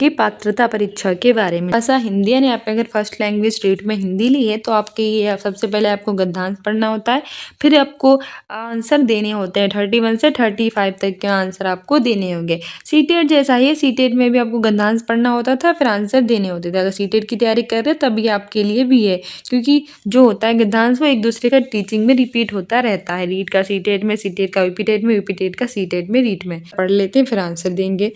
की पात्रता परीक्षा के बारे में। ऐसा हिंदी यानी आप अगर फर्स्ट लैंग्वेज स्टेट में हिंदी ली है तो आपके ये सबसे पहले आपको गद्यांश पढ़ना होता है, फिर आपको आंसर देने होते हैं 31 से 35 तक के आंसर आपको देने होंगे। सीटेट जैसा ही है, सीटेट में भी आपको गद्यांश पढ़ना होता था, फिर आंसर देने होते थे। अगर सीटेट की तैयारी कर रहे हैं तब ये आपके लिए भी है, क्योंकि जो होता है गद्यांश वो एक दूसरे का टीचिंग में रिपीट होता रहता है। रीट का सीटेट में, सीटेट का यूपीटेट में, यूपीटेट का सीटेट में, रीट में पढ़ लेते हैं, फिर आंसर देंगे।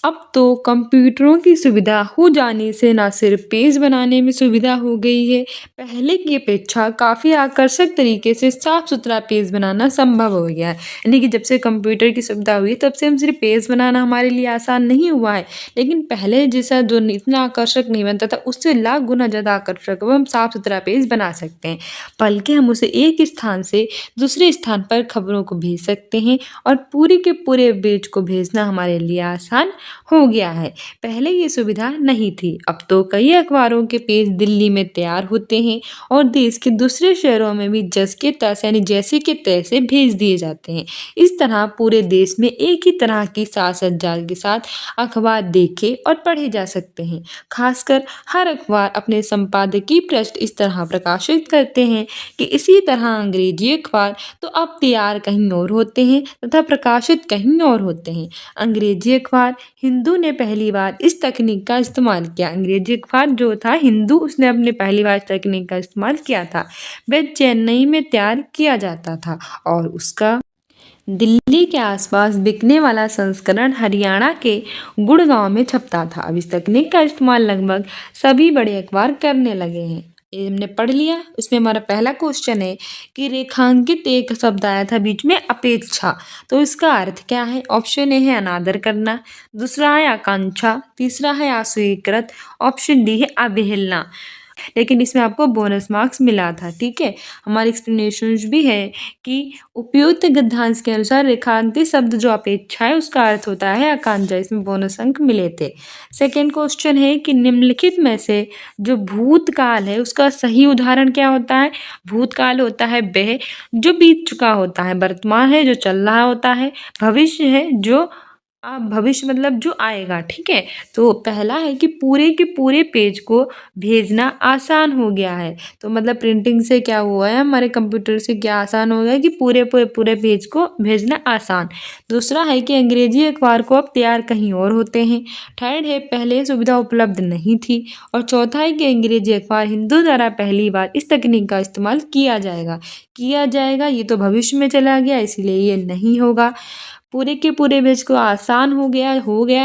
अब तो कंप्यूटरों की सुविधा हो जाने से ना सिर्फ पेज बनाने में सुविधा हो गई है, पहले की अपेक्षा काफ़ी आकर्षक तरीके से साफ सुथरा पेज बनाना संभव हो गया है। यानी कि जब से कंप्यूटर की सुविधा हुई तब से हम सिर्फ पेज बनाना हमारे लिए आसान नहीं हुआ है, लेकिन पहले जैसा जो इतना आकर्षक नहीं बनता था उससे लाख गुना ज़्यादा आकर्षक अब हम साफ सुथरा पेज बना सकते हैं। बल्कि हम उसे एक स्थान से दूसरे स्थान पर खबरों को भेज सकते हैं और पूरे के पूरे पेज को भेजना हमारे लिए आसान हो गया है। पहले ये सुविधा नहीं थी। अब तो कई अखबारों के पेज दिल्ली में तैयार होते हैं और देश के दूसरे शहरों में भी जस के तस यानी जैसे के तैसे भेज दिए जाते हैं। इस तरह पूरे देश में एक ही तरह की सासत जाल के साथ अखबार देखे और पढ़े जा सकते हैं। खासकर हर अखबार अपने संपादकीय पृष्ठ इस तरह प्रकाशित करते हैं कि इसी तरह अंग्रेजी अखबार तो अब तैयार कहीं और होते हैं तथा प्रकाशित कहीं और होते हैं। अंग्रेजी अखबार हिंदू ने पहली बार इस तकनीक का इस्तेमाल किया। अंग्रेजी अखबार जो था हिंदू, उसने अपने पहली बार इस तकनीक का इस्तेमाल किया था। वह चेन्नई में तैयार किया जाता था और उसका दिल्ली के आसपास बिकने वाला संस्करण हरियाणा के गुड़गांव में छपता था। अब इस तकनीक का इस्तेमाल लगभग सभी बड़े अखबार करने लगे हैं। ये हमने पढ़ लिया। इसमें हमारा पहला क्वेश्चन है कि रेखांकित एक शब्द आया था बीच में अपेक्षा, तो इसका अर्थ क्या है? ऑप्शन ए है अनादर करना, दूसरा है आकांक्षा, तीसरा है अस्वीकृत, ऑप्शन डी है अवहेलना। लेकिन इसमें आपको बोनस मार्क्स मिला था, ठीक है। हमारी एक्सप्लेनेशन भी है कि उपयुक्त गद्यांश के अनुसार रेखांकित शब्द जो अपेक्षा है उसका अर्थ होता है आकांक्षा। इसमें बोनस अंक मिले थे। सेकेंड क्वेश्चन है कि निम्नलिखित में से जो भूतकाल है उसका सही उदाहरण क्या होता है? भूतकाल होता है वह जो बीत चुका होता है, वर्तमान है जो चल रहा होता है, भविष्य है जो भविष्य मतलब जो आएगा, ठीक है। तो पहला है कि पूरे के पूरे पेज को भेजना आसान हो गया है। तो मतलब प्रिंटिंग से क्या हुआ है, हमारे कंप्यूटर से क्या आसान हो गया है कि पूरे पूरे पूरे पेज को भेजना आसान। दूसरा है कि अंग्रेजी अखबार को अब तैयार कहीं और होते हैं। थर्ड है पहले सुविधा उपलब्ध नहीं थी। और चौथा है कि अंग्रेजी अखबार हिंदू द्वारा पहली बार इस तकनीक का इस्तेमाल किया जाएगा। ये तो भविष्य में चला गया, इसीलिए ये नहीं होगा। पूरे के पूरे पेज को आसान हो गया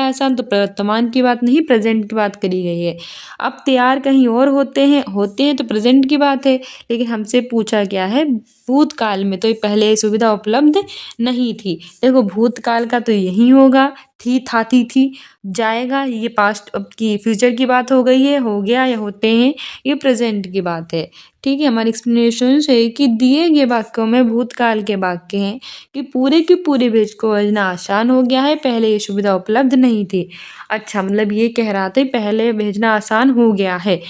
आसान, तो वर्तमान की बात नहीं, प्रेजेंट की बात करी गई है। अब तैयार कहीं और होते हैं तो प्रेजेंट की बात है। लेकिन हमसे पूछा क्या है, भूतकाल में, तो ये पहले ये सुविधा उपलब्ध नहीं थी। देखो भूतकाल का तो यही होगा, थी, जाएगा, ये पास्ट अब की फ्यूचर की बात हो गई है, हो गया या होते हैं, ये प्रेजेंट की बात है, ठीक है। हमारी एक्सप्लेनेशन है कि दिए गए वाक्यों में भूतकाल के वाक्य हैं कि पूरे के पूरे पेज को भेजना आसान हो गया है, पहले ये सुविधा उपलब्ध नहीं थी। अच्छा, मतलब ये कह रहा था पहले भेजना आसान हो गया है,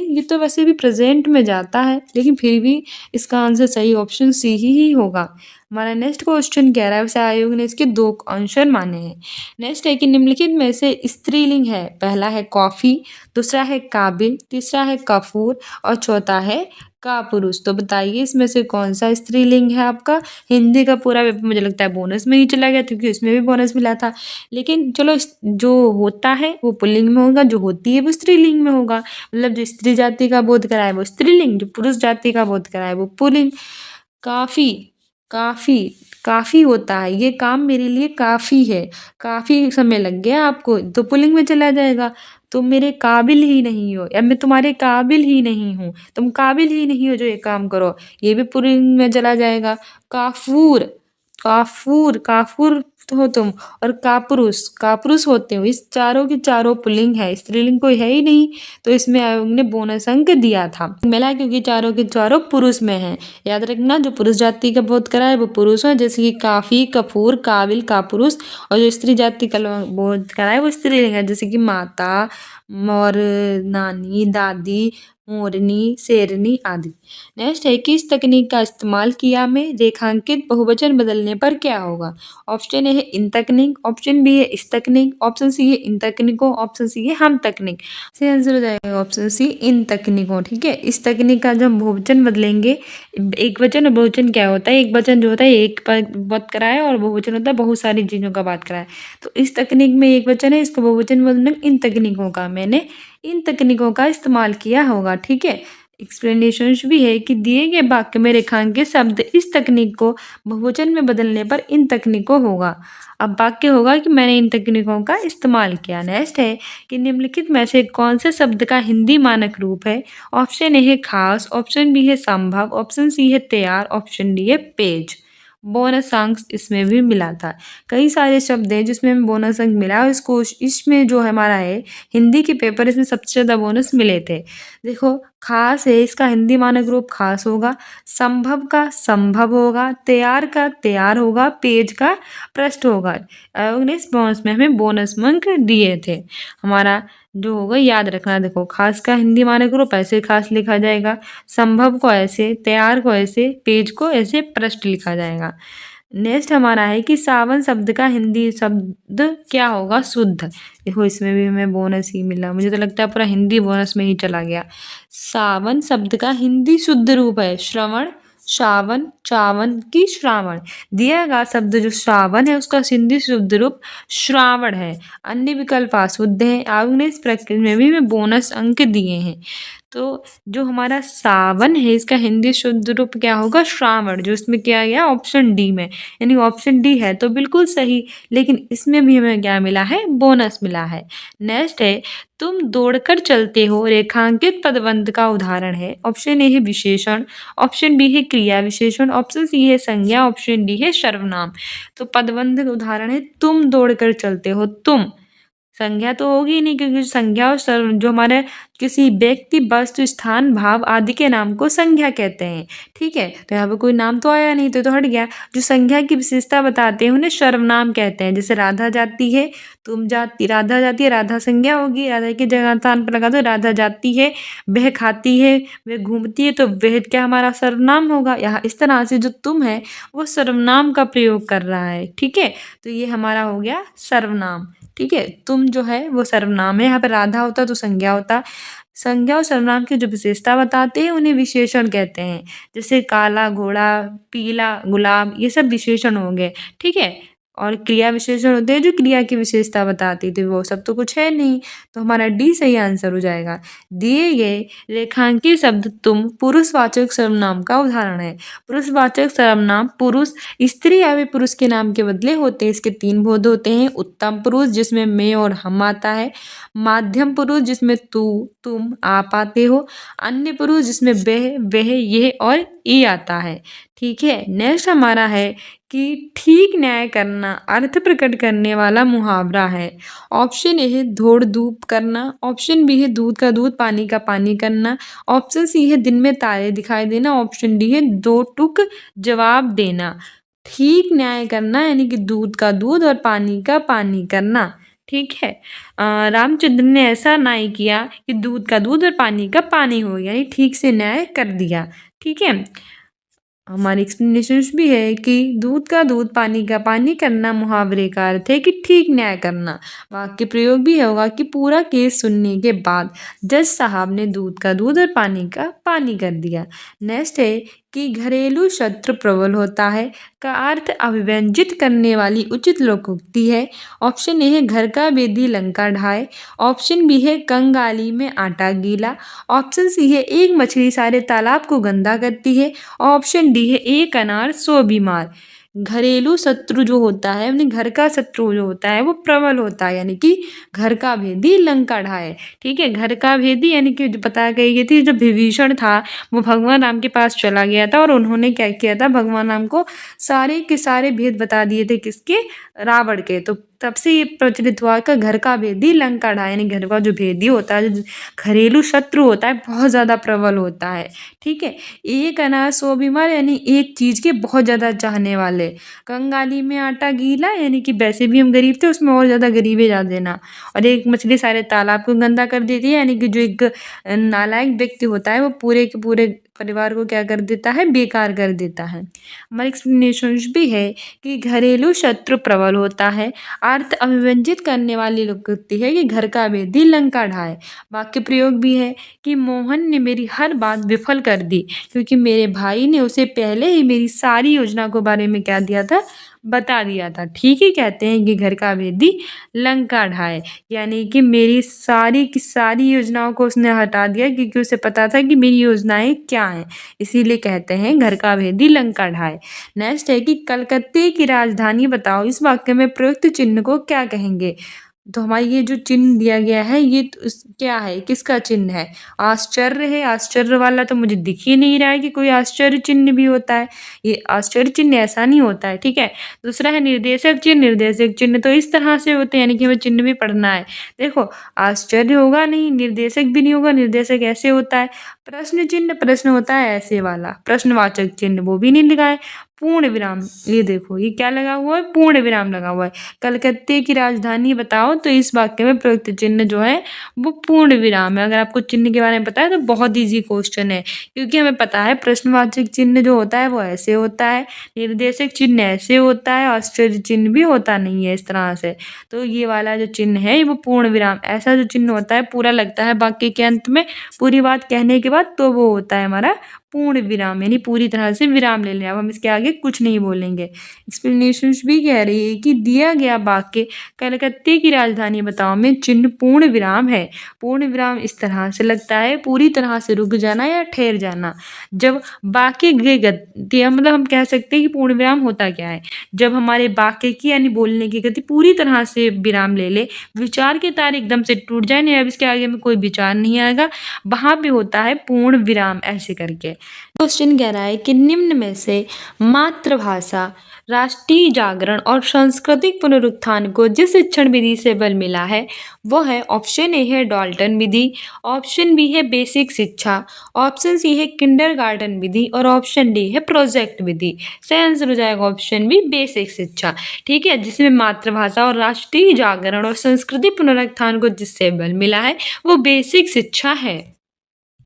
ये तो वैसे भी प्रेजेंट में जाता है, लेकिन फिर भी इसका आंसर सही ऑप्शन सी ही होगा। हमारा नेक्स्ट क्वेश्चन कह रहा है वैसे आयोग ने इसके 2 आंसर माने हैं। नेक्स्ट है कि निम्नलिखित में से स्त्रीलिंग है, पहला है कॉफी, दूसरा है काबिल, तीसरा है कपूर और चौथा है कापुरुष। तो बताइए इसमें से कौन सा स्त्रीलिंग है आपका? हिंदी का पूरा पेपर मुझे लगता है बोनस में ही चला गया, क्योंकि उसमें भी बोनस मिला था। लेकिन चलो जो होता है वो पुल्लिंग में होगा, जो होती है वो स्त्रीलिंग में होगा। मतलब जो स्त्री जाति का बोध कराए वो स्त्रीलिंग, जो पुरुष जाति का बोध कराए वो पुल्लिंग। काफ़ी काफ़ी काफ़ी होता है, ये काम मेरे लिए काफ़ी है, काफ़ी समय लग गया आपको, तो पुल्लिंग में चला जाएगा। तुम मेरे काबिल ही नहीं हो, या मैं तुम्हारे काबिल ही नहीं हूँ, तुम काबिल ही नहीं हो जो ये काम करो, ये भी पुल्लिंग में चला जाएगा। काफूर काफूर काफूर हो तुम, और कापुरुष होते हो, इस चारों की चारों पुल्लिंग है, स्त्रीलिंग कोई है ही नहीं। तो इसमें आयोग ने बोनस अंक दिया था, मिला, क्योंकि चारों के चारों पुरुष में है। याद रखना, जो पुरुष जाति का बोध कराए वो पुरुष है, जैसे कि काफी, कपूर, काबिल, कापुरुष। और जो स्त्री जाति का बोध कराए वो स्त्रीलिंग है, जैसे कि माता और नानी, दादी, मोरनी, शेरनी आदि। नेक्स्ट है किस तकनीक का इस्तेमाल किया में रेखांकित बहुवचन बदलने पर क्या होगा? ऑप्शन ए है इन तकनीक, ऑप्शन बी है इस तकनीक, ऑप्शन सी है इन तकनीकों, ऑप्शन सी है हम तकनीक। सही आंसर हो जाएगा ऑप्शन सी इन तकनीकों। ठीक है, इस तकनीक का जब हम बहुवचन बदलेंगे, एक वचन और बहुवचन क्या होता है? एक वचन जो होता है एक पर बात कराए और बहुवचन होता है बहुत सारी चीज़ों का बात कराए। तो इस तकनीक में एक वचन है, इसको बहुवचन बोलना इन तकनीकों का, मैंने इन तकनीकों का इस्तेमाल किया होगा। ठीक है, एक्सप्लेनेशंस भी है कि दिए गए वाक्य में रेखांकित शब्द इस तकनीक को बहुवचन में बदलने पर इन तकनीकों होगा। अब वाक्य होगा कि मैंने इन तकनीकों का इस्तेमाल किया। नेक्स्ट है कि निम्नलिखित में से कौन से शब्द का हिंदी मानक रूप है? ऑप्शन ए है खास, ऑप्शन बी है संभव, ऑप्शन सी है तैयार, ऑप्शन डी है पेज। बोनस अंक इसमें भी मिला था। कई सारे शब्द हैं जिसमें हमें बोनस अंक मिला और इसको इसमें जो हमारा है हिंदी के पेपर, इसमें सबसे ज़्यादा बोनस मिले थे। देखो, खास है, इसका हिंदी मानक रूप खास होगा, संभव का संभव होगा, तैयार का तैयार होगा, पेज का पृष्ठ होगा। आयोग ने इस बोनस में हमें बोनस अंक दिए थे। हमारा जो होगा याद रखना, देखो खास का हिंदी मानक रूप ऐसे खास लिखा जाएगा, संभव को ऐसे, तैयार को ऐसे, पेज को ऐसे पृष्ठ लिखा जाएगा। नेक्स्ट हमारा है कि सावन शब्द का हिंदी शब्द क्या होगा? शुद्ध। देखो इसमें भी हमें बोनस ही मिला, मुझे तो लगता है पूरा हिंदी बोनस में ही चला गया। सावन शब्द का हिंदी शुद्ध रूप है श्रवण, श्रावण, चावन की श्रावण। दिया गया शब्द जो श्रावण है उसका हिंदी शुद्ध रूप श्रावण है। अन्य विकल्प अशुद्ध है। आयोग ने इस प्रक्रिया में भी हमें बोनस अंक दिए हैं। तो जो हमारा सावन है इसका हिंदी शुद्ध रूप क्या होगा? श्रावण, जो इसमें किया गया ऑप्शन डी में, यानी ऑप्शन डी है तो बिल्कुल सही, लेकिन इसमें भी हमें क्या मिला है? बोनस मिला है। नेक्स्ट है तुम दौड़कर चलते हो रेखांकित पदबंध का उदाहरण है। ऑप्शन ए है विशेषण, ऑप्शन बी है क्रिया विशेषण, ऑप्शन सी है संज्ञा, ऑप्शन डी है सर्वनाम। तो पदबंध का उदाहरण है तुम दौड़कर चलते हो, तुम संज्ञा तो होगी ही नहीं, क्योंकि संज्ञा और जो हमारे किसी व्यक्ति, वस्तु, स्थान, भाव आदि के नाम को संज्ञा कहते हैं। ठीक है, तो यहाँ पे कोई नाम तो आया नहीं, तो हट गया। जो संज्ञा की विशेषता बताते हैं उन्हें सर्वनाम कहते हैं। जैसे राधा जाती है, तुम जाती, राधा जाती है, राधा संज्ञा होगी, राधा की जगह स्थान पर लगा दो, राधा जाती है, वह खाती है, वह घूमती है, तो वह क्या हमारा सर्वनाम होगा। यहाँ इस तरह से जो तुम है वो सर्वनाम का प्रयोग कर रहा है। ठीक है, तो ये हमारा हो गया सर्वनाम। ठीक है, तुम जो है वो सर्वनाम है। यहाँ पे राधा होता तो संज्ञा होता। संज्ञा और सर्वनाम की जो विशेषता बताते हैं उन्हें विशेषण कहते हैं। जैसे काला घोड़ा, पीला गुलाब, ये सब विशेषण हो गए। ठीक है, और क्रिया विशेषण होते हैं जो क्रिया की विशेषता बताती थी, वो सब तो कुछ है नहीं, तो हमारा डी सही आंसर हो जाएगा। दिए गए रेखांकित शब्द तुम पुरुषवाचक सर्वनाम का उदाहरण है। पुरुषवाचक सर्वनाम पुरुष, स्त्री या वे पुरुष के नाम के बदले होते हैं। इसके तीन बोध होते हैं। उत्तम पुरुष जिसमें मैं और हम आता है, माध्यम पुरुष जिसमें तू, तुम, आप आते हो, अन्य पुरुष जिसमें वह, यह और ई आता है। ठीक है, नेक्स्ट हमारा है कि ठीक न्याय करना अर्थ प्रकट करने वाला मुहावरा है। ऑप्शन ए है दौड़ धूप करना, ऑप्शन बी है दूध का दूध पानी का पानी करना, ऑप्शन सी है दिन में तारे दिखाई देना, ऑप्शन डी है दो टुक जवाब देना। ठीक न्याय करना यानी कि दूध का दूध और पानी का पानी करना। ठीक है, रामचंद्र ने ऐसा न्याय किया कि दूध का दूध और पानी का पानी हो गया, यानी ठीक से न्याय कर दिया। ठीक है, हमारी एक्सप्लेनेशन भी है कि दूध का दूध पानी का पानी करना मुहावरे का अर्थ है कि ठीक न्याय करना। वाक्य प्रयोग भी होगा कि पूरा केस सुनने के बाद जज साहब ने दूध का दूध और पानी का पानी कर दिया। नेक्स्ट है कि घरेलू शत्रु प्रबल होता है का अर्थ अभिव्यंजित करने वाली उचित लोकोक्ति है। ऑप्शन ए है घर का बेदी लंका ढाए, ऑप्शन बी है कंगाली में आटा गीला, ऑप्शन सी है एक मछली सारे तालाब को गंदा करती है, ऑप्शन डी है एक अनार 100 बीमार। घरेलू शत्रु जो होता है, यानी घर का शत्रु जो होता है वो प्रबल होता है, यानी कि घर का भेदी लंका ढाए। ठीक है, घर का भेदी यानी कि जो पता कही गई थी, जो विभीषण था वो भगवान राम के पास चला गया था और उन्होंने क्या किया था, भगवान राम को सारे के सारे भेद बता दिए थे, किसके? रावण के। तो तब से ये प्रचलित हुआ कि घर का भेदी लंका ढाए, यानी घर का जो भेदी होता है, जो घरेलू शत्रु होता है, बहुत ज़्यादा प्रबल होता है। ठीक है, एक अनार 100 बीमार, यानी एक चीज़ के बहुत ज़्यादा चाहने वाले। थे। कंगाली में आटा गीला, यानी कि वैसे भी हम गरीब थे, उसमें और ज़्यादा गरीबी डाल देना। और एक मछली सारे तालाब को गंदा कर देती है, यानी कि जो एक नालायक व्यक्ति होता है वो पूरे के पूरे परिवार को क्या कर देता है, बेकार कर देता है। हमारे एक्सप्लेनेशंस भी है कि घरेलू शत्रु प्रबल होता है। अर्थ अभिव्यंजित करने वाली लोकोक्ति है कि घर का भेदी लंका ढाए। वाक्य प्रयोग भी है कि मोहन ने मेरी हर बात विफल कर दी, क्योंकि मेरे भाई ने उसे पहले ही मेरी सारी योजना के बारे में क्या दिया था, बता दिया था। ठीक ही कहते हैं कि घर का भेदी लंका ढाए, यानी कि मेरी सारी की सारी योजनाओं को उसने हटा दिया, क्योंकि उसे पता था कि मेरी योजनाएं क्या हैं, इसीलिए कहते हैं घर का भेदी लंका ढाए। नेक्स्ट है कि कलकत्ते की राजधानी बताओ, इस वाक्य में प्रयुक्त चिन्ह को क्या कहेंगे। तो हमारी ये जो चिन्ह दिया गया है ये क्या है, किसका चिन्ह है, आश्चर्य है। आश्चर्य वाला तो मुझे दिख ही नहीं रहा है कि कोई आश्चर्य चिन्ह भी होता है, ये आश्चर्य चिन्ह ऐसा नहीं होता है। ठीक है, दूसरा है निर्देशक चिन्ह। निर्देशक चिन्ह तो इस तरह से होते हैं, यानी कि हमें चिन्ह भी पढ़ना है। देखो, आश्चर्य होगा नहीं, निर्देशक भी नहीं होगा, निर्देशक ऐसे होता है। प्रश्न चिन्ह, प्रश्न होता है ऐसे वाला। प्रश्नवाचक चिन्ह वो भी नहीं लिखा है। पूर्ण विराम, ये देखो ये क्या लगा हुआ है, पूर्ण विराम लगा हुआ है। कलकत्ते की राजधानी बताओ, तो इस वाक्य में प्रयुक्त चिन्ह जो है वो पूर्ण विराम है। अगर आपको चिन्ह के बारे में पता है तो बहुत ईजी क्वेश्चन है, क्योंकि हमें पता है प्रश्नवाचक चिन्ह जो होता है वो ऐसे होता है, निर्देशक चिन्ह ऐसे होता है, आश्चर्य चिन्ह भी होता नहीं है इस तरह से। तो ये वाला जो चिन्ह है वो पूर्ण विराम, ऐसा जो चिन्ह होता है पूरा लगता है वाक्य के अंत में, पूरी बात कहने के बाद, तो वो होता है हमारा पूर्ण विराम, यानी पूरी तरह से विराम ले लें। अब हम इसके आगे कुछ नहीं बोलेंगे। एक्सप्लेनेशन भी कह रही है कि दिया गया वाक्य कलकत्ते की राजधानी बताओ में चिन्ह पूर्ण विराम है। पूर्ण विराम इस तरह से लगता है, पूरी तरह से रुक जाना या ठहर जाना। जब वाक्य की गति, मतलब हम कह सकते हैं कि पूर्ण विराम होता क्या है, जब हमारे वाक्य की यानी बोलने की गति पूरी तरह से विराम ले ले, विचार के तार एकदम से टूट जाए, नहीं अब इसके आगे में कोई विचार नहीं आएगा, वहां पे होता है पूर्ण विराम ऐसे करके। क्वेश्चन कह रहा है कि निम्न में से मातृभाषा, राष्ट्रीय जागरण और सांस्कृतिक पुनरुत्थान को जिस शिक्षण विधि से बल मिला है वो है, ऑप्शन ए है डाल्टन विधि, ऑप्शन बी है बेसिक शिक्षा, ऑप्शन सी है किंडरगार्टन विधि और ऑप्शन डी है प्रोजेक्ट विधि। सही आंसर हो जाएगा ऑप्शन बी, बेसिक शिक्षा। ठीक है, जिसमें मातृभाषा और राष्ट्रीय जागरण और सांस्कृतिक पुनरुत्थान को जिससे बल मिला है वो बेसिक शिक्षा है।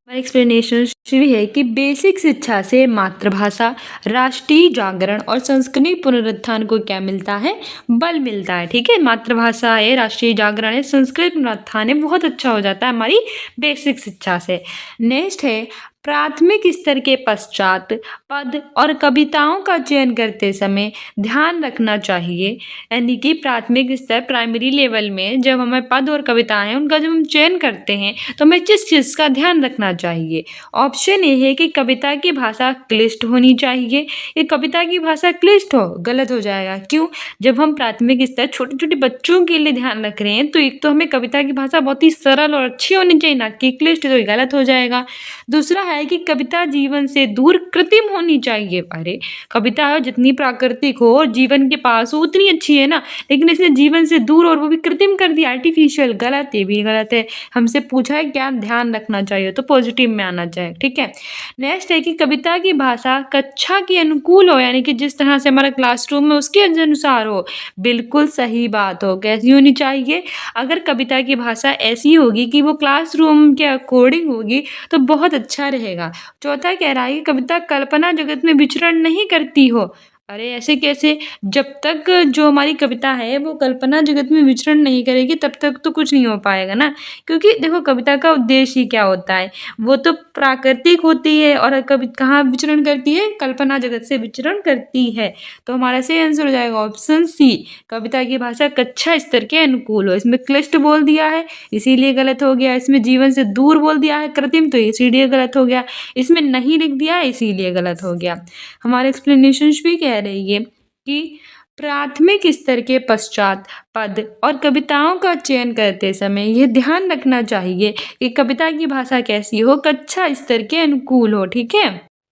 एक्सप्लेनेशन भी है कि बेसिक शिक्षा से मातृभाषा, राष्ट्रीय जागरण और सांस्कृतिक पुनरुत्थान को क्या मिलता है, बल मिलता है। ठीक है, मातृभाषा है, राष्ट्रीय जागरण है, सांस्कृतिक पुनरुत्थान है, बहुत अच्छा हो जाता है हमारी बेसिक शिक्षा से। नेक्स्ट है प्राथमिक स्तर के पश्चात पद और कविताओं का चयन करते समय ध्यान रखना चाहिए, यानी कि प्राथमिक स्तर प्राइमरी लेवल में जब हमें पद और कविताएं हैं उनका जब हम चयन करते हैं तो हमें किस चीज़ का ध्यान रखना चाहिए। ऑप्शन ए है कि कविता की भाषा क्लिष्ट होनी चाहिए। ये कविता की भाषा क्लिष्ट हो, गलत हो जाएगा। क्यों? जब हम प्राथमिक स्तर छोटे छोटे बच्चों के लिए ध्यान रख रहे हैं तो एक तो हमें कविता की भाषा बहुत ही सरल और अच्छी होनी चाहिए, ना कि क्लिष्ट, तो ये गलत हो जाएगा। दूसरा है कि कविता जीवन से दूर कृत्रिम होनी चाहिए। अरे कविता जितनी प्राकृतिक हो और जीवन के पास हो उतनी अच्छी है ना, लेकिन इसने जीवन से दूर और वो भी कृत्रिम कर दिया, आर्टिफिशियल। गलत, ये भी गलत है। हमसे पूछा है क्या ध्यान रखना चाहिए, तो पॉजिटिव में आना चाहिए। ठीक है, नेक्स्ट है कि कविता की भाषा कक्षा के अनुकूल हो, यानी कि जिस तरह से हमारा क्लासरूम है उसके अनुसार हो। बिल्कुल सही बात हो। कैसी होनी चाहिए? अगर कविता की भाषा ऐसी होगी कि वो क्लासरूम के अकॉर्डिंग होगी तो बहुत अच्छा रहेगा। चौथा कह रहा है कि कविता कल्पना जगत में विचरण नहीं करती हो। अरे ऐसे कैसे? जब तक जो हमारी कविता है वो कल्पना जगत में विचरण नहीं करेगी तब तक तो कुछ नहीं हो पाएगा ना, क्योंकि देखो कविता का उद्देश्य ही क्या होता है, वो तो प्राकृतिक होती है और कवि कहाँ विचरण करती है, कल्पना जगत से विचरण करती है। तो हमारा सही आंसर हो जाएगा ऑप्शन सी, कविता की भाषा कक्षा स्तर के अनुकूल हो। इसमें क्लिष्ट बोल दिया है इसीलिए गलत हो गया, इसमें जीवन से दूर बोल दिया है कृत्रिम, तो इसीलिए गलत हो गया, इसमें नहीं लिख दिया इसीलिए गलत हो गया। हमारे एक्सप्लेनेशन भी कह रही है कि प्राथमिक स्तर के पश्चात पद और कविताओं का चयन करते समय यह ध्यान रखना चाहिए कि कविता की भाषा कैसी हो, कक्षा स्तर के अनुकूल हो। ठीक है,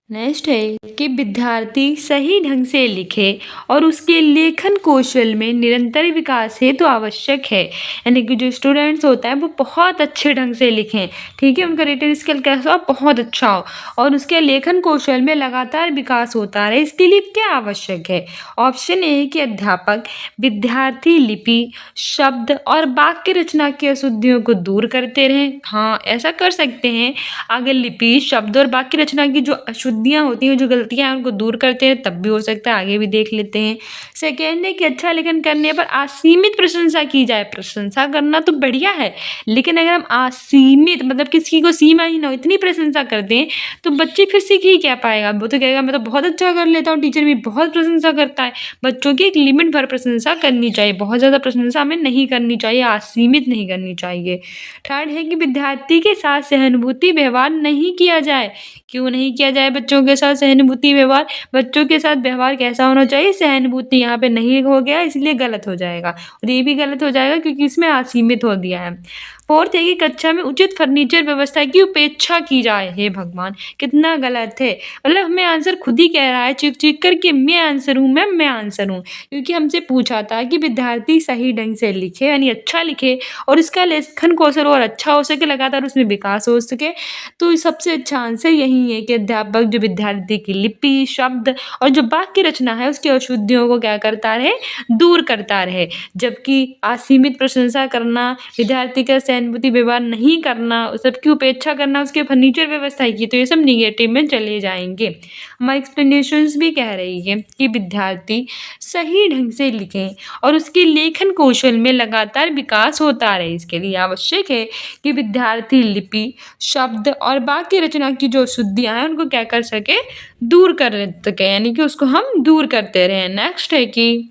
नेक्स्ट है कि विद्यार्थी सही ढंग से लिखे और उसके लेखन कौशल में निरंतर विकास है तो आवश्यक है। यानी कि जो स्टूडेंट्स होता है वो बहुत अच्छे ढंग से लिखें, ठीक है, उनका रिटन स्किल कैसा हो, बहुत अच्छा हो और उसके लेखन कौशल में लगातार विकास होता रहे, इसके लिए क्या आवश्यक है। ऑप्शन ए है कि अध्यापक विद्यार्थी लिपि, शब्द और वाक्य रचना की अशुद्धियों को दूर करते रहें। हाँ, ऐसा कर सकते हैं। अगर लिपि, शब्द और वाक्य रचना की जो अशुद्धियाँ होती हैं, जो गलतियाँ हैं, उनको दूर करते हैं, तब भी हो सकता है। आगे भी देख लेते हैं। सेकेंड है कि अच्छा लेखन करने पर असीमित प्रशंसा की जाए। प्रशंसा करना तो बढ़िया है, लेकिन अगर हम असीमित मतलब किसी को सीमा ही ना हो, इतनी प्रशंसा कर दें तो बच्चे फिर सीख ही क्या पाएगा। वो तो कहेगा मैं तो बहुत अच्छा कर लेता हूँ, टीचर भी बहुत प्रशंसा करता है। बच्चों की एक लिमिट भर प्रशंसा करनी चाहिए, बहुत ज़्यादा प्रशंसा हमें नहीं करनी चाहिए, असीमित नहीं करनी चाहिए। थर्ड है कि विद्यार्थी के साथ सहानुभूति व्यवहार नहीं किया जाए। क्यों नहीं किया जाए बच्चों के साथ सहानुभूति व्यवहार? बच्चों के साथ व्यवहार कैसा होना चाहिए? सहानुभूति यहाँ पे नहीं हो गया, इसलिए गलत हो जाएगा और ये भी गलत हो जाएगा क्योंकि इसमें असीमित हो दिया है। फोर्थ है कि कक्षा में उचित फर्नीचर व्यवस्था की उपेक्षा की जाए। हे भगवान, कितना गलत है। मतलब हमें आंसर खुद ही कह रहा है चीख चीख कर कि मैं आंसर हूँ, मैं आंसर हूँ, क्योंकि हमसे पूछा था कि विद्यार्थी सही ढंग से लिखे यानी अच्छा लिखे और इसका लेखन कौशल और अच्छा हो सके, लगातार उसमें विकास हो सके। तो सबसे अच्छा आंसर यही है कि अध्यापक जो विद्यार्थी की लिपि, शब्द और जो वाक्य रचना है उसकी अशुद्धियों को क्या करता रहे, दूर करता रहे। जबकि असीमित प्रशंसा करना, विद्यार्थी का सहानुभूति व्यवहार नहीं करना, सबकी उपेक्षा करना, उसके फर्नीचर व्यवस्था की, तो ये सब निगेटिव में चले जाएंगे। हमारी एक्सप्लेनेशंस भी कह रही है कि विद्यार्थी सही ढंग से लिखें और उसके लेखन कौशल में लगातार विकास होता रहे, इसके लिए आवश्यक है कि विद्यार्थी लिपि, शब्द और वाक्य रचना की जो अशुद्धियाँ हैं उनको क्या कर सके, दूर कर सके, यानी कि उसको हम दूर करते रहें। नेक्स्ट है कि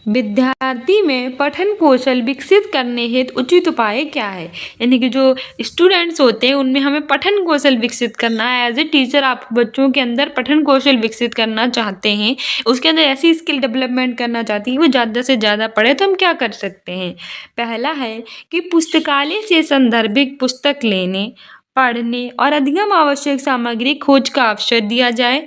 विद्यार्थी में पठन कौशल विकसित करने हेतु उचित उपाय क्या है। यानी कि जो स्टूडेंट्स होते हैं उनमें हमें पठन कौशल विकसित करना है। एज ए टीचर आप बच्चों के अंदर पठन कौशल विकसित करना चाहते हैं, उसके अंदर ऐसी स्किल डेवलपमेंट करना चाहती हैं वो ज़्यादा से ज़्यादा पढ़े, तो हम क्या कर सकते हैं। पहला है कि पुस्तकालय से संदर्भित पुस्तक लेने, पढ़ने और अधिगम आवश्यक सामग्री खोज का अवसर दिया जाए।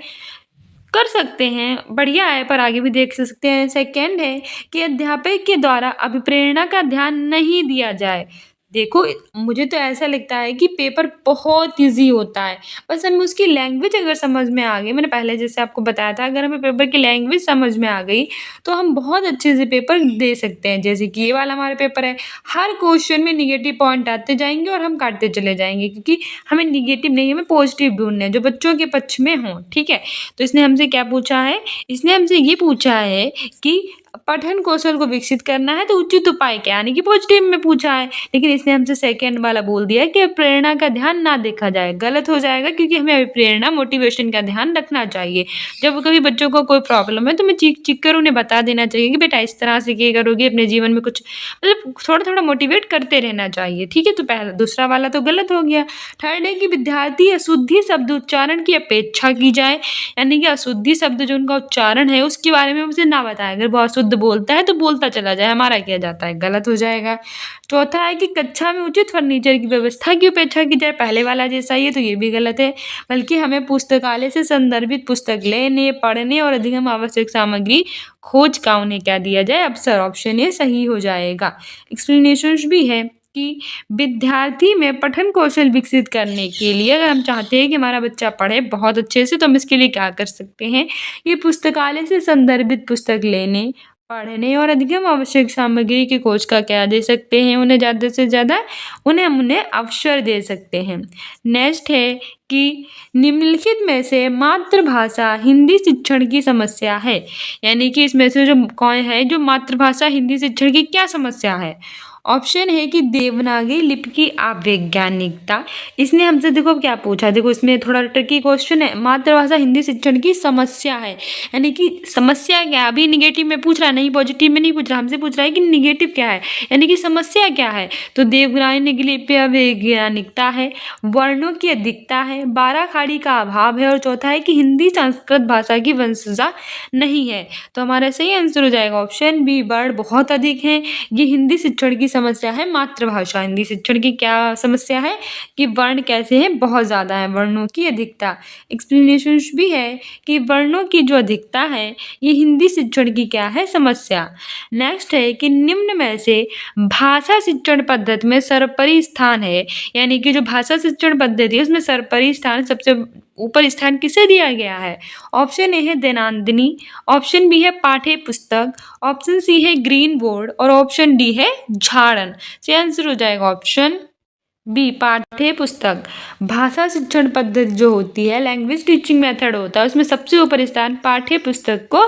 कर सकते हैं, बढ़िया है, पर आगे भी देख सकते हैं। सेकंड है कि अध्यापक के द्वारा अभिप्रेरणा का ध्यान नहीं दिया जाए। देखो, मुझे तो ऐसा लगता है कि पेपर बहुत ईजी होता है, बस हमें उसकी लैंग्वेज अगर समझ में आ गई, मैंने पहले जैसे आपको बताया था, अगर हमें पेपर की लैंग्वेज समझ में आ गई तो हम बहुत अच्छे से पेपर दे सकते हैं। जैसे कि ये वाला हमारा पेपर है, हर क्वेश्चन में निगेटिव पॉइंट आते जाएंगे और हम काटते चले जाएंगे, क्योंकि हमें निगेटिव नहीं, हमें पॉजिटिव ढूंढने हैं जो बच्चों के पक्ष में हों, ठीक है। तो इसने हमसे क्या पूछा है, इसने हमसे ये पूछा है कि पठन कौशल को विकसित करना है तो उचित उपाय क्या, यानी कि पॉजिटिव में पूछा है, लेकिन इसने हमसे सेकंड वाला बोल दिया कि प्रेरणा का ध्यान ना देखा जाए। गलत हो जाएगा, क्योंकि हमें प्रेरणा, मोटिवेशन का ध्यान रखना चाहिए। जब कभी बच्चों को कोई प्रॉब्लम है तो हमें चीख चीख कर उन्हें बता देना चाहिए कि बेटा इस तरह से ये करोगे अपने जीवन में कुछ, मतलब थोड़ा थोड़ा मोटिवेट करते रहना चाहिए, ठीक है। तो पहला दूसरा वाला तो गलत हो गया। थर्ड है कि विद्यार्थी अशुद्धि शब्द उच्चारण की अपेक्षा की जाए, यानी कि अशुद्धि शब्द जो उनका उच्चारण है उसके बारे में उसे ना बताएं। अगर वो अशुद्ध बोलता है तो बोलता चला जाए, हमारा किया जाता है, गलत हो जाएगा। चौथा है कि कक्षा में उचित फर्नीचर की व्यवस्था की उपेक्षा की जाए, पहले वाला जैसा ही है, तो ये भी गलत है। बल्कि हमें पुस्तकालय से संदर्भित पुस्तक लेने, पढ़ने और अधिगम आवश्यक सामग्री खोज का उन्हें क्या दिया जाए, अवसर। ऑप्शन ए सही हो जाएगा। एक्सप्लेनेशन भी है कि विद्यार्थी में पठन कौशल विकसित करने के लिए, अगर हम चाहते हैं कि हमारा बच्चा पढ़े बहुत अच्छे से, तो हम इसके लिए क्या कर सकते हैं, ये पुस्तकालय से संदर्भित पुस्तक लेने, पढ़ने और अधिगम आवश्यक सामग्री की खोज का क्या दे सकते हैं, उन्हें ज़्यादा से ज़्यादा उन्हें अवसर दे सकते हैं। नेक्स्ट है कि निम्नलिखित में से मातृभाषा हिंदी शिक्षण की समस्या है, यानी कि इसमें से जो कौन है जो मातृभाषा हिंदी शिक्षण की क्या समस्या है। ऑप्शन है कि देवनागरी लिपि की अवैज्ञानिकता। इसने हमसे देखो क्या पूछा, देखो इसमें थोड़ा ट्रिकी क्वेश्चन है। मातृभाषा हिंदी शिक्षण की समस्या है, यानी कि समस्या क्या है, अभी निगेटिव में पूछ रहा है, नहीं पॉजिटिव में नहीं पूछ रहा, हमसे पूछ रहा है कि निगेटिव क्या है, यानी कि समस्या क्या है। तो देवनागरी लिपि अवैज्ञानिकता है, वर्णों की अधिकता है, बारह खाड़ी का अभाव है और चौथा है कि हिंदी संस्कृत भाषा की वंशजा नहीं है। तो हमारा सही आंसर हो जाएगा ऑप्शन बी, वर्ण बहुत अधिक है, ये हिंदी शिक्षण की समस्या है मातृभाषा। हिंदी शिक्षण की क्या समस्या है कि वर्ण कैसे हैं, बहुत ज़्यादा है, वर्णों की अधिकता। एक्सप्लेनेशन भी है कि वर्णों की जो अधिकता है ये हिंदी शिक्षण की क्या है, समस्या। नेक्स्ट है कि निम्न में से भाषा शिक्षण पद्धति में सर्वोपरि स्थान है, यानी कि जो भाषा शिक्षण पद्धति है उसमें सर्वोपरि स्थान, सबसे ऊपर स्थान किसे दिया गया है। ऑप्शन ए है दैनंदिनी, ऑप्शन बी है पाठ्य पुस्तक, ऑप्शन सी है ग्रीन बोर्ड और ऑप्शन डी है झाड़न। तो आंसर हो जाएगा ऑप्शन बी पाठ्य पुस्तक। भाषा शिक्षण पद्धति जो होती है, लैंग्वेज टीचिंग मेथड होता है, उसमें सबसे ऊपर स्थान पाठ्य पुस्तक को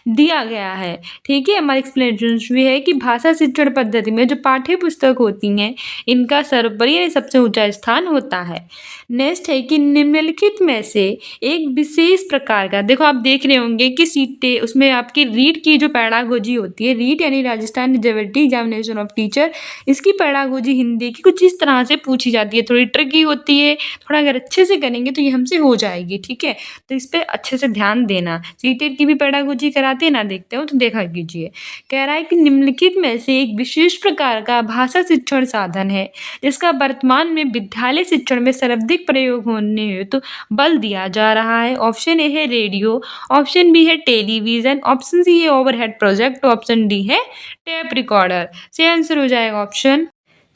दिया गया है। ठीक है, हमारा एक्सप्लेनेशन भी है कि भाषा शिक्षण पद्धति में जो पाठ्य पुस्तक होती हैं इनका सर्वोपरि यानी सबसे ऊंचा स्थान होता है। नेक्स्ट है कि निम्नलिखित में से एक विशेष प्रकार का, देखो आप देख रहे होंगे कि सीटे उसमें आपकी रीट की जो पैडागोजी होती है, रीट यानी राजस्थान रिजर्वेटिव एग्जामिनेशन ऑफ टीचर, इसकी पैडागोजी हिंदी की कुछ इस तरह से पूछी जाती है, थोड़ी ट्रिकी होती है, थोड़ा अगर अच्छे से करेंगे तो ये हमसे हो जाएगी। ठीक है, तो इस पर अच्छे से ध्यान देना। सीटेट की भी पैडागोजी कराते हैं ना, देखते हो तो देखा कीजिए। कह रहा है कि निम्नलिखित में से एक विशेष प्रकार का भाषा शिक्षण साधन है जिसका वर्तमान में विद्यालय शिक्षण में सर्वाधिक प्रयोग होने हेतु बल दिया जा रहा है। ऑप्शन ए है रेडियो, ऑप्शन बी है टेलीविजन, ऑप्शन सी है ओवरहेड प्रोजेक्ट, ऑप्शन डी है टेप रिकॉर्डर। से आंसर हो जाएगा ऑप्शन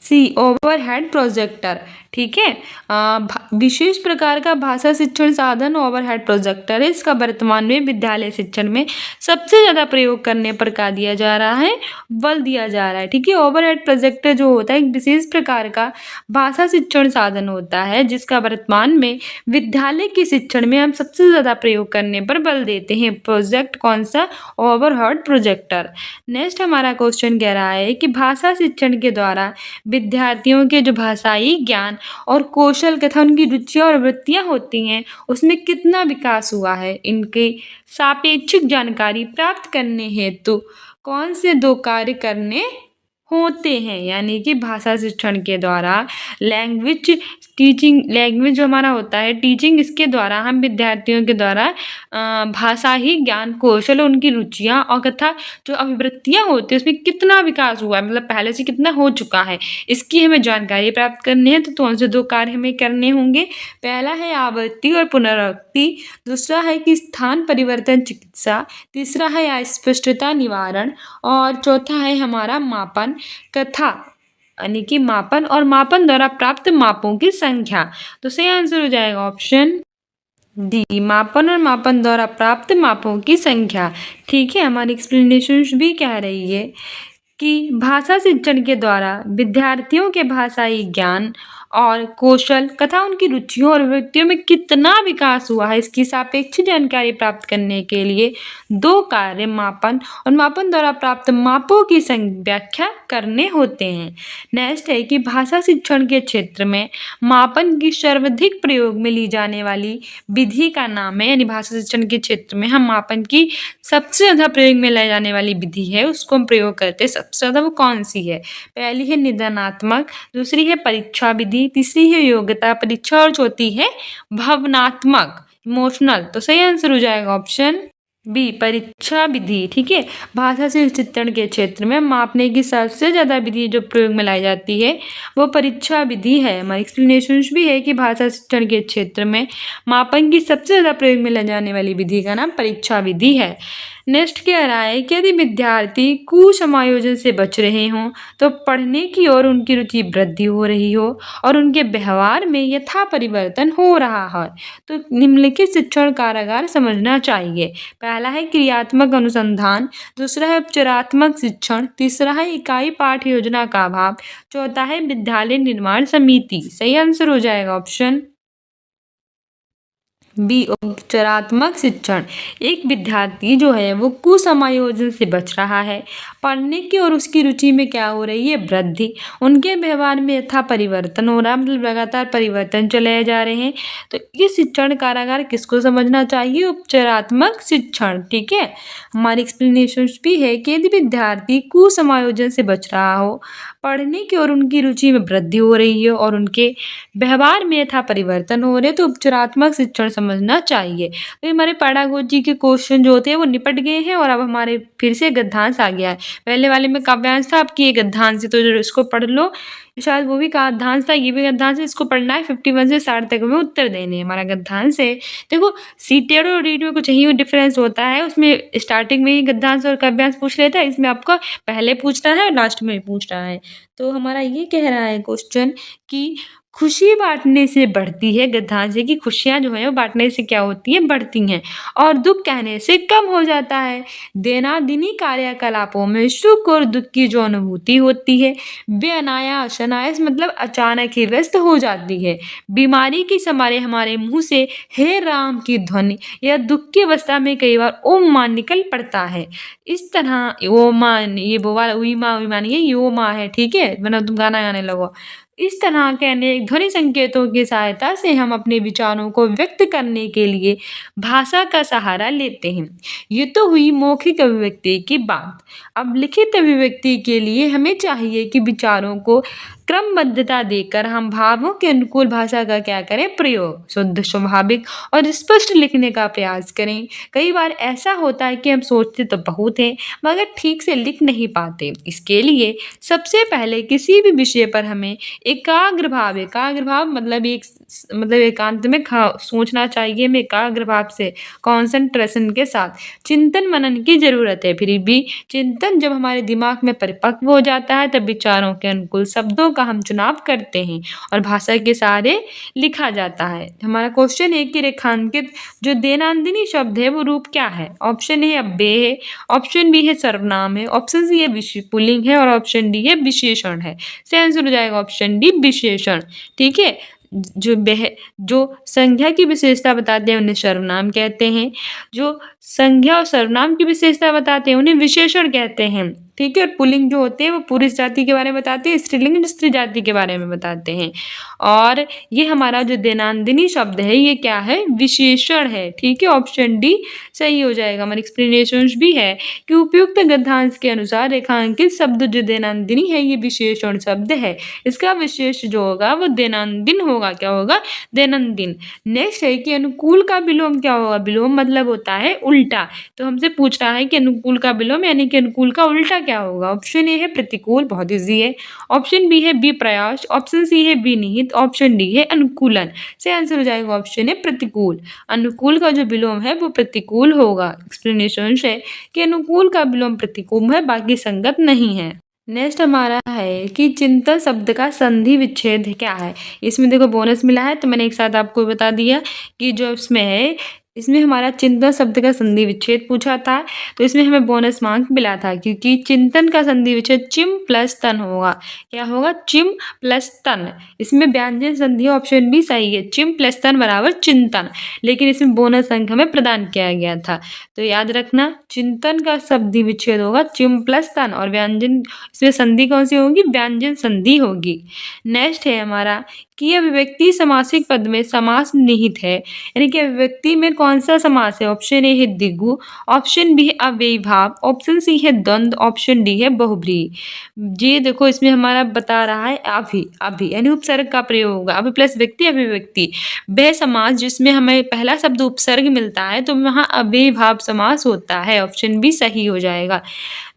सी ओवरहेड प्रोजेक्टर। ठीक है, विशेष प्रकार का भाषा शिक्षण साधन ओवरहेड प्रोजेक्टर है, इसका वर्तमान में विद्यालय शिक्षण में सबसे ज़्यादा प्रयोग करने पर क्या दिया जा रहा है, बल दिया जा रहा है। ठीक है, ओवरहेड प्रोजेक्टर जो होता है एक विशेष प्रकार का भाषा शिक्षण साधन होता है जिसका वर्तमान में विद्यालय के शिक्षण में हम सबसे ज़्यादा प्रयोग करने पर बल देते हैं। प्रोजेक्ट कौन सा, ओवरहेड प्रोजेक्टर। नेक्स्ट हमारा क्वेश्चन कह रहा है कि भाषा शिक्षण के द्वारा विद्यार्थियों के जो भाषाई ज्ञान और कौशल तथा उनकी रुचियाँ और वृत्तियाँ होती हैं उसमें कितना विकास हुआ है। इनके सापेक्षिक जानकारी प्राप्त करने हेतु कौन से दो कार्य करने होते हैं, यानी कि भाषा शिक्षण के द्वारा लैंग्वेज टीचिंग, लैंग्वेज जो हमारा होता है टीचिंग, इसके द्वारा हम विद्यार्थियों के द्वारा भाषा ही ज्ञान कौशल उनकी रुचियाँ और तथा जो अभिवृत्तियाँ होती है उसमें कितना विकास हुआ है, मतलब पहले से कितना हो चुका है, इसकी हमें जानकारी प्राप्त करनी है। तो कौन से दो कार्य हमें करने होंगे। पहला है आवृत्ति और पुनरावृत्ति, दूसरा है कि स्थान परिवर्तन चिकित्सा, तीसरा है अस्पष्टता निवारण और चौथा है हमारा मापन कथा, यानी कि मापन और मापन द्वारा प्राप्त मापों की संख्या। तो सही आंसर हो जाएगा ऑप्शन डी मापन और मापन द्वारा प्राप्त मापों की संख्या। ठीक है, हमारी एक्सप्लेनेशन भी कह रही है कि भाषा शिक्षण के द्वारा विद्यार्थियों के भाषाई ज्ञान और कौशल तथा उनकी रुचियों और वृत्तियों में कितना विकास हुआ है इसकी सापेक्षिक जानकारी प्राप्त करने के लिए दो कार्य मापन और मापन द्वारा प्राप्त मापों की व्याख्या करने होते हैं। नेक्स्ट है कि भाषा शिक्षण के क्षेत्र में मापन की सर्वाधिक प्रयोग में ली जाने वाली विधि का नाम है, यानी भाषा शिक्षण के क्षेत्र में हम मापन की सबसे ज़्यादा प्रयोग में लाई जाने वाली विधि है उसको हम प्रयोग करते हैं, सबसे ज़्यादा वो कौन सी है। पहली है निदानात्मक, दूसरी है परीक्षा विधि, तीसरी है योग्यता परीक्षा और चौथी है भावनात्मक इमोशनल। तो सही आंसर हो जाएगा ऑप्शन बी परीक्षा विधि। ठीक है, भाषा शिक्षण के क्षेत्र में मापने की सबसे ज़्यादा विधि जो प्रयोग में लाई जाती है वो परीक्षा विधि है। हमारी एक्सप्लेनेशन भी है कि भाषा शिक्षण के क्षेत्र में मापन की सबसे ज़्यादा प्रयोग में लाई जाने वाली विधि का नाम परीक्षा विधि है। नेक्स्ट कह रहा है कि यदि विद्यार्थी कुसमायोजन से बच रहे हों तो पढ़ने की ओर उनकी रुचि वृद्धि हो रही हो और उनके व्यवहार में यथा परिवर्तन हो रहा है तो निम्नलिखित शिक्षण कारागार समझना चाहिए। पहला है क्रियात्मक अनुसंधान, दूसरा है उपचारात्मक शिक्षण, तीसरा है इकाई पाठ योजना का अभाव, चौथा है विद्यालय निर्माण समिति। सही आंसर हो जाएगा ऑप्शन बी उपचारात्मक शिक्षण। एक विद्यार्थी जो है वो कुसमायोजन से बच रहा है, पढ़ने की और उसकी रुचि में क्या हो रही है वृद्धि, उनके व्यवहार में यथा परिवर्तन हो रहा है, मतलब लगातार परिवर्तन चले जा रहे हैं। तो ये शिक्षण कारागार किसको समझना चाहिए, उपचारात्मक शिक्षण। ठीक है, हमारी एक्सप्लेनेशन भी है कि यदि विद्यार्थी कुसमायोजन से बच रहा हो, पढ़ने की और उनकी रुचि में वृद्धि हो रही है और उनके व्यवहार में यथा परिवर्तन हो रहे तो उपचारात्मक शिक्षण समझना चाहिए। तो हमारे पैडागोजी के क्वेश्चन जो होते हैं वो निपट गए हैं और अब हमारे फिर से गद्यांश आ गया है। पहले वाले में काव्यांश था, अब की ये गद्यांश है, तो जो इसको पढ़ लो। शायद वो भी गद्यांश था, ये भी गद्यांश है, इसको पढ़ना है। 51 से 60 तक में उत्तर देने हैं। हमारा गद्यांश है। देखो सीटेड और रीड में कुछ यही डिफरेंस होता है, उसमें स्टार्टिंग में ही गद्यांश और काव्यांश पूछ लेता है, इसमें आपका पहले पूछना है और लास्ट में पूछ रहा है। तो हमारा ये कह रहा है क्वेश्चन कि खुशी बांटने से बढ़ती है, गद्यांश है कि खुशियाँ जो है वो बांटने से क्या होती हैं, बढ़ती हैं और दुख कहने से कम हो जाता है। दैनंदिनी कार्यकलापों में सुख और दुख की जो अनुभूति होती है वे अनायास अनायास मतलब अचानक ही व्यस्त हो जाती है। बीमारी के समय हमारे मुंह से हे राम की ध्वनि या दुख की अवस्था में कई बार ओम मान निकल पड़ता है। इस तरह ओ मान, ये वो वाला उई माँ नहीं है, यो माँ है, ठीक है, वरना तुम गाना गाने लगो। इस तरह के अनेक ध्वनि संकेतों की सहायता से हम अपने विचारों को व्यक्त करने के लिए भाषा का सहारा लेते हैं। ये तो हुई मौखिक अभिव्यक्ति की बात। अब लिखित अभिव्यक्ति के लिए हमें चाहिए कि विचारों को क्रमबद्धता देकर हम भावों के अनुकूल भाषा का क्या करें, प्रयोग शुद्ध स्वाभाविक और स्पष्ट लिखने का प्रयास करें। कई बार ऐसा होता है कि हम सोचते तो बहुत हैं मगर ठीक से लिख नहीं पाते। इसके लिए सबसे पहले किसी भी विषय पर हमें एकाग्र भाव मतलब एकांत में सोचना चाहिए। हमें एकाग्र भाव से कॉन्सेंट्रेशन के साथ चिंतन मनन की जरूरत है। फिर भी चिंतन जब हमारे दिमाग में परिपक्व हो जाता है तब विचारों के अनुकूल शब्दों का हम चुनाव करते हैं और भाषा के सहारे लिखा जाता है। हमारा क्वेश्चन है कि रेखांकित जो दैनंदिनी शब्द है वो रूप क्या है। ऑप्शन ए अव्यय है, ऑप्शन बी है सर्वनाम है, ऑप्शन सी है पुल्लिंग है और ऑप्शन डी है विशेषण है। सही आंसर हो जाएगा ऑप्शन डी विशेषण। ठीक है, जो संज्ञा की विशेषता बताते हैं उन्हें सर्वनाम कहते हैं, जो संज्ञा और सर्वनाम की विशेषता बताते हैं उन्हें विशेषण कहते हैं। ठीक है, और पुल्लिंग जो होते हैं वो पुरुष जाति के बारे में बताते हैं, स्त्रीलिंग स्त्री जाति के बारे में बताते हैं। और ये हमारा जो दैनंदिनी शब्द है ये क्या है, विशेषण है। ठीक है, ऑप्शन डी सही हो जाएगा। हमारे एक्सप्लेनेशन भी है कि उपयुक्त गद्यांश के अनुसार रेखांकित शब्द जो दैनंदिनी है ये विशेषण शब्द है। इसका विशेष जो होगा वो दैनंदिन होगा। क्या होगा, दैनंदिन। नेक्स्ट है कि अनुकूल का विलोम क्या होगा। विलोम मतलब होता है उल्टा। तो हमसे पूछ रहा है कि अनुकूल का विलोम यानी कि अनुकूल का उल्टा क्या होगा। ऑप्शन ए है प्रतिकूल, बहुत इजी है। ऑप्शन बी है विप्रयास, ऑप्शन सी है विनिहित, ऑप्शन डी है अनुकूलन। से आंसर हो जाएगा ऑप्शन है प्रतिकूल। अनुकूल का जो विलोम है वो प्रतिकूल होगा। एक्सप्लेनेशन है कि अनुकूल का विलोम प्रतिकूल है, बाकी संगत नहीं है। नेक्स्ट हमारा है कि चिंतन शब्द का संधि विच्छेद क्या है। इसमें देखो बोनस मिला है तो मैंने एक साथ आपको बता दिया कि जो इसमें है, इसमें हमारा चिंतन शब्द का संधि विच्छेद पूछा था तो इसमें हमें बोनस मार्क मिला था क्योंकि चिंतन का संधि विच्छेद चिम प्लस तन होगा। क्या होगा, चिम प्लस तन। इसमें व्यंजन संधि ऑप्शन भी सही है, चिम प्लस तन बराबर चिंतन, लेकिन इसमें बोनस अंक हमें प्रदान किया गया था। तो याद रखना चिंतन का संधि विच्छेद होगा चिम प्लस तन और व्यंजन, इसमें संधि कौन सी होगी, व्यंजन संधि होगी। नेक्स्ट है हमारा कि अभिव्यक्ति समासिक पद में समास निहित है, यानी कि अभिव्यक्ति में कौन सा समास है। ऑप्शन ए है द्विगु, ऑप्शन बी है अव्ययीभाव, ऑप्शन सी है द्वंद्व, ऑप्शन डी है बहुब्रीहि। ये देखो इसमें हमारा बता रहा है अभि यानी उपसर्ग का प्रयोग होगा। अभि प्लस व्यक्ति अभिव्यक्ति, वह समास जिसमें हमें पहला शब्द उपसर्ग मिलता है तो वहाँ अव्ययीभाव समास होता है। ऑप्शन बी सही हो जाएगा।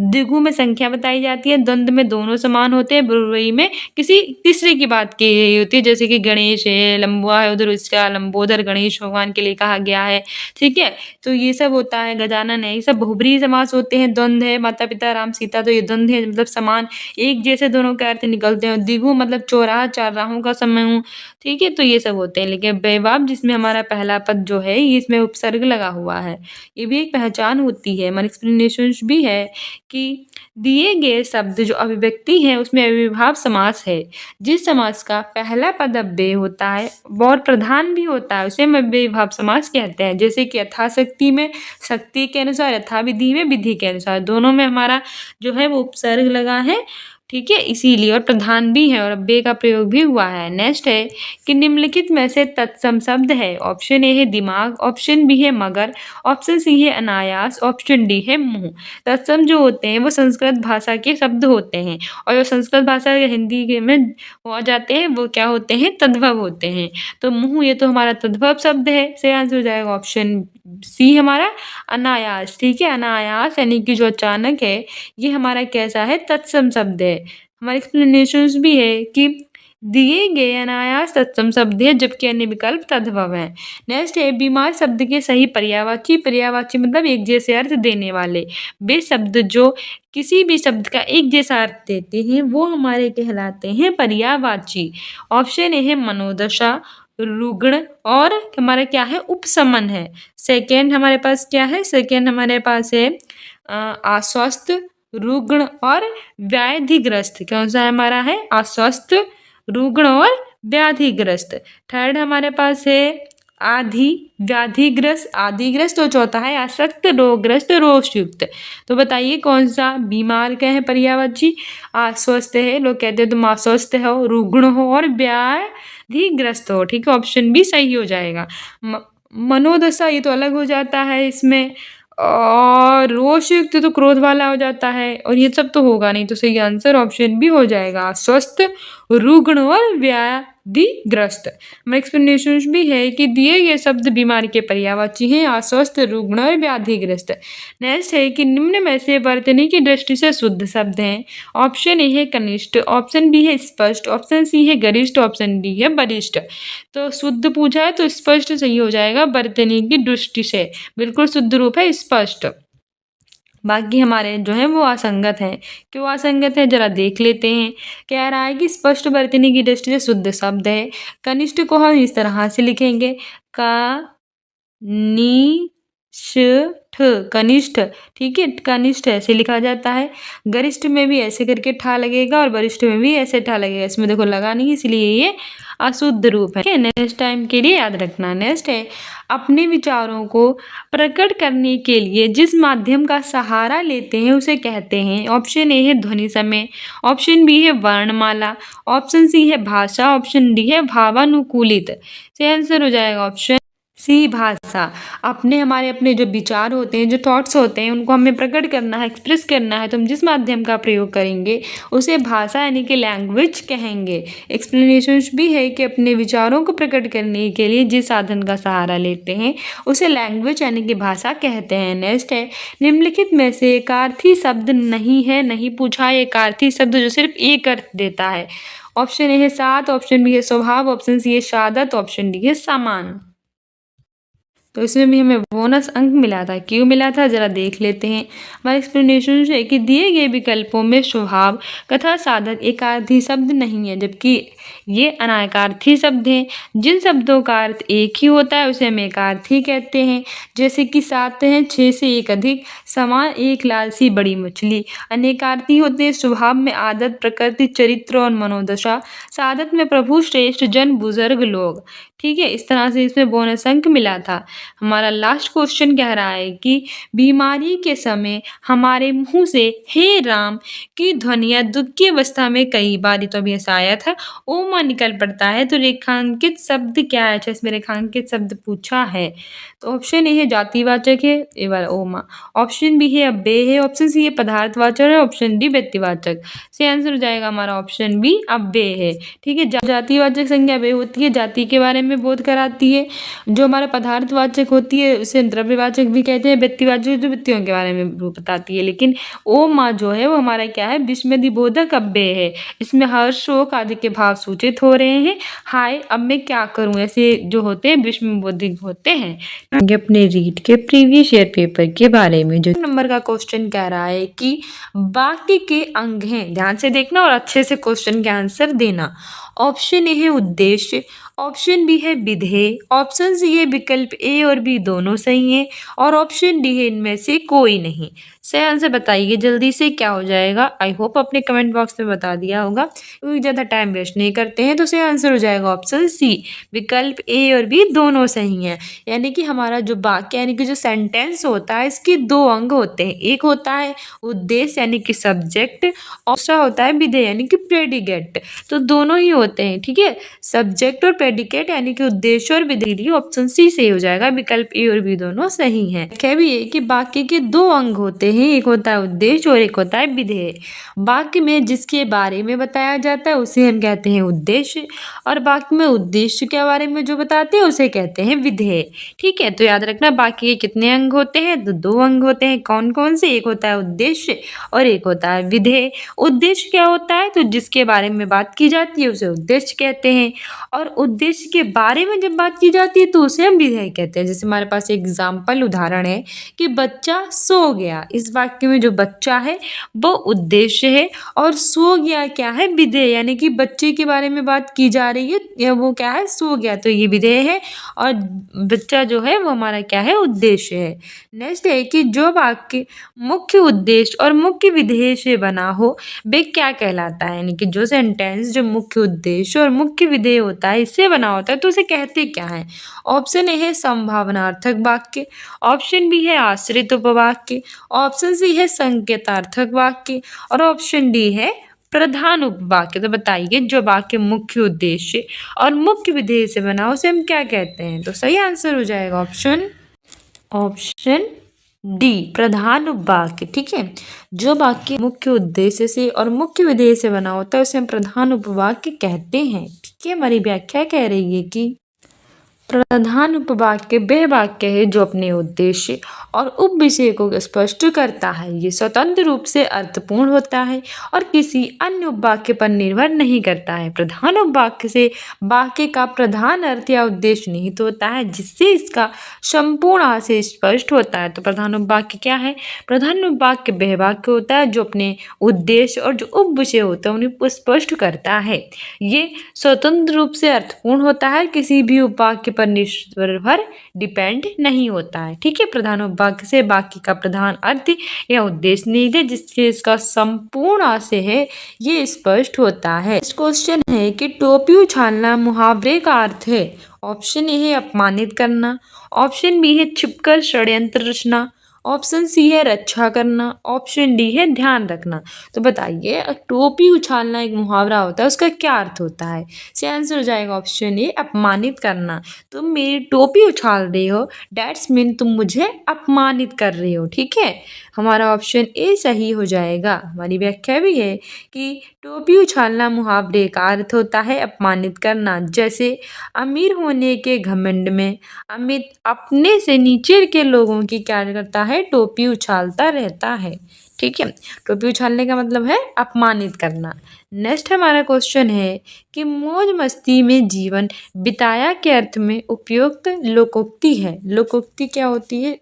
द्विगु में संख्या बताई जाती है, द्वंद्व में दोनों समान होते हैं, बहुब्रीहि में किसी तीसरे की बात की गई होती है, जैसे कि गणेश है, लंबुआ है, उधर उसका लंबोदर गणेश भगवान के लिए कहा गया है। ठीक है, तो ये सब होता है, गजानन है, ये सब बहुब्रीहि समास होते हैं। द्वंद्व है, माता पिता राम सीता, तो ये द्वंद्व है मतलब समान एक जैसे दोनों के अर्थ निकलते हैं। द्विगु मतलब चौराहा, चार राहों का समूह। ठीक है, तो ये सब होते हैं। लेकिन वैवाब जिसमें हमारा पहला पद जो है इसमें उपसर्ग लगा हुआ है, ये भी एक पहचान होती है। हमारे एक्सप्लेनेशन भी है कि दिए गए शब्द जो अभिव्यक्ति है उसमें अव्ययीभाव समास है। जिस समास का पहला पद अव्यय होता है और प्रधान भी होता है उसे हम अव्ययीभाव समास कहते हैं। जैसे कि यथाशक्ति में शक्ति के अनुसार, यथाविधि में विधि के अनुसार, दोनों में हमारा जो है वो उपसर्ग लगा है ठीक है, इसीलिए और प्रधान भी है और अव्यय का प्रयोग भी हुआ है। नेक्स्ट है कि निम्नलिखित में से तत्सम शब्द है। ऑप्शन ए है दिमाग, ऑप्शन बी है मगर, ऑप्शन सी है अनायास, ऑप्शन डी है मुंह। तत्सम जो होते हैं वो संस्कृत भाषा के शब्द होते हैं और जो संस्कृत भाषा या हिंदी में हो जाते हैं वो क्या होते हैं, तद्भव होते हैं। तो मुंह ये तो हमारा तद्भव शब्द है, सही आंसर हो जाएगा ऑप्शन सी हमारा अनायास। ठीक है, अनायास यानी कि जो अचानक है ये हमारा कैसा है, तत्सम शब्द है। हमारे एक्सप्लेनेशंस भी है कि दिए गए अनायास तत्सम शब्द है जबकि अन्य विकल्प तद्भव है। नेक्स्ट है बीमार शब्द के सही पर्यायवाची। पर्यायवाची मतलब एक जैसे अर्थ देने वाले। वे शब्द जो किसी भी शब्द का एक जैसा अर्थ देते हैं वो हमारे कहलाते हैं पर्यायवाची। ऑप्शन ए है मनोदशा, रुग्ण और हमारा क्या है, उपशमन है। सेकेंड हमारे पास क्या है, सेकेंड हमारे पास है अस्वस्थ, रुग्ण और व्याधिग्रस्त। कौन सा हमारा है, अस्वस्थ, रुग्ण और व्याधिग्रस्त। थर्ड हमारे पास है आधि, व्याधिग्रस्त, आदिग्रस्त और चौथा है आसक्त, रोगग्रस्त, रोगयुक्त। तो बताइए कौन सा बीमार का है पर्यायवाची, अस्वस्थ है, लोग कहते हैं तुम अस्वस्थ हो, रुग्ण हो और व्याधिग्रस्त हो। ठीक है, ऑप्शन भी सही हो जाएगा। मनोदशा ये तो अलग हो जाता है इसमें, और रोषयुक्त तो क्रोध वाला हो जाता है और ये सब तो होगा नहीं, तो सही आंसर ऑप्शन भी हो जाएगा स्वस्थ, रुग्ण और व्याधिग्रस्त। हमारे एक्सप्लेनेशन भी है कि दिए गए शब्द बीमारी के पर्यायवाची हैं, अस्वस्थ, रुग्ण और व्याधिग्रस्त। नेक्स्ट है कि निम्न में से वर्तनी की दृष्टि से शुद्ध शब्द हैं। ऑप्शन ए है कनिष्ठ, ऑप्शन बी है स्पष्ट, ऑप्शन सी है गरिष्ठ, ऑप्शन डी है वरिष्ठ। तो शुद्ध पूछा है तो स्पष्ट सही हो जाएगा वर्तनी की दृष्टि से, बिल्कुल शुद्ध रूप है स्पष्ट। बाकी हमारे जो है वो असंगत हैं। क्यों असंगत है जरा देख लेते हैं। कह रहा है कि स्पष्ट वर्तनी की दृष्टि से शुद्ध शब्द है। कनिष्ठ को हम इस तरह से लिखेंगे कनिष्ठ, ठीक है, कनिष्ठ ऐसे लिखा जाता है। गरिष्ठ में भी ऐसे करके ठा लगेगा और वरिष्ठ में भी ऐसे ठा लगेगा। इसमें देखो लगा नहीं, इसलिए ये अशुद्ध रूप है। नेक्स्ट टाइम के लिए याद रखना। नेक्स्ट है अपने विचारों को प्रकट करने के लिए जिस माध्यम का सहारा लेते हैं उसे कहते हैं। ऑप्शन ए है ध्वनि समय, ऑप्शन बी है वर्णमाला, ऑप्शन सी है भाषा, ऑप्शन डी है भावानुकूलित। सही आंसर हो जाएगा ऑप्शन सी भाषा। हमारे अपने जो विचार होते हैं, जो थॉट्स होते हैं, उनको हमें प्रकट करना है, एक्सप्रेस करना है, तो हम जिस माध्यम का प्रयोग करेंगे उसे भाषा यानी कि लैंग्वेज कहेंगे। एक्सप्लेनेशन भी है कि अपने विचारों को प्रकट करने के लिए जिस साधन का सहारा लेते हैं उसे लैंग्वेज यानी कि भाषा कहते हैं। नेक्स्ट है निम्नलिखित में से एकार्थी शब्द नहीं है, नहीं पूछा है एकार्थी शब्द जो सिर्फ एक अर्थ देता है। ऑप्शन ए है साथ, ऑप्शन बी है स्वभाव, ऑप्शन सी है शहादत, ऑप्शन डी है सामान। तो इसमें भी हमें बोनस अंक मिला था। क्यों मिला था जरा देख लेते हैं। हमारे एक्सप्लेनेशन है कि दिए गए विकल्पों में स्वभाव तथा साधक एकार्थी शब्द नहीं है जबकि ये अनेकार्थी शब्द हैं। जिन शब्दों का अर्थ एक ही होता है उसे हम एकार्थी कहते हैं, जैसे कि 7 हैं, 6 से एक अधिक, समान, एक लाल सी बड़ी मछली। अनेकार्थी होते हैं स्वभाव में आदत, प्रकृति, चरित्र और मनोदशा। साधक में प्रभु, श्रेष्ठ जन, बुजुर्ग लोग। ठीक है, इस तरह से इसमें बोनस अंक मिला था। हमारा लास्ट क्वेश्चन कह रहा है कि बीमारी के समय हमारे मुंह से हे राम की ध्वनिया दुख की अवस्था में कई बार, तो अभी ऐसा आया था, ओमा निकल पड़ता है। तो रेखांकित शब्द क्या है, इसमें रेखांकित शब्द पूछा है। तो ऑप्शन ए है जातिवाचक है, ये वाला ओमा, ऑप्शन बी है अव्यय है, ऑप्शन सी है पदार्थवाचक है, ऑप्शन डी व्यक्तिवाचक। सही आंसर हो जाएगा हमारा ऑप्शन बी अव्यय है। ठीक है, जातिवाचक संज्ञा वे होती है जाति के बारे में बोध कराती है। जो हमारा पदार्थवाचक होती है उसे द्रव्यवाचक भी कहते हैं। व्यक्तिवाचक जो व्यक्तियों के बारे में बताती है। लेकिन ओ माँ जो है वो हमारा क्या है, विस्मयदिबोधक अव्यय है। इसमें हर्ष, शोक आदि के भाव सूचित हो रहे हैं। हाय अब मैं क्या करूं, ऐसे जो होते हैं विस्मयदिबोधक होते हैं। अपने रीड के प्रीवियस ईयर पेपर के बारे में जो नंबर का क्वेश्चन कह रहा है कि वाक्य के अंग हैं, ध्यान से देखना और अच्छे से क्वेश्चन के आंसर देना। ऑप्शन ए है उद्देश्य, ऑप्शन बी है विधेय, ऑप्शन सी है विकल्प ए और बी दोनों सही हैं और ऑप्शन डी है इनमें से कोई नहीं। सही आंसर बताइए जल्दी से क्या हो जाएगा। आई होप अपने कमेंट बॉक्स में बता दिया होगा, क्योंकि ज़्यादा टाइम वेस्ट नहीं करते हैं। तो सही आंसर हो जाएगा ऑप्शन सी, विकल्प ए और बी दोनों सही हैं। यानी कि हमारा जो वाक्य यानी कि जो सेंटेंस होता है इसके दो अंग होते हैं। एक होता है उद्देश्य यानी कि सब्जेक्ट, और दूसरा होता है विधेय यानी कि प्रेडिकेट। तो दोनों ही होते हैं, ठीक है। सब्जेक्ट और प्रेडिकेट यानी कि उद्देश्य और विधेय, ऑप्शन सी सही हो जाएगा। विकल्प ए और बी दोनों सही हैं। क्या भी है कि वाक्य के दो अंग होते हैं, एक होता है उद्देश्य और एक होता है विधेय। वाक्य में जिसके बारे में बताया जाता है उसे हम कहते हैं उद्देश्य, और वाक्य में उद्देश्य के बारे में जो बताते हैं उसे कहते हैं विधेय। ठीक है, तो याद रखना वाक्य के कितने अंग होते हैं, तो दो अंग होते हैं। कौन कौन से? एक होता है उद्देश्य और एक होता है विधेय। उद्देश्य क्या होता है? तो जिसके बारे में बात की जाती है उसे उद्देश्य कहते हैं, और उद्देश्य के बारे में जब बात की जाती है तो उसे हम विधेय कहते हैं। जैसे हमारे पास एग्जाम्पल उदाहरण है कि बच्चा सो गया। इस वाक्य में जो बच्चा है वो उद्देश्य है, और सो गया क्या है? विधेय। यानी कि बच्चे के बारे में बात की जा रही है, या वो क्या है? सो गया, तो ये विधेय है, और बच्चा जो है वो हमारा क्या है? उद्देश्य है। नेक्स्ट है कि जो वाक्य मुख्य उद्देश्य और मुख्य विधेय से बना हो वे क्या कहलाता है? यानी कि जो सेंटेंस जो मुख्य उद्देश्य और मुख्य विधेय होता है इससे बना होता है तो उसे कहते क्या है? ऑप्शन ए है संभावनार्थक वाक्य, ऑप्शन बी है आश्रित उपवाक्य, ऑप्शन सी है संकेतार्थक वाक्य, और ऑप्शन डी है प्रधान उपवाक्य। तो बताइए जो वाक्य मुख्य उद्देश्य और मुख्य विधेय से बना उसे हम क्या कहते हैं? तो सही आंसर हो जाएगा ऑप्शन डी, प्रधान उपवाक्य। ठीक है, जो वाक्य मुख्य उद्देश्य से और मुख्य विधेय से बना होता है उसे हम प्रधान उपवाक्य कहते हैं। ठीक है, हमारी व्याख्या कह रही है कि प्रधान उपवाक्य वह वाक्य है जो अपने उद्देश्य और उपविषय को स्पष्ट करता है। ये स्वतंत्र रूप से अर्थपूर्ण होता है और किसी अन्य उपवाक्य पर निर्भर नहीं करता है। प्रधान उपवाक्य से वाक्य का प्रधान अर्थ या उद्देश्य निहित होता है, जिससे इसका संपूर्ण आशय स्पष्ट होता है। तो प्रधान उपवाक्य क्या है? प्रधान उपवाक्य वह वाक्य होता है जो अपने उद्देश्य और जो उपविषय होता है उन्हें स्पष्ट करता है। ये स्वतंत्र रूप से अर्थपूर्ण होता है, किसी भी उपवाक्य पर निर्भर डिपेंड नहीं होता है। ठीक है, प्रधान उपवाक्य से वाक्य का प्रधान अर्थ या उद्देश्य निहित है, जिससे इसका संपूर्ण आशय है ये स्पष्ट होता है। इस क्वेश्चन है कि टोपी उछालना मुहावरे का अर्थ है। ऑप्शन ए है अपमानित करना, ऑप्शन बी है छिपकर षड्यंत्र रचना, ऑप्शन सी है रक्षा करना, ऑप्शन डी है ध्यान रखना। तो बताइए टोपी उछालना एक मुहावरा होता है, उसका क्या अर्थ होता है? सही आंसर हो जाएगा ऑप्शन ए, अपमानित करना। तुम मेरी टोपी उछाल रहे हो, डैट्स मीन तुम मुझे अपमानित कर रहे हो। ठीक है, हमारा ऑप्शन ए सही हो जाएगा। हमारी व्याख्या भी है कि टोपी उछालना मुहावरे का अर्थ होता है अपमानित करना। जैसे अमीर होने के घमंड में अमित अपने से नीचे के लोगों की क्या करता है? टोपी उछालता रहता है। ठीक है, टोपी उछालने का मतलब है अपमानित करना। नेक्स्ट हमारा क्वेश्चन है कि मौज मस्ती में जीवन बिताया के अर्थ में उपयुक्त लोकोक्ति है। लोकोक्ति क्या होती है?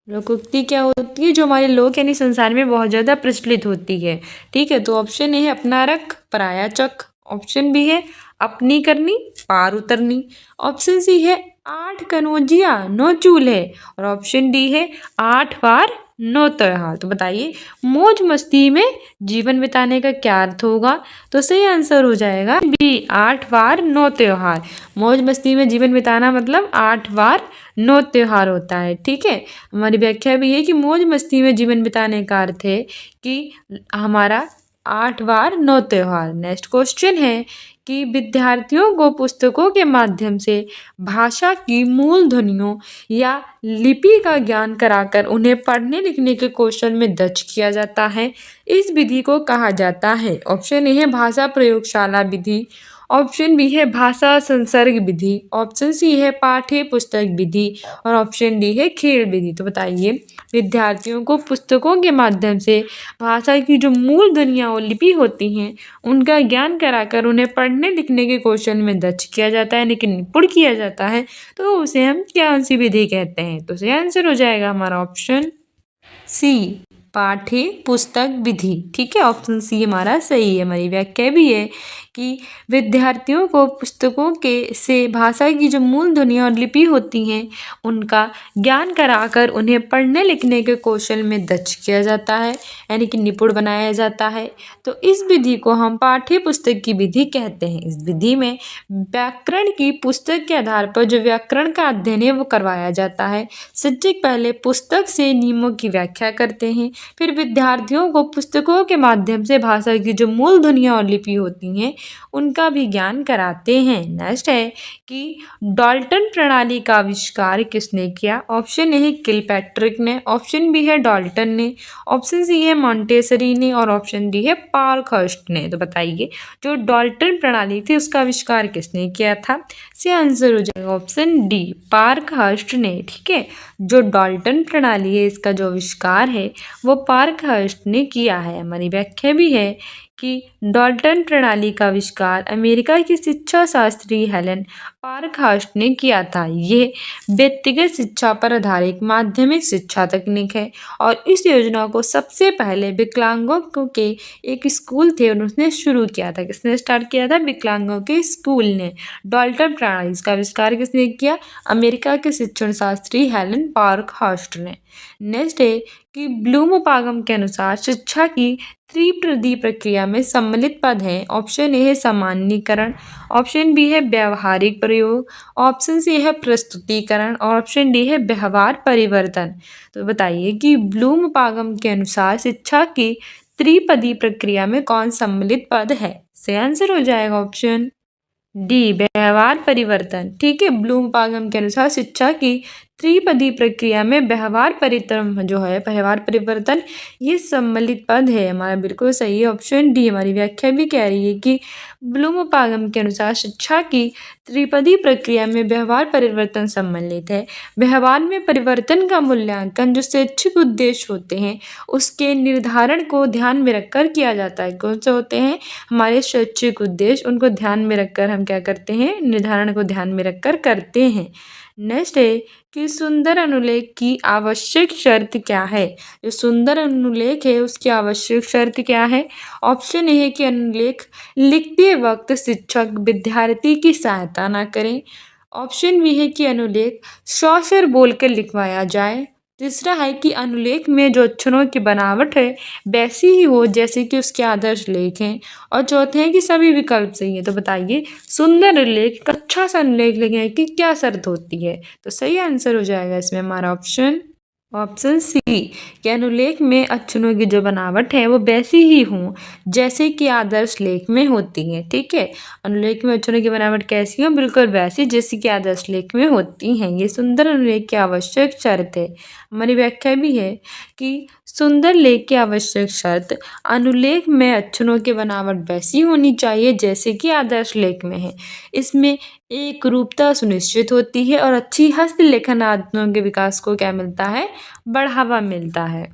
लोकोक्ति क्या होती है? जो हमारे लोक यानी संसार में बहुत ज़्यादा प्रचलित होती है। ठीक है, तो ऑप्शन ए है अपना रख पराया चख, ऑप्शन बी है अपनी करनी पार उतरनी, ऑप्शन सी है 8 कनौजिया 9 चूल्हे, और ऑप्शन डी है 8 बार 9 त्योहार। तो बताइए मौज मस्ती में जीवन बिताने का क्या अर्थ होगा? तो सही आंसर हो जाएगा बी, 8 बार 9 त्योहार। मौज मस्ती में जीवन बिताना मतलब 8 बार 9 त्योहार होता है। ठीक है, हमारी व्याख्या भी है कि मौज मस्ती में जीवन बिताने का अर्थ है कि हमारा 8 बार 9 त्योहार। नेक्स्ट क्वेश्चन है कि विद्यार्थियों को पुस्तकों के माध्यम से भाषा की मूल ध्वनियों या लिपि का ज्ञान कराकर उन्हें पढ़ने लिखने के कौशल में दक्ष किया जाता है। इस विधि को कहा जाता है। ऑप्शन ए है भाषा प्रयोगशाला विधि, ऑप्शन बी है भाषा संसर्ग विधि, ऑप्शन सी है पाठ्य पुस्तक विधि, और ऑप्शन डी है खेल विधि। तो बताइए विद्यार्थियों को पुस्तकों के माध्यम से भाषा की जो मूल ध्वनियाँ और लिपि होती हैं उनका ज्ञान कराकर उन्हें पढ़ने लिखने के कौशल में दक्ष किया जाता है, लेकिन निपुण किया जाता है, तो उसे हम क्या सी विधि कहते हैं? तो सही आंसर हो जाएगा हमारा ऑप्शन सी, पाठ्य पुस्तक विधि। ठीक है, ऑप्शन सी हमारा सही है। हमारी व्याख्या भी है कि विद्यार्थियों को पुस्तकों के से भाषा की जो मूल ध्वनि और लिपि होती हैं उनका ज्ञान कराकर उन्हें पढ़ने लिखने के कौशल में दक्ष किया जाता है, यानी कि निपुण बनाया जाता है। तो इस विधि को हम पाठ्य पुस्तक की विधि कहते हैं। इस विधि में व्याकरण की पुस्तक के आधार पर जो व्याकरण का अध्ययन है वो करवाया जाता है। शिक्षक पहले पुस्तक से नियमों की व्याख्या करते हैं, फिर विद्यार्थियों को पुस्तकों के माध्यम से भाषा की जो मूल ध्वनियाँ और लिपि होती हैं उनका भी ज्ञान कराते हैं। नेक्स्ट है कि डाल्टन प्रणाली का आविष्कार किसने किया? ऑप्शन ए है किलपैट्रिक ने, ऑप्शन बी है डाल्टन ने, ऑप्शन सी है मॉन्टेसरी ने और ऑप्शन डी है पार्कहर्स्ट ने। तो बताइए जो डाल्टन प्रणाली थी उसका आविष्कार किसने किया था? इसका आंसर हो जाएगा ऑप्शन डी पार्कहर्स्ट ने। ठीक है, जो डाल्टन प्रणाली है इसका जो आविष्कार है वो पार्कहर्स्ट ने किया है। हमारी व्याख्या भी है कि डाल्टन प्रणाली का आविष्कार अमेरिका की शिक्षा शास्त्री हेलन पार्कहर्स्ट ने किया था। ये व्यक्तिगत शिक्षा पर आधारित माध्यमिक शिक्षा तकनीक है और इस योजना को सबसे पहले विकलांगों के एक स्कूल थे और उसने शुरू किया था। किसने स्टार्ट किया था? विकलांगों के स्कूल ने। डाल्टन प्रणाली का आविष्कार किसने किया? अमेरिका के शिक्षण शास्त्री हेलन पार्कहर्स्ट ने। नेक्स्ट है कि ब्लूम-पागम के अनुसार शिक्षा की त्रिपदी प्रक्रिया में सम्मिलित पद हैं। ऑप्शन ए है सामान्यीकरण, ऑप्शन बी है व्यावहारिक प्रयोग, ऑप्शन सी है प्रस्तुतिकरण और ऑप्शन डी है व्यवहार परिवर्तन। तो बताइए कि ब्लूम-पागम के अनुसार शिक्षा की त्रिपदी प्रक्रिया में कौन सम्मिलित पद है? से आंसर हो जाएगा ऑप्शन डी व्यवहार परिवर्तन। ठीक है, ब्लूम-पागम के अनुसार शिक्षा की त्रिपदी प्रक्रिया में व्यवहार परिवर्तन जो है व्यवहार परिवर्तन ये सम्मिलित पद है। हमारा बिल्कुल सही है ऑप्शन डी। हमारी व्याख्या भी कह रही है कि ब्लूम-पागम के अनुसार शिक्षा की त्रिपदी प्रक्रिया में व्यवहार परिवर्तन सम्मिलित है। व्यवहार में परिवर्तन का मूल्यांकन जो शैक्षिक उद्देश्य होते हैं उसके निर्धारण को ध्यान में रखकर किया जाता है। कौन से होते हैं? हमारे शैक्षिक उद्देश्य, उनको ध्यान में रखकर हम क्या करते हैं? निर्धारण को ध्यान में रखकर करते हैं। नेक्स्ट है कि सुंदर अनुलेख की आवश्यक शर्त क्या है? जो सुंदर अनुलेख है उसकी आवश्यक शर्त क्या है? ऑप्शन ए है कि अनुलेख लिखते वक्त शिक्षक विद्यार्थी की सहायता ना करें, ऑप्शन बी है कि अनुलेख सौ बोलकर लिखवाया जाए, तीसरा है कि अनुलेख में जो अक्षरों की बनावट है वैसी ही हो जैसे कि उसके आदर्श लेख हैं, और चौथे है कि सभी विकल्प सही है। तो बताइए सुंदर लेख अच्छा सा अनुलेख लिखने की क्या शर्त होती है? तो सही आंसर हो जाएगा इसमें हमारा ऑप्शन सी कि अनुलेख में अक्षरों की जो बनावट है वो वैसी ही हो जैसे कि आदर्श लेख में होती है। ठीक है, अनुलेख में अक्षरों की बनावट कैसी हो? बिल्कुल वैसी जैसी कि आदर्श लेख में होती हैं। ये सुंदर अनुलेख की आवश्यक शर्त है। हमारी व्याख्या भी है कि सुंदर लेख की आवश्यक शर्त अनुलेख में अक्षरों की बनावट वैसी होनी चाहिए जैसे कि आदर्श लेख में है। इसमें एक रूपता सुनिश्चित होती है और अच्छी हस्तलेखन आदतों के विकास को क्या मिलता है? बढ़ावा मिलता है।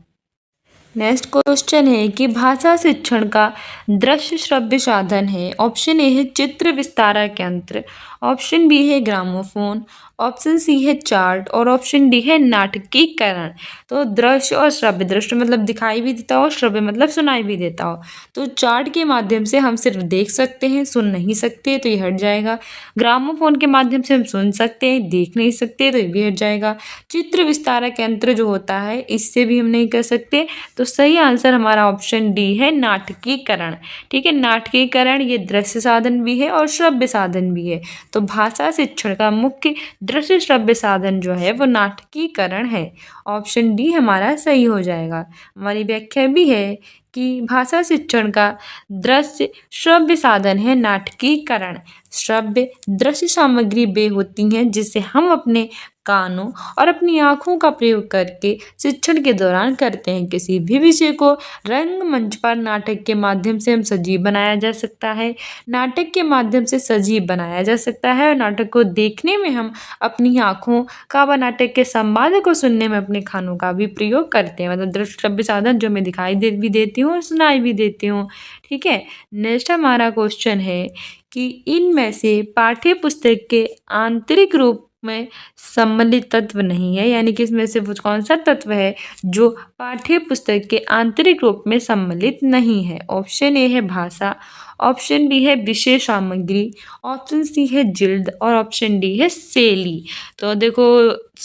नेक्स्ट क्वेश्चन है कि भाषा शिक्षण का दृश्य श्रव्य साधन है। ऑप्शन ए है चित्र विस्तारक यंत्र, ऑप्शन बी है ग्रामोफोन, ऑप्शन सी है चार्ट और ऑप्शन डी है नाटकीकरण। तो दृश्य और श्रव्य, दृश्य मतलब दिखाई भी देता हो, श्रव्य मतलब सुनाई भी देता हो। तो चार्ट के माध्यम से हम सिर्फ देख सकते हैं, सुन नहीं सकते, तो ये हट जाएगा। ग्रामोफोन के माध्यम से हम सुन सकते हैं, देख नहीं सकते, तो ये भी हट जाएगा। चित्र विस्तारक यंत्र जो होता है इससे भी हम नहीं कर सकते, तो सही आंसर हमारा ऑप्शन डी है नाटकीकरण। ठीक है, नाटकीकरण ये दृश्य साधन भी है और श्रव्य साधन भी है। तो भाषा शिक्षण का मुख्य दृश्य श्रव्य साधन जो है वो नाटकीकरण है। ऑप्शन डी हमारा सही हो जाएगा। हमारी व्याख्या भी है कि भाषा शिक्षण का दृश्य श्रव्य साधन है नाटकीकरण। श्रव्य दृश्य सामग्री वे होती हैं जिसे हम अपने कानों और अपनी आँखों का प्रयोग करके शिक्षण के दौरान करते हैं। किसी भी विषय को रंगमंच पर नाटक के माध्यम से हम सजीव बनाया जा सकता है, नाटक के माध्यम से सजीव बनाया जा सकता है, और नाटक को देखने में हम अपनी आँखों का व नाटक के संवाद को सुनने में अपने कानों का भी प्रयोग करते हैं। मतलब दृश्य श्रव्य साधन जो मैं दिखाई भी देती हूँ और सुनाई भी देती हूँ। ठीक है, नेक्स्ट हमारा क्वेश्चन है कि इनमें से पाठ्य पुस्तक के आंतरिक रूप में सम्मिलित तत्व नहीं है, यानी कि इसमें से वो कौन सा तत्व है जो पाठ्य पुस्तक के आंतरिक रूप में सम्मिलित नहीं है। ऑप्शन ए है भाषा, ऑप्शन बी है विषय सामग्री, ऑप्शन सी है जिल्द और ऑप्शन डी है शैली। तो देखो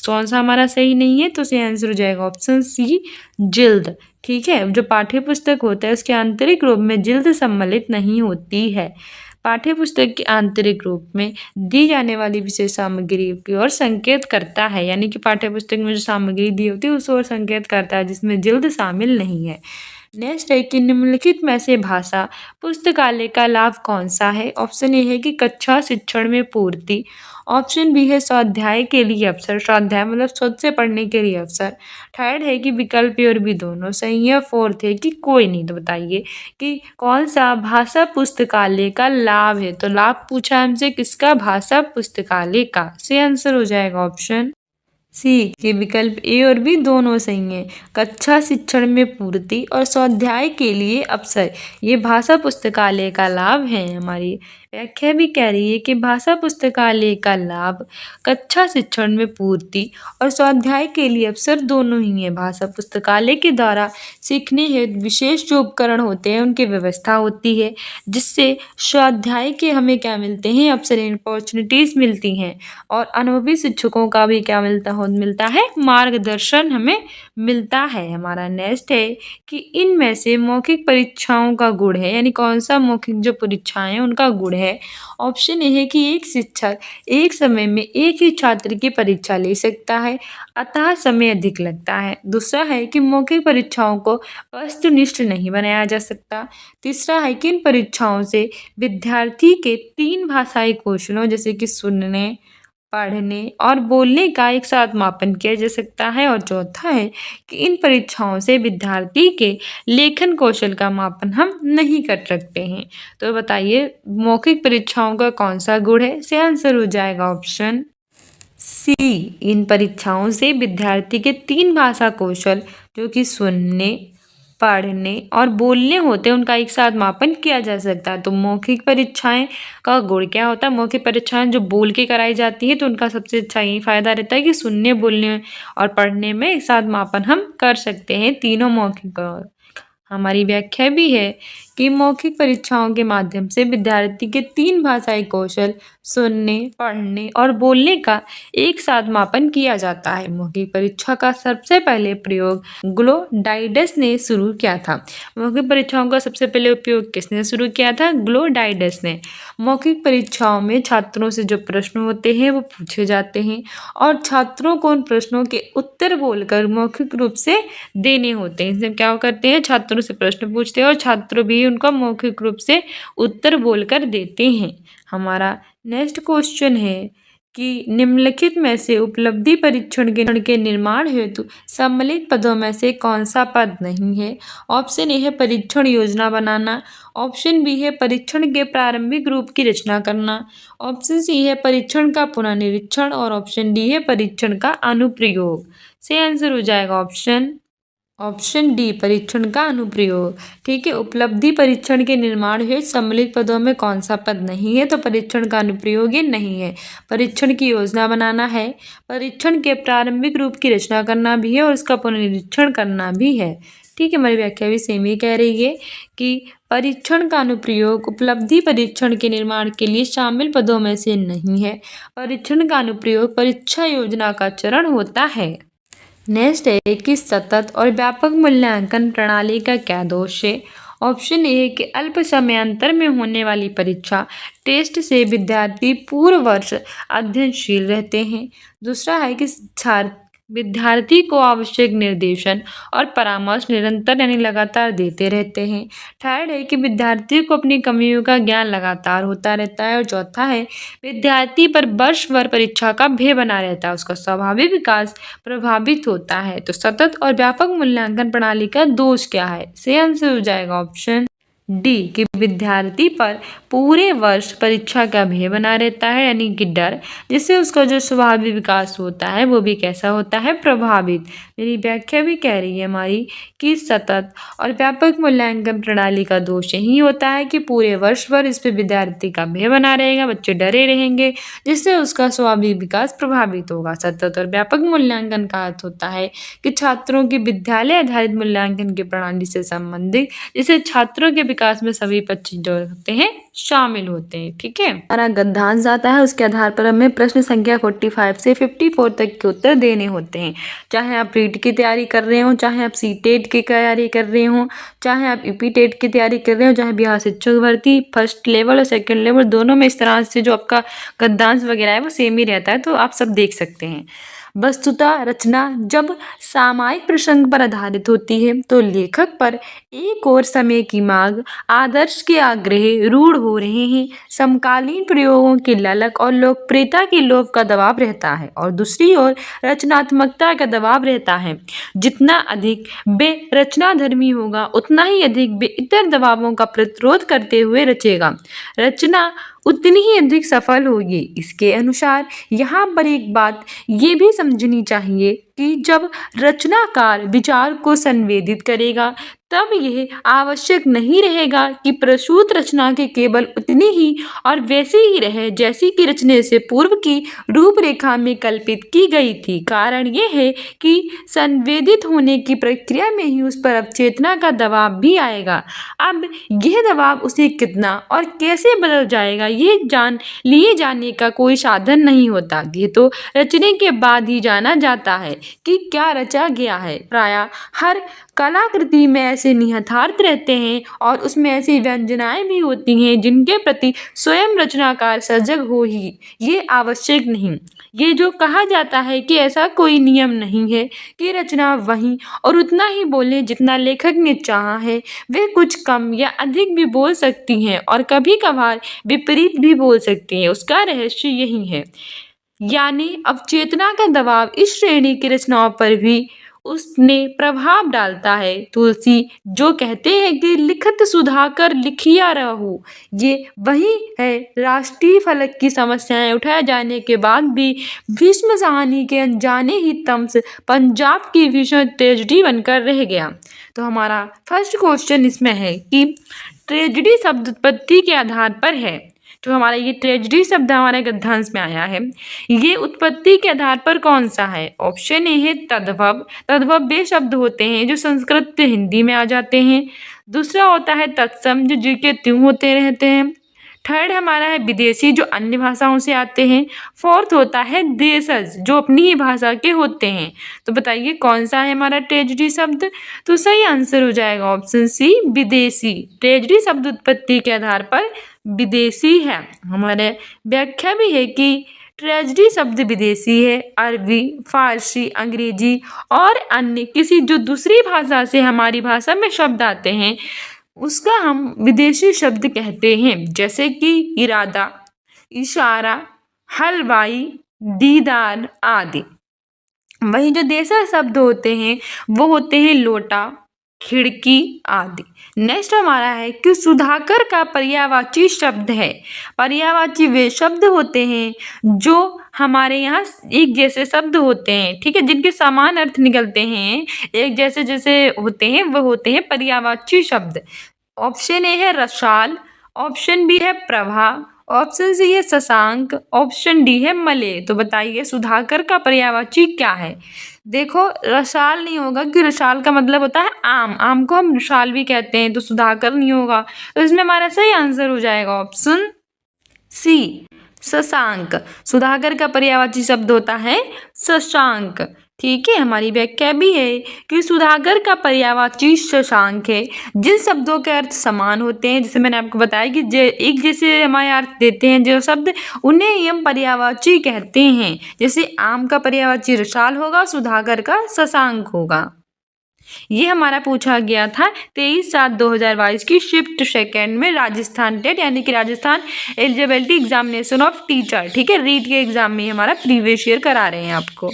कौन सा हमारा सही नहीं है, तो सही आंसर हो जाएगा ऑप्शन सी जिल्द। ठीक है, जो पाठ्य पुस्तक होता है उसके आंतरिक रूप में जिल्द सम्मिलित नहीं होती है। पाठ्य पुस्तक के आंतरिक रूप में दी जाने वाली विषय सामग्री की ओर संकेत करता है, यानी कि पाठ्य पुस्तक में जो सामग्री दी होती है उस ओर संकेत करता है, जिसमें जिल्द शामिल नहीं है। नेक्स्ट है कि निम्नलिखित में से भाषा पुस्तकालय का लाभ कौन सा है। ऑप्शन ए है कि कक्षा शिक्षण में पूर्ति, ऑप्शन बी है स्वाध्याय के लिए अवसर, स्वाध्याय मतलब खुद से पढ़ने के लिए अवसर, थर्ड है कि विकल्प ए और बी दोनों सही है, फोर्थ है कि कोई नहीं। तो बताइए कि कौन सा भाषा पुस्तकालय का लाभ है। तो लाभ पूछा हमसे किसका, भाषा पुस्तकालय का। सही आंसर हो जाएगा ऑप्शन सी के विकल्प ए और बी दोनों सही हैं। कक्षा शिक्षण में पूर्ति और स्वाध्याय के लिए अवसर, ये भाषा पुस्तकालय का लाभ है। हमारी व्याख्या भी कह रही है कि भाषा पुस्तकालय का लाभ कक्षा शिक्षण में पूर्ति और स्वाध्याय के लिए अवसर दोनों ही है। भाषा पुस्तकालय के द्वारा सीखने हेतु विशेष जो उपकरण होते हैं उनकी व्यवस्था होती है, जिससे स्वाध्याय के हमें क्या मिलते हैं, अवसर अपॉर्चुनिटीज मिलती हैं, और अनुभवी शिक्षकों का भी क्या मिलता है, मार्गदर्शन हमें मिलता है। हमारा नेक्स्ट है कि इनमें से मौखिक परीक्षाओं का गुण है, यानी कौन सा मौखिक जो परीक्षाएं हैं उनका गुण है। ऑप्शन ए है कि एक शिक्षक एक समय में एक ही छात्र की परीक्षा ले सकता है, अतः समय अधिक लगता है। दूसरा है कि मौखिक परीक्षाओं को वस्तुनिष्ठ नहीं बनाया जा सकता। तीसरा है कि इन परीक्षाओं से विद्यार्थी के 3 भाषाई कौशलों जैसे कि सुनने, पढ़ने और बोलने का एक साथ मापन किया जा सकता है। और चौथा है कि इन परीक्षाओं से विद्यार्थी के लेखन कौशल का मापन हम नहीं कर सकते हैं। तो बताइए मौखिक परीक्षाओं का कौन सा गुण है। इसका आंसर हो जाएगा ऑप्शन सी। इन परीक्षाओं से विद्यार्थी के 3 भाषा कौशल जो कि सुनने, पढ़ने और बोलने होते हैं उनका एक साथ मापन किया जा सकता है। तो मौखिक परीक्षाएं का गुण क्या होता है, मौखिक परीक्षाएं जो बोल के कराई जाती है तो उनका सबसे अच्छा यही फायदा रहता है कि सुनने, बोलने और पढ़ने में एक साथ मापन हम कर सकते हैं तीनों मौखिक। हमारी व्याख्या भी है कि मौखिक परीक्षाओं के माध्यम से विद्यार्थी के 3 भाषाई कौशल सुनने, पढ़ने और बोलने का एक साथ मापन किया जाता है। मौखिक परीक्षा का सबसे पहले प्रयोग ग्लोडाइडस ने शुरू किया था। मौखिक परीक्षाओं का सबसे पहले उपयोग किसने शुरू किया था, ग्लोडाइडस ने। मौखिक परीक्षाओं में छात्रों से जो प्रश्न होते हैं वो पूछे जाते हैं और छात्रों को उन प्रश्नों के उत्तर बोलकर मौखिक रूप से देने होते हैं। इसमें क्या करते हैं, छात्रों से प्रश्न पूछते हैं और छात्र भी उनका मौखिक रूप से उत्तर बोलकर देते हैं। हमारा नेक्स्ट क्वेश्चन है कि निम्नलिखित में से उपलब्धि परीक्षण के निर्माण हेतु सम्मिलित पदों में से कौन सा पद नहीं है। ऑप्शन ए है परीक्षण योजना बनाना, ऑप्शन बी है परीक्षण के प्रारंभिक रूप की रचना करना, ऑप्शन सी है परीक्षण का पुनर्निरीक्षण और ऑप्शन डी है परीक्षण का अनुप्रयोग। सही आंसर हो जाएगा ऑप्शन डी परीक्षण का अनुप्रयोग। ठीक है, उपलब्धि परीक्षण के निर्माण हेतु सम्मिलित पदों में कौन सा पद नहीं है, तो परीक्षण का अनुप्रयोग ये नहीं है। परीक्षण की योजना बनाना है, परीक्षण के प्रारंभिक रूप की रचना करना भी है और उसका पुनर्निरीक्षण करना भी है। ठीक है, हमारी व्याख्या भी सेम ही कह रही है कि परीक्षण का अनुप्रयोग उपलब्धि परीक्षण के निर्माण के लिए शामिल पदों में से नहीं है। परीक्षण का अनुप्रयोग परीक्षा योजना का चरण होता है। नेक्स्ट है कि सतत और व्यापक मूल्यांकन प्रणाली का क्या दोष है। ऑप्शन ए है कि अल्प समयांतर में होने वाली परीक्षा टेस्ट से विद्यार्थी पूर्व वर्ष अध्ययनशील रहते हैं। दूसरा है कि विद्यार्थी को आवश्यक निर्देशन और परामर्श निरंतर यानी लगातार देते रहते हैं। थर्ड है कि विद्यार्थी को अपनी कमियों का ज्ञान लगातार होता रहता है। और चौथा है विद्यार्थी पर वर्ष भर परीक्षा का भय बना रहता है, उसका स्वाभाविक विकास प्रभावित होता है। तो सतत और व्यापक मूल्यांकन प्रणाली का दोष क्या है। सही आंसर हो जाएगा ऑप्शन डी कि विद्यार्थी पर पूरे वर्ष परीक्षा का भय बना रहता है यानी कि डर, जिससे उसका जो स्वाभाविक विकास होता है वो भी कैसा होता है, प्रभावित। मेरी व्याख्या भी कह रही है हमारी कि सतत और व्यापक मूल्यांकन प्रणाली का दोष यही होता है कि पूरे वर्ष भर इस पे विद्यार्थी का भय बना रहेगा, बच्चे डरे रहेंगे, जिससे उसका स्वाभाविक विकास प्रभावित होगा। सतत और व्यापक मूल्यांकन का अर्थ होता है कि छात्रों की विद्यालय आधारित मूल्यांकन की प्रणाली से संबंधित, जिसे छात्रों के विकास में सभी पक्ष जो होते हैं शामिल होते हैं। ठीक है, हमारा गद्यांश आता है, उसके आधार पर हमें प्रश्न संख्या 45 से 54 तक के उत्तर देने होते हैं। चाहे आप रीट की तैयारी कर रहे हो, चाहे आप सीटेट की तैयारी कर रहे हो, चाहे आप ईपीटेट की तैयारी कर रहे हो, चाहे बिहार शिक्षक भर्ती फर्स्ट लेवल और सेकंड लेवल दोनों में इस तरह से जो आपका गद्यांश वगैरह है वो सेम ही रहता है, तो आप सब देख सकते हैं। वस्तुतः रचना जब सामायिक प्रसंग पर आधारित होती है तो लेखक पर एक और समय की मांग, आदर्श के आग्रह रूढ़ हो रहे हैं, समकालीन प्रयोगों की ललक और लोकप्रियता की लोभ का दबाव रहता है, और दूसरी ओर रचनात्मकता का दबाव रहता है। जितना अधिक वे रचनाधर्मी होगा उतना ही अधिक वे इतर दबावों का प्रतिरोध करते हुए रचेगा। रचना उतनी ही अधिक सफल होगी। इसके अनुसार यहाँ पर एक बात ये भी समझनी चाहिए कि जब रचनाकार विचार को संवेदित करेगा तब यह आवश्यक नहीं रहेगा कि प्रस्तुत रचना के केवल उतनी ही और वैसी ही रहे जैसी कि रचने से पूर्व की रूपरेखा में कल्पित की गई थी। कारण यह है कि संवेदित होने की प्रक्रिया में ही उस पर अवचेतना का दबाव भी आएगा। अब यह दबाव उसे कितना और कैसे बदल जाएगा ये जान लिए जाने का कोई साधन नहीं होता। ये तो रचने के बाद ही जाना जाता है कि क्या रचा गया है। प्रायः हर कलाकृति में ऐसे निहितार्थ रहते हैं और उसमें ऐसी व्यंजनाएं भी होती हैं जिनके प्रति स्वयं रचनाकार सजग हो ही ये आवश्यक नहीं। ये जो कहा जाता है कि ऐसा कोई नियम नहीं है कि रचना वही और उतना ही बोले जितना लेखक ने चाहा है, वे कुछ कम या अधिक भी बोल सकती हैं और कभी कभार विपरीत भी बोल सकती हैं। उसका रहस्य यही है, यानी अवचेतना का दबाव इस श्रेणी की रचनाओं पर भी उसने प्रभाव डालता है। तुलसी जो कहते हैं कि लिखत सुधाकर लिखिया रहूं, ये वही है। राष्ट्रीय फलक की समस्याएं उठाए जाने के बाद भी भीष्म साहनी के अनजाने ही तम्स पंजाब की भीषण ट्रेजेडी बनकर रह गया। तो हमारा फर्स्ट क्वेश्चन इसमें है कि ट्रेजेडी शब्द उत्पत्ति के आधार पर है। जो हमारा ये ट्रेजेडी शब्द हमारे गद्यांश में आया है, ये उत्पत्ति के आधार पर कौन सा है? ऑप्शन ए है तद्भव। तद्भव वे शब्द होते हैं जो संस्कृत से हिंदी में आ जाते हैं। दूसरा होता है तत्सम जो जी के त्यों होते रहते हैं। थर्ड हमारा है विदेशी जो अन्य भाषाओं से आते हैं। फोर्थ होता है देशज जो अपनी ही भाषा के होते हैं। तो बताइए कौन सा है हमारा ट्रेजेडी शब्द? तो सही आंसर हो जाएगा ऑप्शन सी विदेशी। ट्रेजेडी शब्द उत्पत्ति के आधार पर विदेशी है। हमारे व्याख्या भी है कि ट्रेजेडी शब्द विदेशी है। अरबी, फारसी, अंग्रेजी और अन्य किसी जो दूसरी भाषा से हमारी भाषा में शब्द आते हैं उसका हम विदेशी शब्द कहते हैं, जैसे कि इरादा, इशारा, हलवाई, दीदार आदि। वही जो देशज शब्द होते हैं वो होते हैं लोटा, खिड़की आदि। नेक्स्ट हमारा है कि सुधाकर का पर्यायवाची शब्द है। पर्यायवाची वे शब्द होते हैं जो हमारे यहाँ एक जैसे शब्द होते हैं, ठीक है, जिनके समान अर्थ निकलते हैं, एक जैसे जैसे होते हैं, वो होते हैं पर्यायवाची शब्द। ऑप्शन ए है रसाल, ऑप्शन बी है प्रभा, ऑप्शन सी है शशांक, ऑप्शन डी है मले। तो बताइए सुधाकर का पर्यायवाची क्या है? देखो रसाल नहीं होगा कि रसाल का मतलब होता है आम, आम को हम रसाल भी कहते हैं, तो सुधाकर नहीं होगा। तो इसमें हमारा सही आंसर हो जाएगा ऑप्शन सी शशांक। सुधाकर का पर्यायवाची शब्द होता है शशांक। ठीक है, हमारी व्याख्या भी है कि सुधाकर का पर्यायवाची शशांक है। जिन शब्दों के अर्थ समान होते हैं, जैसे मैंने आपको बताया कि एक जैसे हमारे अर्थ देते हैं जो शब्द, उन्हें ही हम पर्यायवाची कहते हैं। जैसे आम का पर्यायवाची रसाल होगा, सुधाकर का शशांक होगा। ये हमारा पूछा गया था 23/7/2022 की शिफ्ट सेकेंड में राजस्थान टेट यानी कि Rajasthan eligibility examination of teacher. ठीक है, रीट के एग्जाम में हमारा प्रीवियस ईयर करा रहे हैं आपको।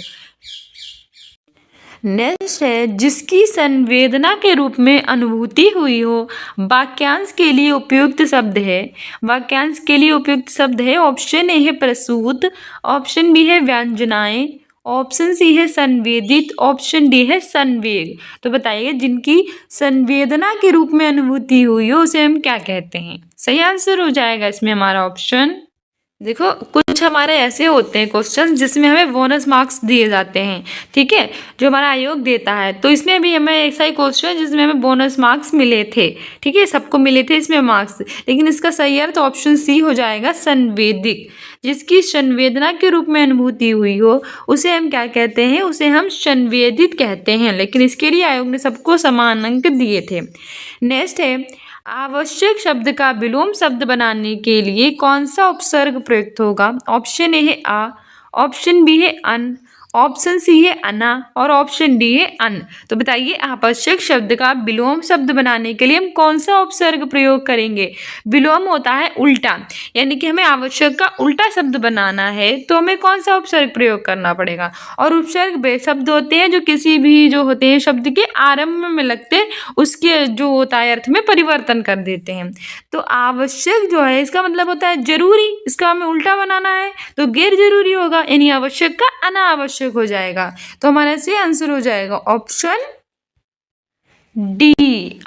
नेक्स्ट है जिसकी संवेदना के रूप में अनुभूति हुई हो। वाक्यांश के लिए उपयुक्त शब्द है, वाक्यांश के लिए उपयुक्त शब्द है ऑप्शन ए है प्रसूत, ऑप्शन बी है व्यंजनाएं, ऑप्शन सी है संवेदित, ऑप्शन डी है संवेग। तो बताइए जिनकी संवेदना के रूप में अनुभूति हुई हो उसे हम क्या कहते हैं। सही आंसर हो जाएगा इसमें हमारा ऑप्शन। देखो कुछ हमारे ऐसे होते हैं क्वेश्चन जिसमें हमें बोनस मार्क्स दिए जाते हैं, ठीक है, जो हमारा आयोग देता है। तो इसमें भी हमें ऐसा ही क्वेश्चन जिसमें हमें बोनस मार्क्स मिले थे, ठीक है, सबको मिले थे इसमें मार्क्स, लेकिन इसका सही है तो ऑप्शन सी हो जाएगा संवेदिक। जिसकी संवेदना के रूप में अनुभूति हुई हो उसे हम क्या कहते हैं, उसे हम संवेदित कहते हैं, लेकिन इसके लिए आयोग ने सबको समान अंक दिए थे। नेक्स्ट है आवश्यक शब्द का विलोम शब्द बनाने के लिए कौन सा उपसर्ग प्रयुक्त होगा। ऑप्शन ए है आ, ऑप्शन बी है अन, ऑप्शन सी है अना और ऑप्शन डी है अन। तो बताइए आवश्यक शब्द का विलोम शब्द बनाने के लिए हम कौन सा उपसर्ग प्रयोग करेंगे। विलोम होता है उल्टा, यानी कि हमें आवश्यक का उल्टा शब्द बनाना है तो हमें कौन सा उपसर्ग प्रयोग करना पड़ेगा। और उपसर्ग वे शब्द होते हैं जो किसी भी जो होते हैं शब्द के आरंभ में लगते हैं उसके जो होता है अर्थ में परिवर्तन कर देते हैं। तो आवश्यक जो है इसका मतलब होता है जरूरी, इसका हमें उल्टा बनाना है तो गैर जरूरी होगा, यानी आवश्यक का अनावश्यक हो जाएगा। तो हमारा सही आंसर हो जाएगा ऑप्शन डी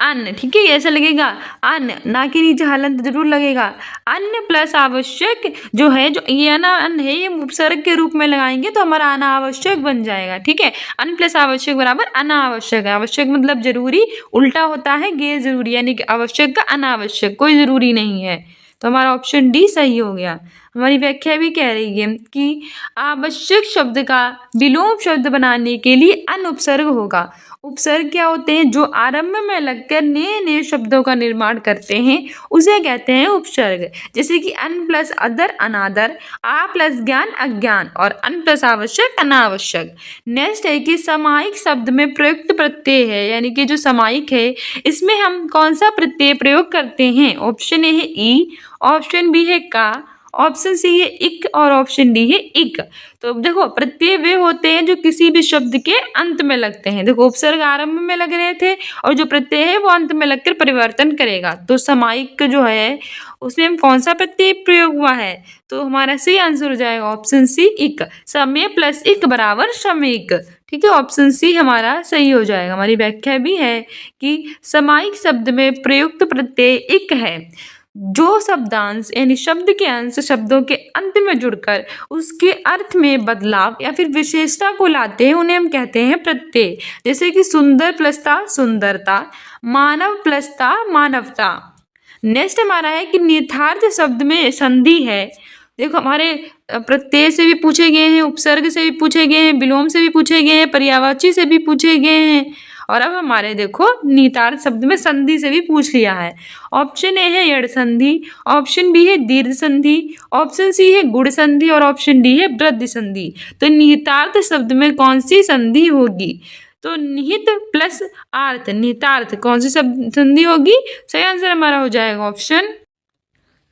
अन, ठीक है, ऐसा लगेगा अन, ना कि नीचे हलंत जरूर लगेगा। अन प्लस आवश्यक जो है, जो ये अन है ये उपसर्ग के रूप में लगाएंगे तो हमारा अनावश्यक बन जाएगा, ठीक है। अन प्लस आवश्यक बराबर अनावश्यक है, आवश्यक मतलब जरूरी, उल्टा होता है गैर जरूरी, यानी कि आवश्यक का अनावश्यक, कोई जरूरी नहीं है। तो हमारा ऑप्शन डी सही हो गया। हमारी व्याख्या भी कह रही है कि आवश्यक शब्द का विलोम शब्द बनाने के लिए अन उपसर्ग होगा। उपसर्ग क्या होते हैं, जो आरंभ में लगकर नए नए शब्दों का निर्माण करते हैं उसे कहते हैं उपसर्ग। जैसे कि अन प्लस अदर अनादर, आ प्लस ज्ञान अज्ञान और अन प्लस आवश्यक अनावश्यक। नेक्स्ट है कि समायिक शब्द में प्रयुक्त प्रत्यय है, यानी कि जो समायिक है इसमें हम कौन सा प्रत्यय प्रयोग करते हैं। ऑप्शन ए है ई, ऑप्शन बी है का, ऑप्शन सी है इक और ऑप्शन डी है इक। तो देखो प्रत्यय वे होते हैं जो किसी भी शब्द के अंत में लगते हैं। देखो उपसर्ग आरंभ में लग रहे थे और जो प्रत्यय है वो अंत में लगकर परिवर्तन करेगा। तो समायिक जो है उसमें हम कौन सा प्रत्यय प्रयोग हुआ है, तो हमारा सही आंसर हो जाएगा ऑप्शन सी इक। समय प्लस इक बराबर समयिक, ठीक है, ऑप्शन सी हमारा सही हो जाएगा। हमारी व्याख्या भी है कि समायिक शब्द में प्रयुक्त प्रत्यय इक है। जो शब्दांश यानी शब्द के अंश शब्दों के अंत में जुड़कर उसके अर्थ में बदलाव या फिर विशेषता को लाते हैं उन्हें हम कहते हैं प्रत्यय। जैसे कि सुंदर प्लसता सुंदरता, मानव प्लसता मानवता। नेक्स्ट हमारा है कि निर्थार्थ शब्द में संधि है। देखो हमारे प्रत्यय से भी पूछे गए हैं, उपसर्ग से भी पूछे गए हैं, विलोम से भी पूछे गए हैं, पर्यायवाची से भी पूछे गए हैं और अब हमारे देखो निहितार्थ शब्द में संधि से भी पूछ लिया है। ऑप्शन ए है यड़ संधि, ऑप्शन बी है दीर्घ संधि, ऑप्शन सी है गुण संधि और ऑप्शन डी है वृद्धि संधि। तो निहितार्थ शब्द में कौन सी संधि होगी, तो निहित प्लस आर्थ, निहितार्थ कौन सी संधि होगी। सही आंसर हमारा हो जाएगा ऑप्शन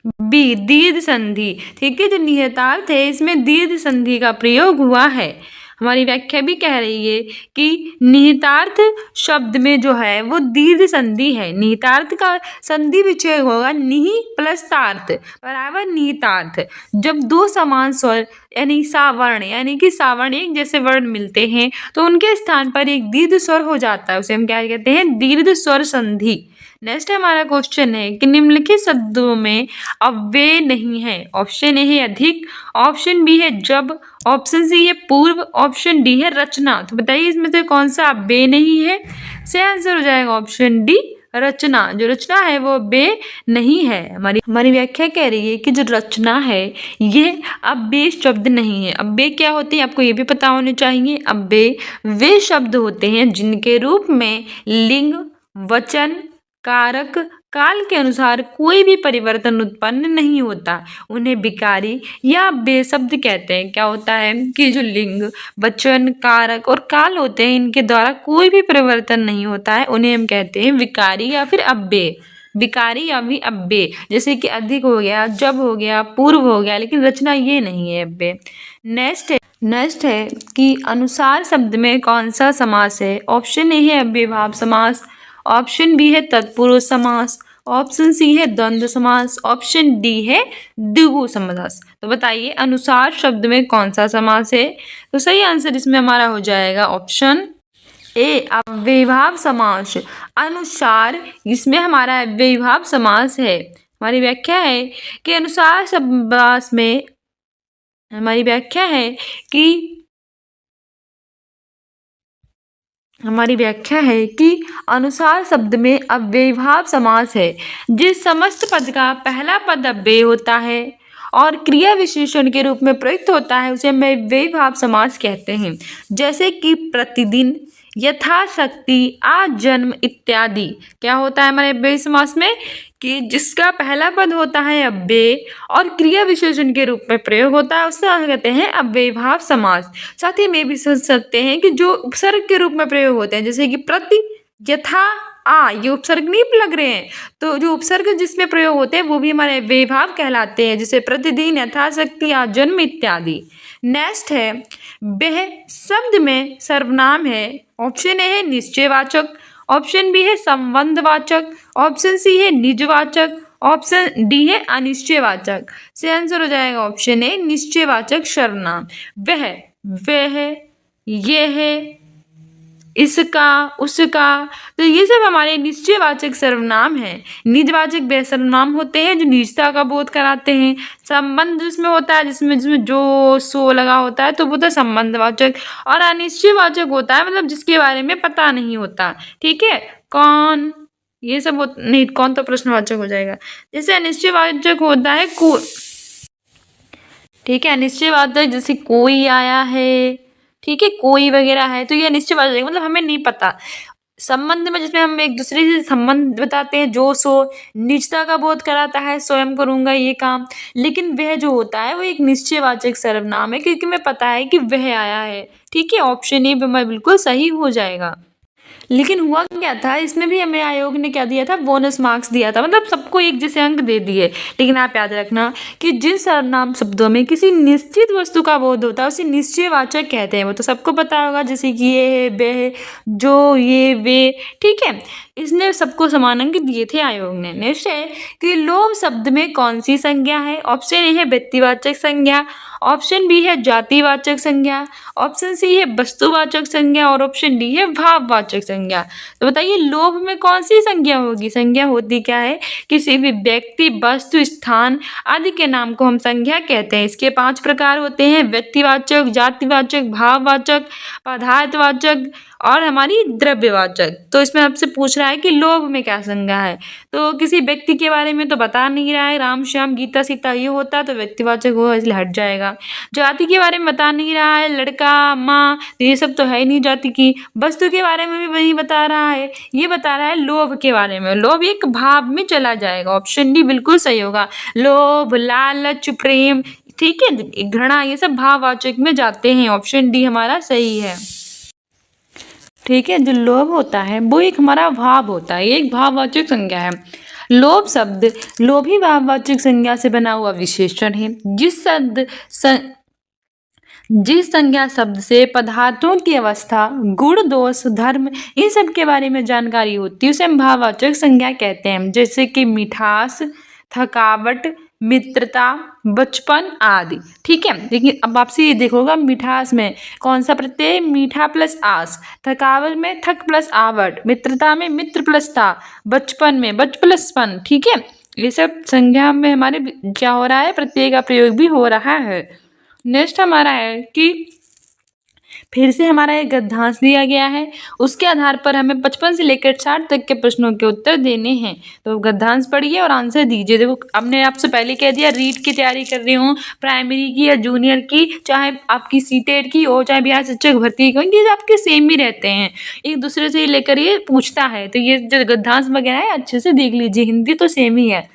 बी दीर्घ संधि, ठीक है। जो निहितार्थ है इसमें दीर्घ संधि का प्रयोग हुआ है। हमारी व्याख्या भी कह रही है कि निहितार्थ शब्द में जो है वो दीर्घ संधि है। निहितार्थ का संधि विच्छेद होगा निहि प्लस तार्थ बराबर निहितार्थ। जब दो समान स्वर यानी सावर्ण यानी कि सावर्ण एक जैसे वर्ण मिलते हैं तो उनके स्थान पर एक दीर्घ स्वर हो जाता है, उसे हम क्या कहते हैं, दीर्घ स्वर संधि। नेक्स्ट हमारा क्वेश्चन है कि निम्नलिखित शब्दों में अव्यय नहीं है। ऑप्शन ए है अधिक, ऑप्शन बी है जब, ऑप्शन सी है पूर्व, ऑप्शन डी है रचना। तो बताइए इसमें से कौन सा अव्यय नहीं है। सही आंसर हो जाएगा ऑप्शन डी रचना। जो रचना है वो अव्यय नहीं है। हमारी व्याख्या कह रही है कि जो रचना है ये अव्यय शब्द नहीं है। अव्यय क्या होते हैं आपको ये भी पता होने चाहिए। अव्यय वे शब्द होते हैं जिनके रूप में लिंग, वचन, कारक, काल के अनुसार कोई भी परिवर्तन उत्पन्न नहीं होता, उन्हें विकारी या अव्यय शब्द कहते हैं। क्या होता है कि जो लिंग, वचन, कारक और काल होते हैं इनके द्वारा कोई भी परिवर्तन नहीं होता है, उन्हें हम कहते हैं विकारी या फिर अव्यय। विकारी अभी अव्यय, जैसे कि अधिक हो गया, जब हो गया, पूर्व हो गया, लेकिन रचना ये नहीं है अव्यय। नेक्स्ट है कि अनुसार शब्द में कौन सा समास है। ऑप्शन ए है अव्ययीभाव समास, ऑप्शन बी है तत्पुरुष समास, ऑप्शन सी है द्वंद्व समास, ऑप्शन डी है द्विगु समास। तो बताइए अनुसार शब्द में कौन सा समास है। तो सही आंसर इसमें हमारा हो जाएगा ऑप्शन ए अव्ययीभाव समास। अनुसार इसमें हमारा अव्ययीभाव समास है। हमारी व्याख्या है कि अनुसार समास में हमारी व्याख्या है कि अनुसार शब्द में अव्ययीभाव समास है जिस समस्त पद का पहला पद अव्यय होता है और क्रिया विशेषण के रूप में प्रयुक्त होता है उसे हम अव्ययीभाव समास कहते हैं। जैसे कि प्रतिदिन, यथाशक्ति, आज जन्म इत्यादि। क्या होता है हमारे अव्ययी समास में कि जिसका पहला पद होता है अव्यय और क्रिया विशेषण के रूप में प्रयोग होता है उसे कहते हैं अव्ययीभाव समास। साथ ही में भी सोच सकते हैं कि जो उपसर्ग के रूप में प्रयोग होते हैं जैसे कि प्रति, यथा, ये उपसर्ग नहीं लग रहे हैं, तो जो उपसर्ग जिसमें प्रयोग होते हैं वो भी हमारे अव्ययीभाव कहलाते हैं, जैसे प्रतिदिन, यथाशक्ति, आज जन्म इत्यादि। नेक्स्ट है वह शब्द में सर्वनाम है। ऑप्शन ए है निश्चयवाचक, ऑप्शन बी है संबंधवाचक, ऑप्शन सी है निजवाचक, ऑप्शन डी है अनिश्चयवाचक। से आंसर हो जाएगा ऑप्शन ए निश्चयवाचक सर्वनाम। वह, यह, इसका, उसका, तो ये सब हमारे निश्चयवाचक सर्वनाम हैं। निजवाचक वे सर्वनाम होते हैं जो निजता का बोध कराते हैं। संबंध जिसमें होता है जिसमें जो सो लगा होता है तो वो तो संबंधवाचक, और अनिश्चयवाचक होता है मतलब जिसके बारे में पता नहीं होता। ठीक है, कौन, ये सब नहीं, कौन तो प्रश्नवाचक हो जाएगा। जैसे अनिश्चयवाचक होता है ठीक है, अनिश्चयवाचक जैसे कोई आया है, ठीक है, कोई वगैरह है, तो ये अनिश्चयवाचक मतलब हमें नहीं पता। संबंध में जिसमें हम एक दूसरे से संबंध बताते हैं, जो सो निजता का बोध कराता है, स्वयं करूंगा ये काम। लेकिन वह जो होता है वो एक निश्चयवाचक सर्वनाम है क्योंकि हमें पता है कि वह आया है। ठीक है, ऑप्शन ए बिल्कुल सही हो जाएगा। लेकिन हुआ क्या था, इसमें भी हमें आयोग ने क्या दिया था, बोनस मार्क्स दिया था, मतलब सबको एक जैसे अंक दे दिए। लेकिन आप याद रखना कि जिन सर्वनाम शब्दों में किसी निश्चित वस्तु का बोध होता है उसे निश्चयवाचक कहते हैं। वो तो सबको पता होगा, जैसे कि ये है, वे है, जो, ये, वे। ठीक है, इसने सबको समान अंक दिए थे आयोग ने। नेक्स्ट है कि लोभ शब्द में कौन सी संज्ञा है। ऑप्शन ए है व्यक्तिवाचक संज्ञा, ऑप्शन बी है जातिवाचक संज्ञा, ऑप्शन सी है वस्तुवाचक संज्ञा और ऑप्शन डी है भाववाचक संज्ञा। तो बताइए लोभ में कौन सी संज्ञा होगी। संज्ञा होती क्या है, किसी भी व्यक्ति, वस्तु, स्थान आदि के नाम को हम संज्ञा कहते हैं। इसके 5 प्रकार होते हैं, व्यक्तिवाचक, जातिवाचक, भाववाचक, पदार्थवाचक और हमारी द्रव्यवाचक। तो इसमें आपसे पूछ रहा है कि लोभ में क्या संज्ञा है, तो किसी व्यक्ति के बारे में तो बता नहीं रहा है, राम श्याम गीता सीता ये होता तो व्यक्तिवाचक हो, इसलिए हट जाएगा। जाति के बारे में बता नहीं रहा है, लड़का, माँ, तो ये सब तो है ही नहीं जाति की। वस्तु के बारे में भी नहीं बता रहा है, ये बता रहा है लोभ के बारे में। लोभ एक भाव में चला जाएगा, ऑप्शन डी बिल्कुल सही होगा। लोभ, लालच, प्रेम, ठीक है, घृणा, ये सब भाववाचक में जाते हैं, ऑप्शन डी हमारा सही है। ठीक है, जो लोभ होता है वो एक हमारा भाव होता है, ये एक भाववाचक संज्ञा है। लोभ शब्द लोभी भाववाचक संज्ञा से बना हुआ विशेषण है। जिस संज्ञा शब्द से पदार्थों की अवस्था, गुण, दोष, धर्म इन सब के बारे में जानकारी होती है उसे हम भाववाचक संज्ञा कहते हैं। जैसे कि मिठास, थकावट, मित्रता, बचपन आदि। ठीक है, लेकिन अब आपसे ये देखोगा मिठास में कौन सा प्रत्यय, मीठा प्लस आस, थकावट में थक प्लस आवट, मित्रता में मित्र प्लस था, बचपन में बच प्लस पन। ठीक है, ये सब संज्ञा में हमारे क्या हो रहा है, प्रत्यय का प्रयोग भी हो रहा है। नेक्स्ट हमारा है कि फिर से हमारा एक गद्यांश दिया गया है, उसके आधार पर हमें 55 से लेकर 60 तक के प्रश्नों के उत्तर देने हैं। तो गद्यांश पढ़िए और आंसर दीजिए। देखो हमने आपसे पहले कह दिया रीट की तैयारी कर रही हूँ, प्राइमरी की या जूनियर की, चाहे आपकी सीटेट की हो चाहे बिहार शिक्षक भर्ती की हो, ये आपके सेम ही रहते हैं, एक दूसरे से लेकर ये पूछता है। तो ये जो गद्यांश वगैरह है अच्छे से देख लीजिए, हिंदी तो सेम ही है।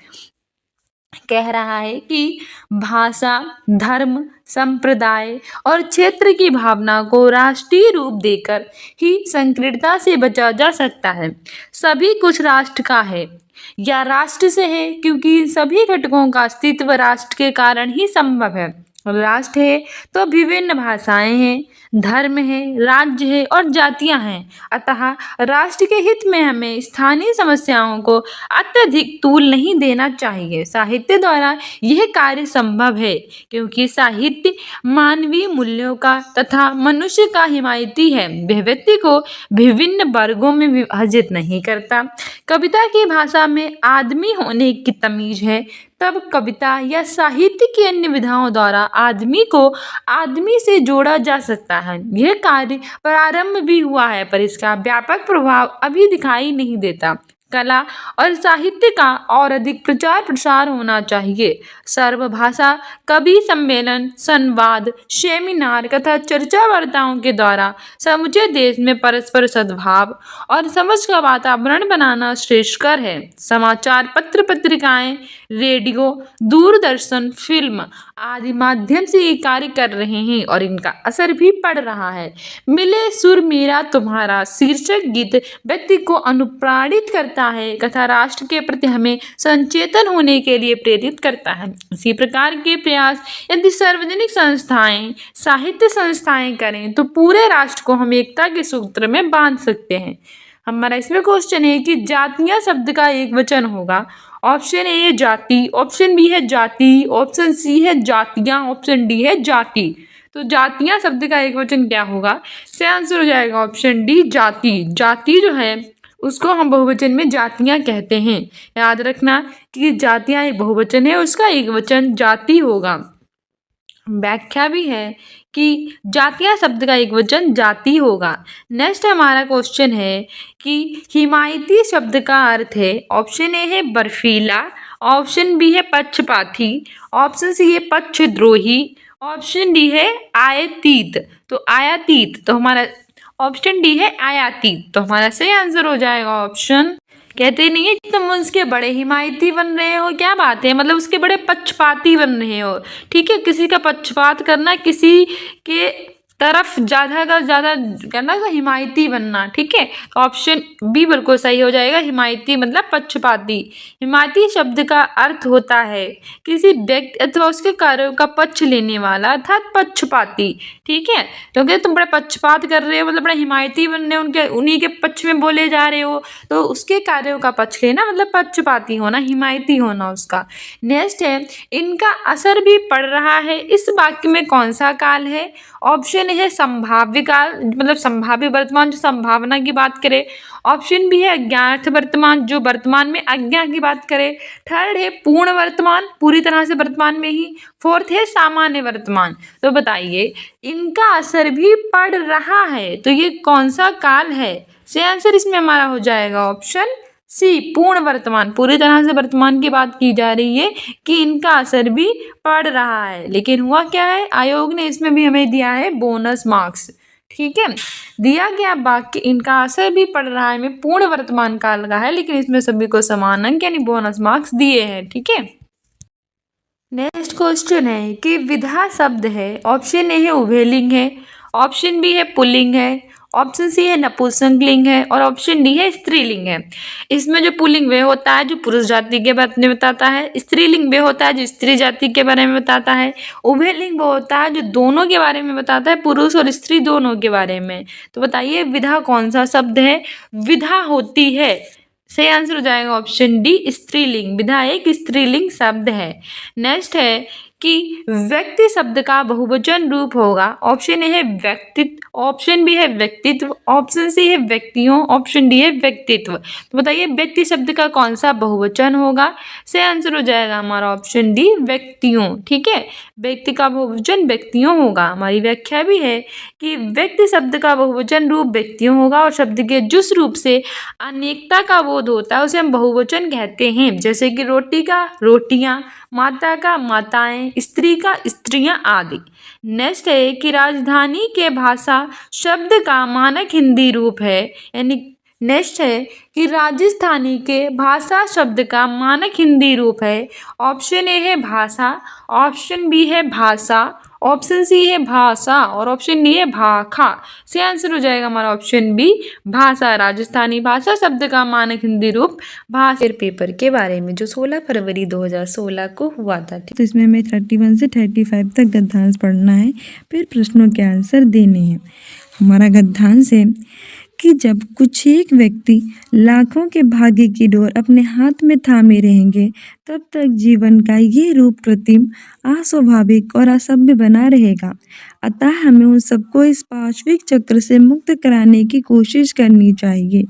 कह रहा है कि भाषा, धर्म, संप्रदाय और क्षेत्र की भावना को राष्ट्रीय रूप देकर ही संकीर्णता से बचा जा सकता है। सभी कुछ राष्ट्र का है या राष्ट्र से है, क्योंकि इन सभी घटकों का अस्तित्व राष्ट्र के कारण ही संभव है। राष्ट्र है तो विभिन्न भाषाएं हैं, धर्म है, राज्य है और जातियां हैं। अतः राष्ट्र के हित में हमें स्थानीय समस्याओं को अत्यधिक तूल नहीं देना चाहिए। साहित्य द्वारा यह कार्य संभव है, क्योंकि साहित्य मानवीय मूल्यों का तथा मनुष्य का हिमायती है। वह व्यक्ति को विभिन्न वर्गों में विभाजित नहीं करता। कविता की भाषा में आदमी होने की तमीज है, तब कविता या साहित्य की अन्य विधाओं द्वारा आदमी को आदमी से जोड़ा जा सकता है। यह कार्य प्रारंभ भी हुआ है, पर इसका व्यापक प्रभाव अभी दिखाई नहीं देता। कला और साहित्य का और अधिक प्रचार प्रसार होना चाहिए। सर्वभाषा कवि सम्मेलन, संवाद, सेमिनार तथा चर्चा वार्ताओं के द्वारा समूचे देश में परस्पर सद्भाव और समझ का वातावरण बनाना श्रेयस्कर है। समाचार पत्र, पत्रिकाएं, रेडियो, दूरदर्शन, फिल्म आदि माध्यम से ये कार्य कर रहे हैं और इनका असर भी पड़ रहा है। मिले सुर मेरा तुम्हारा शीर्षक गीत व्यक्ति को अनुप्राणित करता है तथा राष्ट्र के प्रति हमें संचेतन होने के लिए प्रेरित करता है। इसी प्रकार के प्रयास यदि सार्वजनिक संस्थाएं, साहित्य संस्थाएं करें तो पूरे राष्ट्र को हम एकता के सूत्र में बांध सकते हैं। हमारा इसमें क्वेश्चन है कि जातियां शब्द का एक वचन होगा। ऑप्शन ए है जाति, ऑप्शन बी है जाति, ऑप्शन सी है जातियां, ऑप्शन डी है जाति। तो जातियां शब्द का एक वचन क्या होगा? इससे आंसर हो जाएगा ऑप्शन डी जाति। जाति जो है उसको हम बहुवचन में जातियां कहते हैं। याद रखना कि जातियां एक बहुवचन है, उसका एक वचन जाति होगा। व्याख्या भी है कि जातियां शब्द का एक वचन जाति होगा। नेक्स्ट हमारा क्वेश्चन है कि हिमायती शब्द का अर्थ है। ऑप्शन ए है बर्फीला, ऑप्शन बी है पक्षपाती, ऑप्शन सी है पक्षद्रोही, ऑप्शन डी है आयातीत। तो आयातीत, तो हमारा ऑप्शन डी है आयातीत। तो हमारा सही आंसर हो जाएगा ऑप्शन। कहते नहीं है तुम उसके बड़े हिमायती बन रहे हो, क्या बात है, मतलब उसके बड़े पक्षपाती बन रहे हो। ठीक है, किसी का पक्षपात करना, किसी के तरफ ज़्यादा का ज़्यादा करना, तो हिमायती बनना। ठीक है, तो ऑप्शन बी बिल्कुल सही हो जाएगा। हिमायती मतलब पक्षपाती। हिमायती शब्द का अर्थ होता है किसी व्यक्ति अथवा उसके कार्यों का पक्ष लेने वाला, अर्थात पक्षपाती। ठीक है, क्योंकि तुम बड़े पक्षपात कर रहे हो मतलब बड़े हिमायती बन रहे हो, उनके उन्हीं के पक्ष में बोले जा रहे हो, तो उसके कार्यों का पक्ष लेना मतलब पक्षपाती होना, हिमायती होना उसका। नेक्स्ट है इनका असर भी पड़ रहा है। इस वाक्य में कौन सा काल है? ऑप्शन है संभाव्य काल, मतलब संभाव्य वर्तमान जो संभावना की बात करे। ऑप्शन बी है अज्ञात वर्तमान, जो वर्तमान में अज्ञा की बात करे। थर्ड है पूर्ण वर्तमान, पूरी तरह से वर्तमान में ही। फोर्थ है सामान्य वर्तमान। तो बताइए इनका असर भी पड़ रहा है, तो ये कौन सा काल है? से आंसर इसमें हमारा हो जाएगा ऑप्शन सी, पूर्ण वर्तमान। पूरी तरह से वर्तमान की बात की जा रही है कि इनका असर भी पड़ रहा है। लेकिन हुआ क्या है, आयोग ने इसमें भी हमें दिया है बोनस मार्क्स। ठीक है, दिया गया वाक्य इनका असर भी पड़ रहा है में पूर्ण वर्तमान काल का है, लेकिन इसमें सभी को समान अंक यानी बोनस मार्क्स दिए हैं। ठीक है, नेक्स्ट क्वेश्चन है कि विधा शब्द है। ऑप्शन ए है उभयलिंग है, ऑप्शन बी है पुल्लिंग है, ऑप्शन सी है नपुंसकलिंग है और ऑप्शन डी है स्त्रीलिंग है। इसमें जो पुल्लिंग वे होता है जो पुरुष जाति के बारे में बताता है, स्त्रीलिंग वे होता है जो स्त्री जाति के बारे में बताता है, उभयलिंग वो होता है जो दोनों के बारे में बताता है, पुरुष और स्त्री दोनों के बारे में। तो बताइए विधा कौन सा शब्द है? विधा होती है, सही आंसर हो जाएगा ऑप्शन डी स्त्रीलिंग। विधा एक स्त्रीलिंग शब्द है। नेक्स्ट है कि व्यक्ति शब्द का बहुवचन रूप होगा। ऑप्शन ए है व्यक्तित्व, ऑप्शन बी है व्यक्तित्व, ऑप्शन सी है व्यक्तियों, ऑप्शन डी है व्यक्तित्व। तो बताइए व्यक्ति शब्द का कौन सा बहुवचन होगा? से आंसर हो जाएगा हमारा ऑप्शन डी व्यक्तियों। ठीक है, व्यक्ति का बहुवचन व्यक्तियों होगा। हमारी व्याख्या भी है कि व्यक्ति शब्द का बहुवचन रूप व्यक्तियों होगा और शब्द के जिस रूप से अनेकता का बोध होता है उसे हम बहुवचन कहते हैं। जैसे कि रोटी का रोटियां, माता का माताएं, स्त्री का स्त्रियां आदि। नेक्स्ट है कि राजधानी के भाषा शब्द का मानक हिंदी रूप है, यानी नेक्स्ट है कि राजस्थानी के भाषा शब्द का मानक हिंदी रूप है। ऑप्शन ए है भाषा, ऑप्शन बी है भाषा, ऑप्शन सी है भाषा और ऑप्शन डी है भाखा। से आंसर हो जाएगा हमारा ऑप्शन बी भाषा। राजस्थानी भाषा शब्द का मानक हिंदी रूप भाषा। पेपर के बारे में जो 16 फरवरी 2016 को हुआ था, तो इसमें हमें 31 से 35 तक गद्यांश पढ़ना है, फिर प्रश्नों के आंसर देने हैं। हमारा गद्यांश है कि जब कुछ एक व्यक्ति लाखों के भाग्य की डोर अपने हाथ में थामे रहेंगे, तब तक जीवन का ये रूप कृत्रिम, अस्वाभाविक और असभ्य बना रहेगा। अतः हमें उन सबको इस पाशविक चक्र से मुक्त कराने की कोशिश करनी चाहिए।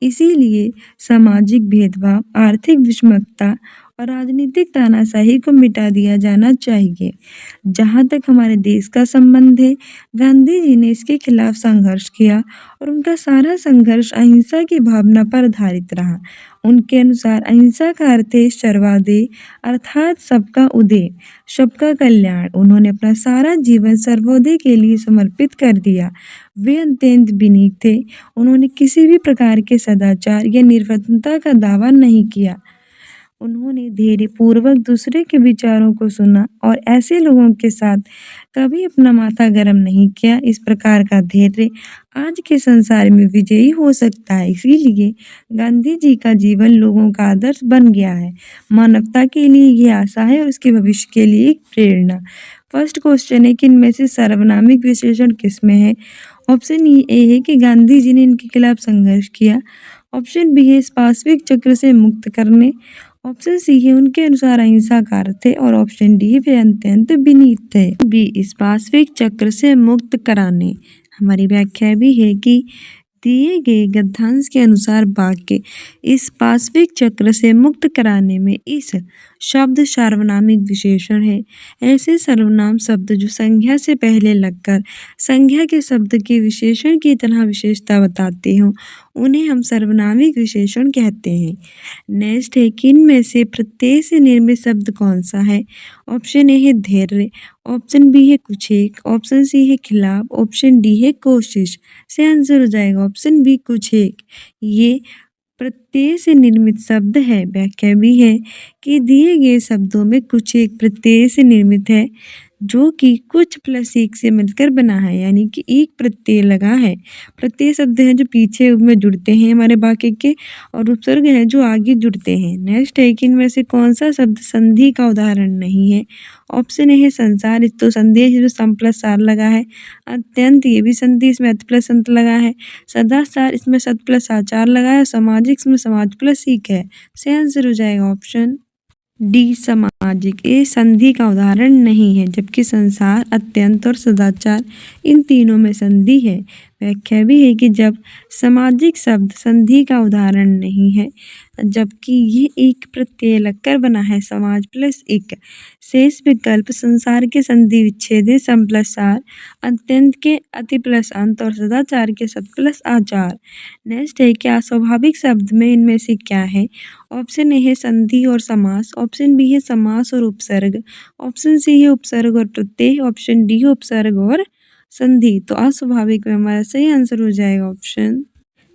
इसीलिए सामाजिक भेदभाव, आर्थिक विषमता और राजनीतिक तानाशाही को मिटा दिया जाना चाहिए। जहाँ तक हमारे देश का संबंध है, गांधी जी ने इसके खिलाफ संघर्ष किया और उनका सारा संघर्ष अहिंसा की भावना पर आधारित रहा। उनके अनुसार अहिंसा का अर्थ है सर्वोदय, अर्थात सबका उदय, सबका कल्याण। उन्होंने अपना सारा जीवन सर्वोदय के लिए समर्पित कर दिया। वे अत्यंत विनीत थे। उन्होंने किसी भी प्रकार के सदाचार या निर्बंधता का दावा नहीं किया। उन्होंने धैर्यपूर्वक दूसरे के विचारों को सुना और ऐसे लोगों के साथ कभी अपना माथा गर्म नहीं किया। इस प्रकार का धैर्य आज के संसार में विजयी हो सकता है। इसीलिए गांधी जी का जीवन लोगों का आदर्श बन गया है। मानवता के लिए ये आशा है और उसके भविष्य के लिए एक प्रेरणा। फर्स्ट क्वेश्चन है कि इनमें से सर्वनामिक विशेषण किसमें है। ऑप्शन ए है कि गांधी जी ने इनके खिलाफ संघर्ष किया। ऑप्शन बी है इस पाशविक चक्र से मुक्त करने। ऑप्शन सी है उनके अनुसार अहिंसा का अर्थ है और ऑप्शन डी वे अत्यंत विनीत थे। बी इस पाशविक चक्र से मुक्त कराने। हमारी व्याख्या भी है कि दिए गए गद्यांश के अनुसार वाक्य इस पाशविक चक्र से मुक्त कराने में इस शब्द सार्वनामिक विशेषण है। ऐसे सर्वनाम शब्द जो संज्ञा से पहले लगकर संज्ञा के शब्द के विशेषण की तरह विशेषता बताते हों, उन्हें हम सर्वनामिक विशेषण कहते हैं। नेक्स्ट है कि इनमें से प्रत्यय से निर्मित शब्द कौन सा है। ऑप्शन ए है धैर्य, ऑप्शन बी है कुछ एक, ऑप्शन सी है खिलाफ, ऑप्शन डी है कोशिश। से आंसर हो जाएगा ऑप्शन बी कुछ एक। ये प्रत्यय से निर्मित शब्द है। व्याख्या भी है कि दिए गए शब्दों में कुछ एक प्रत्यय से निर्मित है जो कि कुछ प्लस एक से मिलकर बना है, यानी कि एक प्रत्यय लगा है। प्रत्यय शब्द हैं जो पीछे में जुड़ते हैं हमारे वाक्य के, और उपसर्ग है जो आगे जुड़ते हैं। नेक्स्ट है कि इनमें से कौन सा शब्द संधि का उदाहरण नहीं है। ऑप्शन ए है संसार, इस तो संदेश में सम प्लस सार लगा है। अत्यंत, ये भी संधि, इसमें अत प्लस अंत लगा है। सदाचार, इसमें सत प्लस आचार लगा है। सामाजिक, इसमें समाज प्लस सीख है। से आंसर हो जाएगा ऑप्शन डी सामाजिक। ये संधि का उदाहरण नहीं है, जबकि संसार, अत्यंत और सदाचार इन तीनों में संधि है। व्याख्या भी है कि जब सामाजिक शब्द संधि का उदाहरण नहीं है, जबकि ये एक प्रत्यय लगकर बना है, समाज प्लस एक। शेष विकल्प संसार के संधि विच्छेद है, सम प्लस सार, अत्यंत के अति प्लस अंत और सदाचार के सत प्लस आचार। नेक्स्ट है क्या स्वाभाविक शब्द में इनमें से क्या है। ऑप्शन ए है संधि और समास, ऑप्शन बी है समास और उपसर्ग, ऑप्शन सी है उपसर्ग और प्रत्यय, ऑप्शन डी है उपसर्ग और संधि। तो अस्वाभाविक में हमारा सही आंसर हो जाएगा ऑप्शन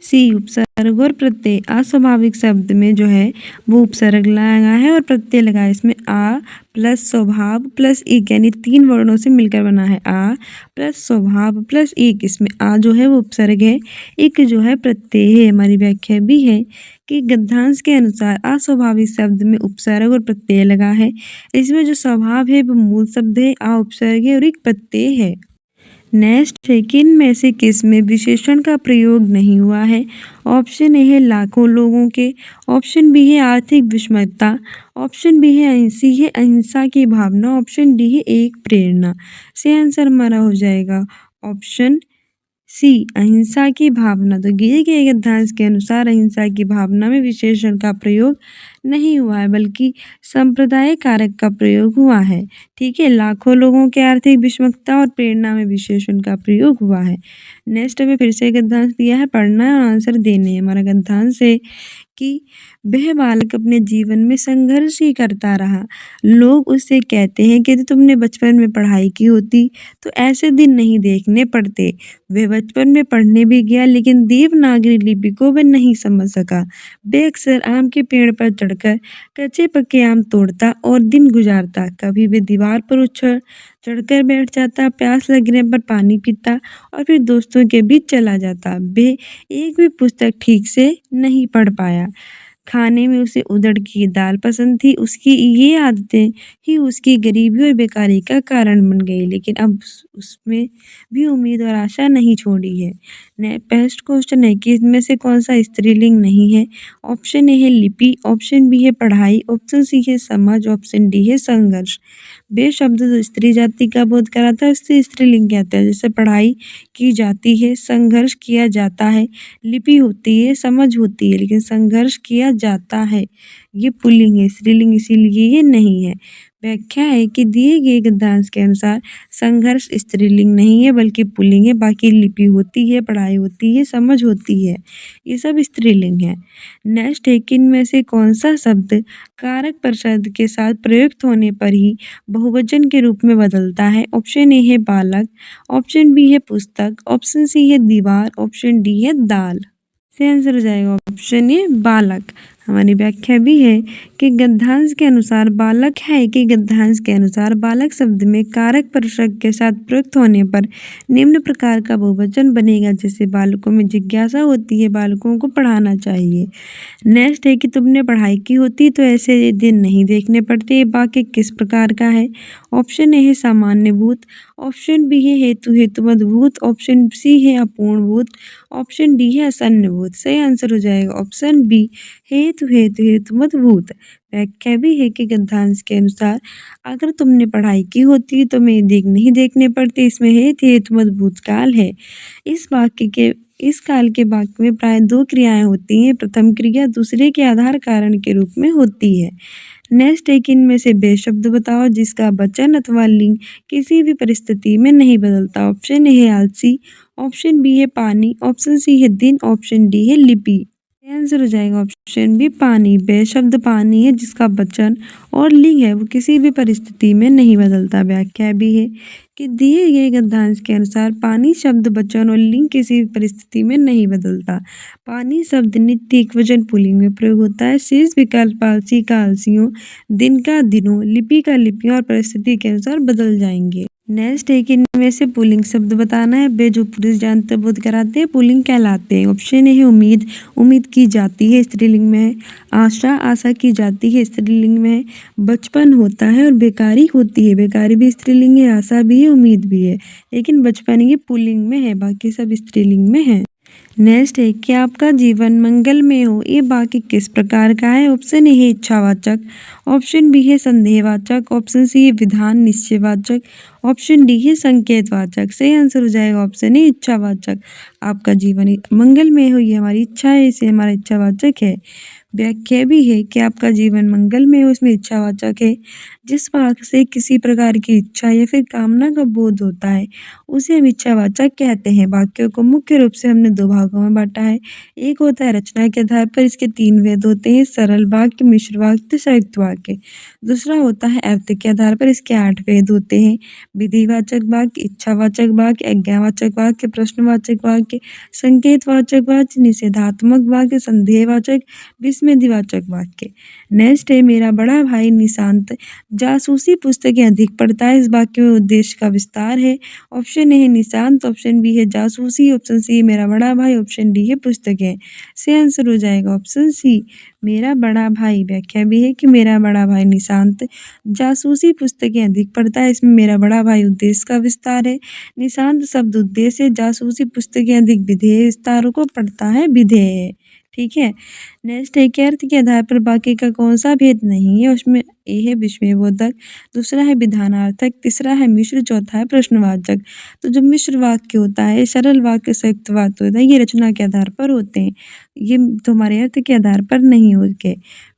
सी उपसर्ग और प्रत्यय। अस्वाभाविक शब्द में जो है वो उपसर्ग लगा है और प्रत्यय लगा है। इसमें आ प्लस स्वभाव प्लस एक, यानी 3 वर्णों से मिलकर बना है। आ प्लस स्वभाव प्लस एक, इसमें आ जो है वो उपसर्ग है, एक जो है प्रत्यय है। हमारी व्याख्या भी है कि गद्यांश के अनुसार अस्वाभाविक शब्द में उपसर्ग और प्रत्यय लगा है। इसमें जो स्वभाव है वो मूल शब्द है, आ उपसर्ग है और एक प्रत्यय है। नेक्स्ट है कि इनमें से किस में विशेषण का प्रयोग नहीं हुआ है। ऑप्शन ए है लाखों लोगों के, ऑप्शन बी है आर्थिक विषमता, ऑप्शन बी है सी है अहिंसा की भावना, ऑप्शन डी है एक प्रेरणा। से आंसर हमारा हो जाएगा ऑप्शन सी अहिंसा की भावना। तो दिए गए गद्यांश के अनुसार अहिंसा की भावना में विशेषण का प्रयोग नहीं हुआ है बल्कि संप्रदाय कारक का प्रयोग हुआ है। ठीक है, लाखों लोगों के आर्थिक विषमता और प्रेरणा में विशेषण का प्रयोग हुआ है। नेक्स्ट हमें फिर से गद्यांश दिया है, पढ़ना और आंसर देने हैं। हमारा गद्यांश है कि वह बालक अपने जीवन में संघर्ष ही करता रहा। लोग उससे कहते हैं कि यदि तुमने बचपन में पढ़ाई की होती तो ऐसे दिन नहीं देखने पड़ते। वह बचपन में पढ़ने भी गया लेकिन देवनागरी लिपि को वह नहीं समझ सका। वह अक्सर आम के पेड़ पर चढ़कर कच्चे पक्के आम तोड़ता और दिन गुजारता। कभी वह दीवार पर उछल चढ़कर बैठ जाता, प्यास लगने पर पानी पीता और फिर दोस्तों के बीच चला जाता। वह एक भी पुस्तक ठीक से नहीं पढ़ पाया। खाने में उसे उड़द की दाल पसंद थी। उसकी ये आदतें ही उसकी गरीबी और बेकारी का कारण बन गई, लेकिन अब उसमें भी उम्मीद और आशा नहीं छोड़ी है। नेक्स्ट क्वेश्चन है कि इसमें से कौन सा स्त्रीलिंग नहीं है। ऑप्शन ए है लिपि, ऑप्शन बी है पढ़ाई, ऑप्शन सी है समझ, ऑप्शन डी है संघर्ष। बे शब्द जो स्त्री जाति का बोध कराता है उससे स्त्रीलिंग कहते हैं। जैसे पढ़ाई की जाती है, संघर्ष किया जाता है, लिपि होती है, समझ होती है, लेकिन संघर्ष किया जाता है ये पुल्लिंग है, स्त्रीलिंग इसीलिए ये नहीं है। व्याख्या है कि दिए गए गद्यांश के अनुसार संघर्ष स्त्रीलिंग नहीं है बल्कि पुल्लिंग है। बाकी लिपि होती है, पढ़ाई होती है, समझ होती है, ये सब स्त्रीलिंग है। नेक्स्ट है कि इनमें से कौन सा शब्द कारक प्रशब्द के साथ प्रयुक्त होने पर ही बहुवचन के रूप में बदलता है। ऑप्शन ए है बालक, ऑप्शन बी है पुस्तक, ऑप्शन सी है दीवार, ऑप्शन डी है दाल। से आंसर हो जाएगा ऑप्शन ए बालक। हमारी व्याख्या भी है कि गद्यांश के अनुसार बालक है कि गद्यांश के अनुसार बालक शब्द में कारक प्रशब्द के साथ प्रयुक्त होने पर निम्न प्रकार का बहुवचन बनेगा। जैसे बालकों में जिज्ञासा होती है, बालकों को पढ़ाना चाहिए। नेक्स्ट है कि तुमने पढ़ाई की होती तो ऐसे दिन नहीं देखने पड़ते। ये वाक्य किस प्रकार का है। ऑप्शन ए है सामान्यभूत, ऑप्शन बी है हेतु हेतुमद्भूत, ऑप्शन सी है अपूर्णभूत, ऑप्शन डी है असन्नभूत। सही आंसर हो जाएगा ऑप्शन बी हेतु हेतु हेतुमद्भूत। व्याख्या भी है कि गद्यांश के अनुसार अगर तुमने पढ़ाई की होती तो मैं नहीं देखने पड़ते। इसमें हेतु हेतुमद्भूत काल है। इस काल के वाक्य में प्राय दो क्रियाएं होती हैं। प्रथम क्रिया दूसरे के आधार कारण के रूप में होती है। नेक्स्ट है कि इनमें से वे शब्द बताओ जिसका वचन अथवा लिंग किसी भी परिस्थिति में नहीं बदलता। ऑप्शन ए है आलसी, ऑप्शन बी है पानी, ऑप्शन सी है दिन, ऑप्शन डी है लिपि। आंसर हो जाएगा ऑप्शन बी पानी। वे शब्द पानी है जिसका वचन और लिंग है वो किसी भी परिस्थिति में नहीं बदलता। व्याख्या भी है कि दिए गए गद्यांश के अनुसार पानी शब्द वचन और लिंग किसी भी परिस्थिति में नहीं बदलता। पानी शब्द नित्य एकवचन पुल्लिंग में प्रयोग होता है। शेष विकल्प आलसी का आलसियों, दिन का दिनों, लिपि का लिपियों और परिस्थिति के अनुसार बदल जाएंगे। नेक्स्ट है कि इनमें से पुल्लिंग शब्द बताना है। वे जो पुरुष जानते बोध कराते हैं पुल्लिंग कहलाते हैं। ऑप्शन ए है उम्मीद, उम्मीद की जाती है, स्त्रीलिंग में है। आशा, आशा की जाती है, स्त्रीलिंग में है। बचपन होता है और बेकारी होती है, बेकारी भी स्त्रीलिंग है, आशा भी है, उम्मीद भी है, लेकिन बचपन ये पुल्लिंग में है, बाकी सब स्त्रीलिंग में है। नेक्स्ट है कि आपका जीवन मंगलमय हो ये वाक्य किस प्रकार का है। ऑप्शन ए है इच्छावाचक, ऑप्शन बी है संदेहवाचक, ऑप्शन सी है विधान निश्चयवाचक, ऑप्शन डी है संकेतवाचक। सही आंसर हो जाएगा ऑप्शन ए इच्छावाचक। आपका जीवन मंगलमय हो ये हमारी इच्छा है, इसे हमारा इच्छावाचक है। व्याख्या भी है कि आपका जीवन मंगलमय हो इसमें इच्छावाचक है। जिस वाक्य से किसी प्रकार की इच्छा या फिर कामना का बोध होता है उसे हम इच्छावाचक कहते हैं। वाक्यों को मुख्य रूप से हमने दो भागों में बांटा है। एक होता है रचना के आधार पर, इसके तीन भेद होते हैं, सरल वाक्य, मिश्र वाक्य, संयुक्त वाक्य। दूसरा होता है अर्थ के आधार पर, इसके 8 भेद होते हैं, विधिवाचक वाक्य, इच्छावाचक वाक्य, आज्ञावाचक वाक्य, प्रश्नवाचक वाक्य, संकेतवाचक वाक्य, निषेधात्मक वाक्य, संदेहवाचक, विस्मयवाचक वाक्य। नेक्स्ट है मेरा बड़ा भाई निशांत जासूसी पुस्तकें अधिक पढ़ता है। इस वाक्य में उद्देश्य का विस्तार है। ऑप्शन ए है निशांत, ऑप्शन बी है जासूसी, ऑप्शन सी मेरा बड़ा भाई, ऑप्शन डी है पुस्तकें। से आंसर हो जाएगा ऑप्शन सी मेरा बड़ा भाई। व्याख्या भी है कि मेरा बड़ा भाई निशांत जासूसी पुस्तकें अधिक पढ़ता है। इसमें मेरा बड़ा भाई उद्देश्य का विस्तार है। निशांत शब्द उद्देश्य है, जासूसी पुस्तकें अधिक विधेय विस्तारों को पढ़ता है, विधेय है। ठीक है। नेक्स्ट है कि अर्थ के आधार पर वाक्य का कौन सा भेद नहीं है। उसमें ए है विस्मयबोधक, दूसरा है विधानार्थक, तीसरा है मिश्र, चौथा है प्रश्नवाचक। तो जो मिश्र वाक्य होता है, सरल वाक्य, संयुक्त वाक्य होता है, ये रचना के आधार पर होते हैं, ये तो हमारे अर्थ के आधार पर नहीं होते।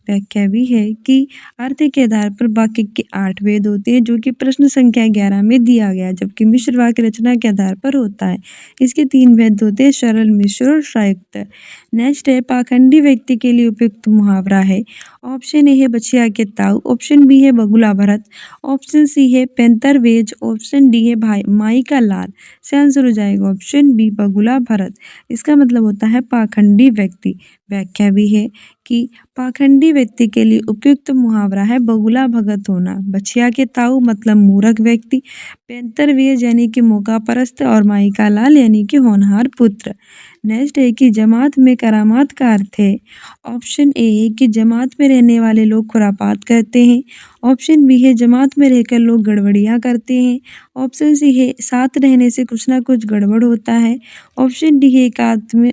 व्याख्या भी है कि अर्थ के आधार पर वाक्य के 8 भेद होते हैं, जो कि प्रश्न संख्या 11 में दिया गया है, जबकि मिश्र वाक्य रचना के आधार पर होता है। इसके 3 भेद होते हैं, सरल, मिश्र और संयुक्त। नेक्स्ट है पाखंडी व्यक्ति के लिए उपयुक्त मुहावरा है। ऑप्शन ए है बछिया के ताऊ, ऑप्शन बी है बगुला भरत, ऑप्शन सी है पैंतर वेज, ऑप्शन डी है भाई माई का लाल। से आंसर हो जाएगा ऑप्शन बी बगुला भरत। इसका मतलब होता है पाखंडी व्यक्ति। व्याख्या भी है कि पाखंडी व्यक्ति के लिए उपयुक्त मुहावरा है बगुला भगत होना। बछिया के ताऊ मतलब मूर्ख व्यक्ति, पैंतर वेज यानी कि मौका परस्त, और माई का लाल यानी कि होनहार पुत्र। नेक्स्ट है कि जमात में करामात का अर्थ है। ऑप्शन ए है कि जमात में रहने वाले लोग खुरापात करते हैं, ऑप्शन बी है जमात में रहकर लोग गड़बड़ियाँ करते हैं, ऑप्शन सी है साथ रहने से कुछ ना कुछ गड़बड़ होता है, ऑप्शन डी है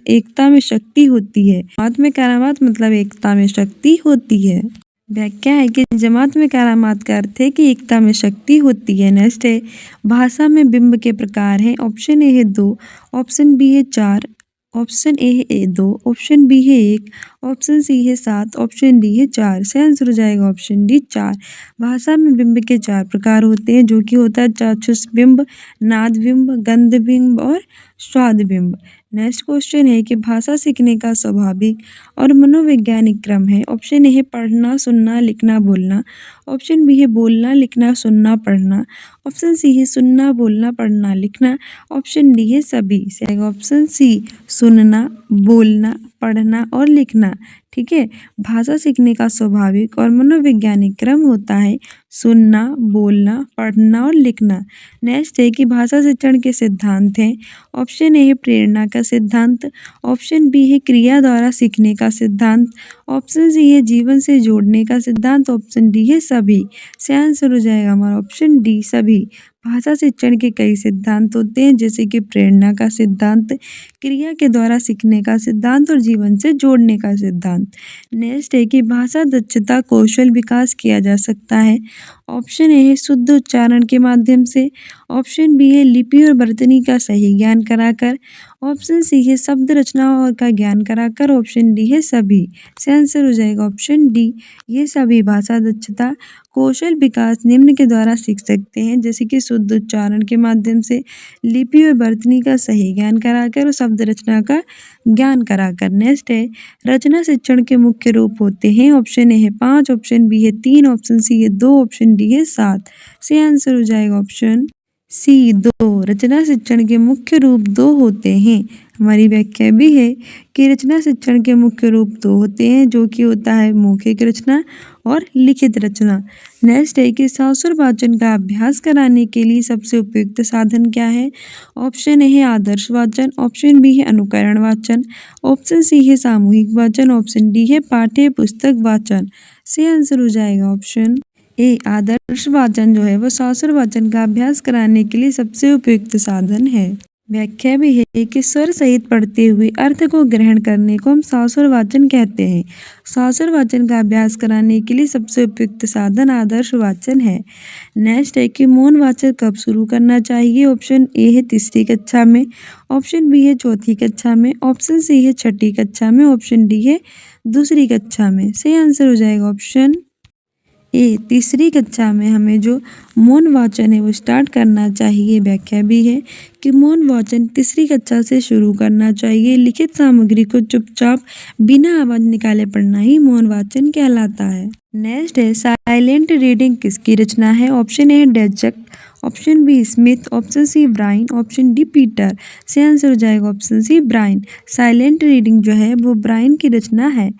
एकता में शक्ति होती है। जमात में करामात मतलब एकता में शक्ति होती है। व्याख्या है कि जमात में करामात का अर्थ है कि एकता में शक्ति होती है। नेक्स्ट है भाषा में बिंब के प्रकार हैं। ऑप्शन ए है 2, ऑप्शन बी है 4, ऑप्शन ए है 2, ऑप्शन बी है 1, ऑप्शन सी है 7, ऑप्शन डी है 4। से आंसर हो जाएगा ऑप्शन डी 4। भाषा में बिंब के 4 प्रकार होते हैं, जो कि होता है चाक्षुष बिंब, नाद बिंब, गंध बिंब और स्वाद बिंब। नेक्स्ट क्वेश्चन है कि भाषा सीखने का स्वाभाविक और मनोवैज्ञानिक क्रम है। ऑप्शन ए है पढ़ना, सुनना, लिखना, बोलना, ऑप्शन बी है बोलना, लिखना, सुनना, पढ़ना, ऑप्शन सी है सुनना, बोलना, पढ़ना, लिखना, ऑप्शन डी है सभी। से आएगा ऑप्शन सी सुनना, बोलना, पढ़ना और लिखना। ठीक है, भाषा सीखने का स्वाभाविक और मनोवैज्ञानिक क्रम होता है सुनना, बोलना, पढ़ना और लिखना। नेक्स्ट है कि भाषा शिक्षण के सिद्धांत हैं। ऑप्शन ए है प्रेरणा का सिद्धांत, ऑप्शन बी है क्रिया द्वारा सीखने का सिद्धांत, ऑप्शन सी है जीवन से जोड़ने का सिद्धांत, ऑप्शन डी है सभी। से आंसर हो जाएगा हमारा ऑप्शन डी सभी। भाषा शिक्षण के कई सिद्धांत होते हैं, जैसे कि प्रेरणा का सिद्धांत, क्रिया के द्वारा सीखने का सिद्धांत और जीवन से जोड़ने का सिद्धांत। नेक्स्ट है कि भाषा दक्षता कौशल विकास किया जा सकता है। ऑप्शन ए है शुद्ध उच्चारण के माध्यम से, ऑप्शन बी है लिपि और वर्तनी का सही ज्ञान कराकर, ऑप्शन सी है शब्द रचना और का ज्ञान कराकर, ऑप्शन डी है सभी। से आंसर हो जाएगा ऑप्शन डी ये सभी भाषा दक्षता कौशल विकास निम्न के द्वारा सीख सकते हैं, जैसे कि शुद्ध उच्चारण के माध्यम से, लिपि और वर्तनी का सही ज्ञान कराकर और शब्द रचना का ज्ञान कराकर। नेक्स्ट है रचना शिक्षण के मुख्य रूप होते हैं। ऑप्शन ए है 5, ऑप्शन बी है 3, ऑप्शन सी है 2, ऑप्शन डी है 7। से आंसर हो जाएगा ऑप्शन सी 2। रचना शिक्षण के मुख्य रूप 2 होते हैं। हमारी व्याख्या भी है कि रचना शिक्षण के मुख्य रूप 2 होते हैं, जो कि होता है मौखिक रचना और लिखित रचना। नेक्स्ट है कि साक्षर वाचन का अभ्यास कराने के लिए सबसे उपयुक्त साधन क्या है। ऑप्शन ए है आदर्श वाचन, ऑप्शन बी है अनुकरण वाचन, ऑप्शन सी है सामूहिक वाचन, ऑप्शन डी है पाठ्य पुस्तक वाचन। से आंसर हो जाएगा ऑप्शन ए आदर्श वाचन जो है वो साक्षर वाचन का अभ्यास कराने के लिए सबसे उपयुक्त साधन है। व्याख्या भी है कि स्वर सहित पढ़ते हुए अर्थ को ग्रहण करने को हम साक्षर वाचन कहते हैं। साक्षर वाचन का अभ्यास कराने के लिए सबसे उपयुक्त साधन आदर्श वाचन है। नेक्स्ट है कि मौन वाचन कब शुरू करना चाहिए। ऑप्शन ए है तीसरी कक्षा में, ऑप्शन बी है चौथी कक्षा में, ऑप्शन सी है छठी कक्षा में, ऑप्शन डी है दूसरी कक्षा में। सही आंसर हो जाएगा ऑप्शन ए तीसरी कक्षा में हमें जो मौन वाचन है वो स्टार्ट करना चाहिए। व्याख्या भी है कि मौन वाचन तीसरी कक्षा से शुरू करना चाहिए। लिखित सामग्री को चुपचाप बिना आवाज निकाले पढ़ना ही मौन वाचन कहलाता है। नेक्स्ट है साइलेंट रीडिंग किसकी रचना है। ऑप्शन ए डेजक, option B Smith, option C Brian, option D Peter. से आंसर हो जाएगा option C Brian. Silent reading जो है वो ब्राइन की रचना है।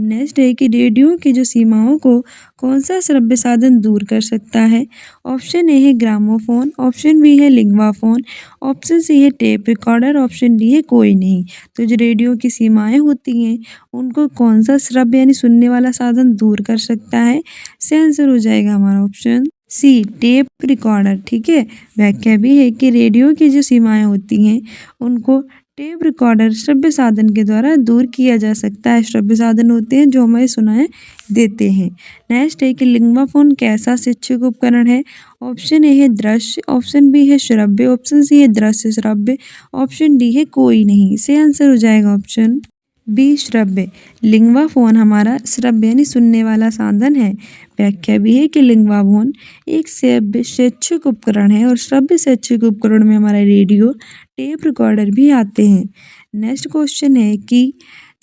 नेक्स्ट है कि रेडियो की जो सीमाओं को कौन सा श्रव्य साधन दूर कर सकता है। ऑप्शन ए है ग्रामोफोन, ऑप्शन बी है लिंग्वाफोन, ऑप्शन सी है टेप रिकॉर्डर, ऑप्शन डी है कोई नहीं। तो जो रेडियो की सीमाएं होती हैं उनको कौन सा श्रव्य यानी सुनने वाला साधन दूर कर सकता है। से आंसर हो जाएगा हमारा ऑप्शन सी टेप रिकॉर्डर। ठीक है, व्याख्या भी है कि रेडियो की जो सीमाएं होती हैं उनको टेप रिकॉर्डर श्रव्य साधन के द्वारा दूर किया जा सकता है। श्रव्य साधन होते हैं जो हमें सुनाई देते हैं। नेक्स्ट है कि लिंग्वाफोन कैसा शैक्षिक उपकरण है। ऑप्शन ए है दृश्य, ऑप्शन बी है श्रव्य, ऑप्शन सी है दृश्य श्रव्य, ऑप्शन डी है कोई नहीं। से आंसर हो जाएगा ऑप्शन बी श्रव्य। लिंगवा फोन हमारा श्रव्य यानी सुनने वाला साधन है। व्याख्या भी है कि लिंगवा फोन एक श्रव्य शैक्षिक उपकरण है और श्रव्य शैक्षिक उपकरण में हमारा रेडियो टेप रिकॉर्डर भी आते हैं। नेक्स्ट क्वेश्चन है कि